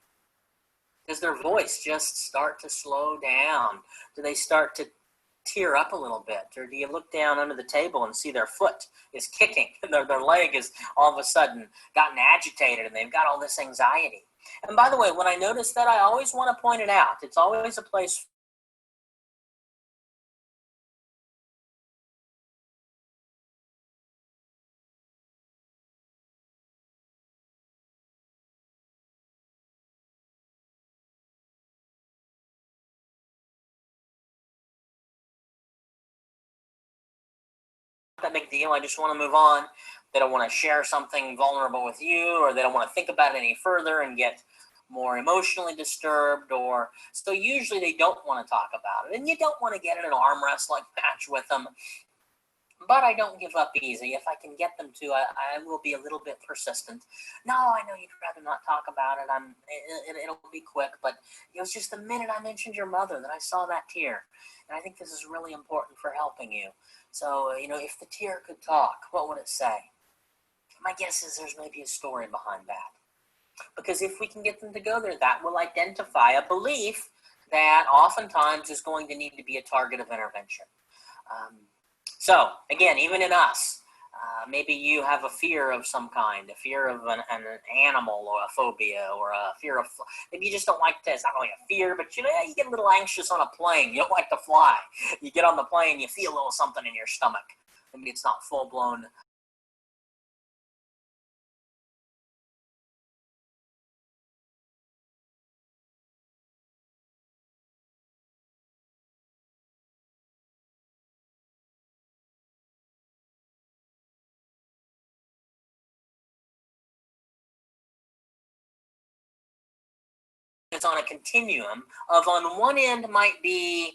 A: Does their voice just start to slow down? Do they start to tear up a little bit? Or do you look down under the table and see their foot is kicking and their leg is all of a sudden gotten agitated and they've got all this anxiety? And by the way, when I notice that, I always want to point it out. It's always a place that big deal. I just want to move on. They don't want to share something vulnerable with you, or they don't want to think about it any further and get more emotionally disturbed, or so usually they don't want to talk about it. And you don't want to get in an arm wrestling match with them. But I don't give up easy. If I can get them to, I will be a little bit persistent. No, I know you'd rather not talk about it. It'll be quick, but it was just the minute I mentioned your mother that I saw that tear. And I think this is really important for helping you. So, if the tear could talk, what would it say? My guess is there's maybe a story behind that. Because if we can get them to go there, that will identify a belief that oftentimes is going to need to be a target of intervention. So, again, even in us, maybe you have a fear of some kind, a fear of an animal, or a phobia, or a fear of, maybe you just don't like to, it's not really a fear, but you get a little anxious on a plane. You don't like to fly. You get on the plane, you feel a little something in your stomach. Maybe it's not full-blown. It's on a continuum of, on one end might be,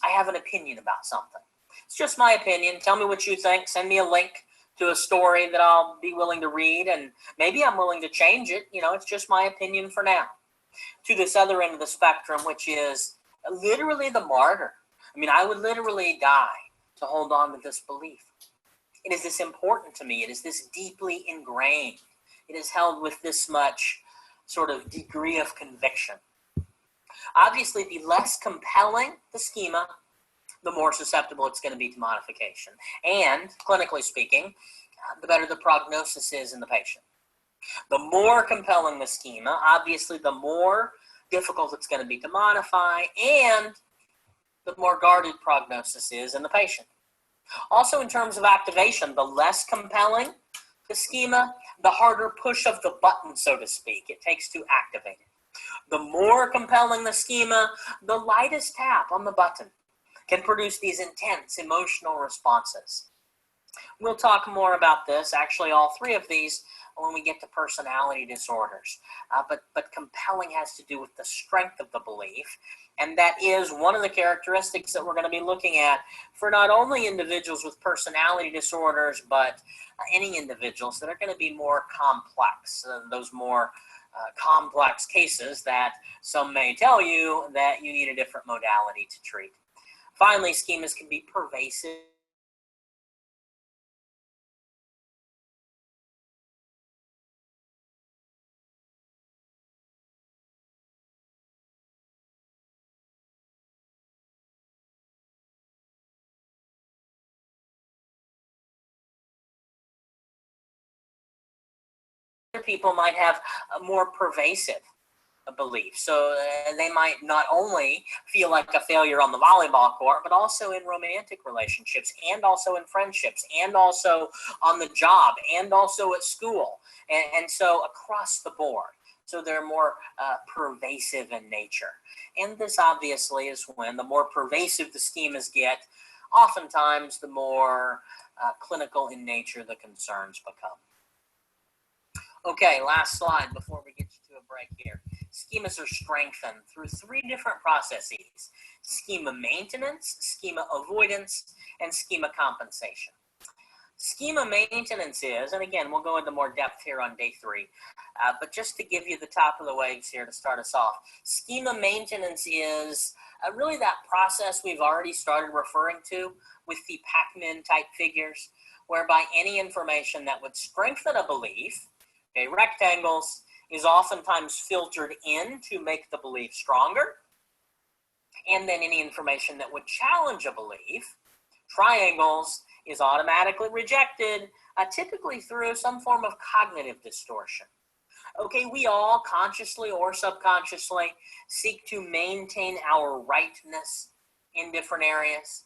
A: I have an opinion about something. It's just my opinion. Tell me what you think. Send me a link to a story that I'll be willing to read, and maybe I'm willing to change it. It's just my opinion for now. To this other end of the spectrum, which is literally the martyr. I would literally die to hold on to this belief. It is this important to me. It is this deeply ingrained. It is held with this much sort of degree of conviction. Obviously, the less compelling the schema, the more susceptible it's going to be to modification. And, clinically speaking, the better the prognosis is in the patient. The more compelling the schema, obviously, the more difficult it's going to be to modify, and the more guarded prognosis is in the patient. Also, in terms of activation, the less compelling the schema, the harder push of the button, so to speak, it takes to activate it. The more compelling the schema, the lightest tap on the button can produce these intense emotional responses. We'll talk more about this, actually all three of these, when we get to personality disorders. But compelling has to do with the strength of the belief, and that is one of the characteristics that we're going to be looking at for not only individuals with personality disorders, but any individuals that are going to be more complex, those more complex cases that some may tell you that you need a different modality to treat. Finally, schemas can be pervasive. People might have a more pervasive belief. So they might not only feel like a failure on the volleyball court, but also in romantic relationships, and also in friendships, and also on the job, and also at school, and so across the board. So they're more pervasive in nature. And this obviously is when the more pervasive the schemas get, oftentimes the more clinical in nature the concerns become. Okay, last slide before we get you to a break here. Schemas are strengthened through three different processes: schema maintenance, schema avoidance, and schema compensation. Schema maintenance is, and again, we'll go into more depth here on day 3, but just to give you the top of the waves here to start us off, schema maintenance is really that process we've already started referring to with the Pac-Man type figures, whereby any information that would strengthen a belief, okay, rectangles, is oftentimes filtered in to make the belief stronger, and then any information that would challenge a belief, triangles, is automatically rejected, typically through some form of cognitive distortion. Okay, we all, consciously or subconsciously, seek to maintain our rightness in different areas.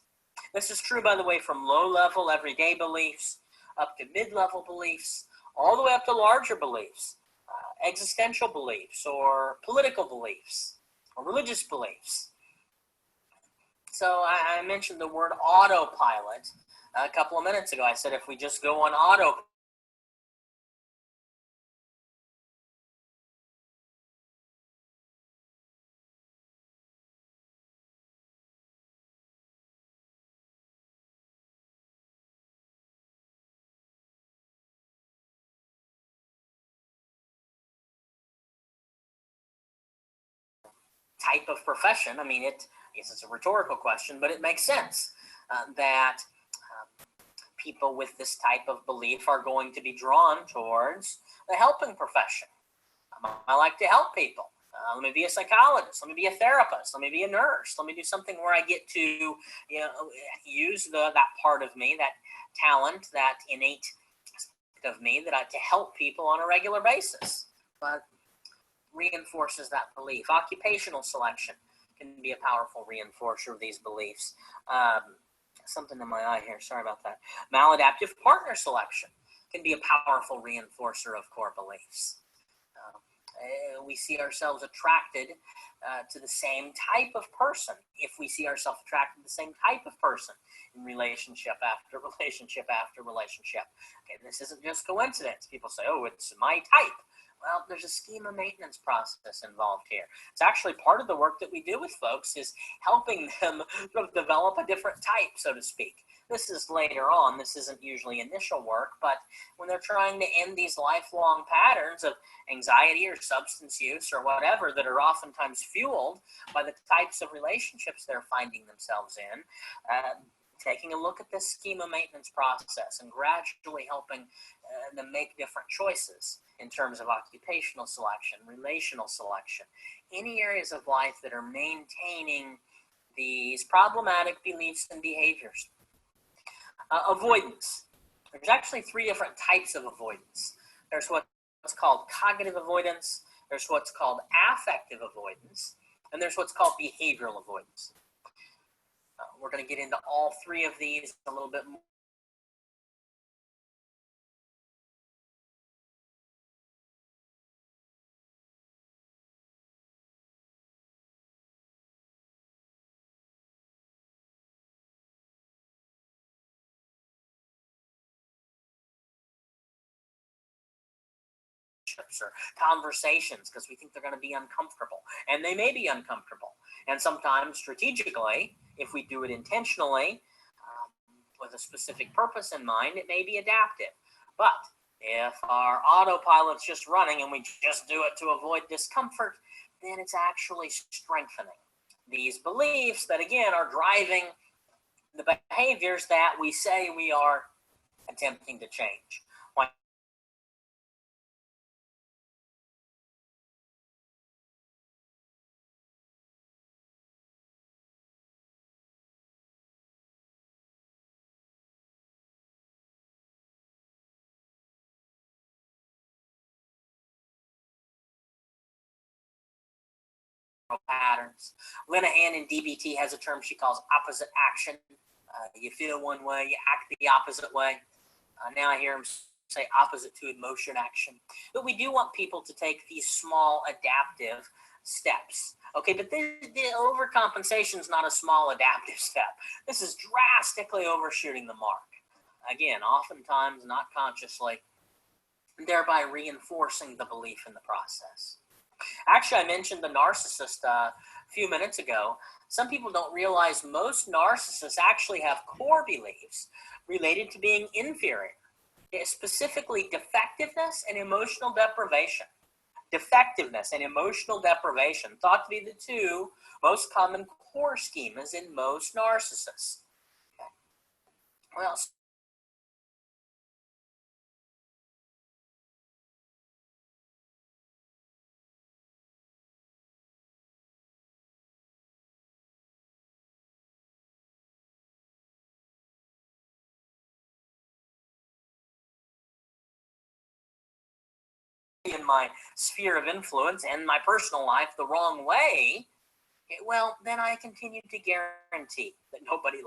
A: This is true, by the way, from low-level everyday beliefs up to mid-level beliefs, all the way up to larger beliefs, existential beliefs or political beliefs or religious beliefs. So I mentioned the word autopilot a couple of minutes ago. I said if we just go on autopilot, type of profession, I mean, I guess it's a rhetorical question, but it makes sense that people with this type of belief are going to be drawn towards the helping profession. I like to help people. Let me be a psychologist. Let me be a therapist. Let me be a nurse. Let me do something where I get to, use that part of me, that talent, that innate aspect of me, to help people on a regular basis. But reinforces that belief. Occupational selection can be a powerful reinforcer of these beliefs. Something in my eye here, sorry about that. Maladaptive partner selection can be a powerful reinforcer of core beliefs. We see ourselves attracted to the same type of person if we see ourselves attracted to the same type of person in relationship after relationship after relationship. Okay, this isn't just coincidence. People say, oh, it's my type. Well, there's a schema maintenance process involved here. It's actually part of the work that we do with folks is helping them sort of develop a different type, so to speak. This is later on. This isn't usually initial work, but when they're trying to end these lifelong patterns of anxiety or substance use or whatever that are oftentimes fueled by the types of relationships they're finding themselves in, taking a look at this schema maintenance process and gradually helping them make different choices in terms of occupational selection, relational selection, any areas of life that are maintaining these problematic beliefs and behaviors. Avoidance. There's actually 3 different types of avoidance. There's what's called cognitive avoidance, there's what's called affective avoidance, and there's what's called behavioral avoidance. We're going to get into all 3 of these a little bit more. Or conversations because we think they're going to be uncomfortable, and they may be uncomfortable, and sometimes strategically, if we do it intentionally with a specific purpose in mind, it may be adaptive. But if our autopilot's just running and we just do it to avoid discomfort, then it's actually strengthening these beliefs that again are driving the behaviors that we say we are attempting to change. Patterns. Linehan in DBT has a term she calls opposite action. You feel one way, you act the opposite way. Now I hear him say opposite to emotion action. But we do want people to take these small adaptive steps. Okay, but the overcompensation is not a small adaptive step. This is drastically overshooting the mark. Again, oftentimes not consciously, thereby reinforcing the belief in the process. Actually, I mentioned the narcissist a few minutes ago. Some people don't realize most narcissists actually have core beliefs related to being inferior, specifically defectiveness and emotional deprivation. Defectiveness and emotional deprivation thought to be the two most common core schemas in most narcissists. Okay. Well, in my sphere of influence and my personal life the wrong way, well, then I continue to guarantee that nobody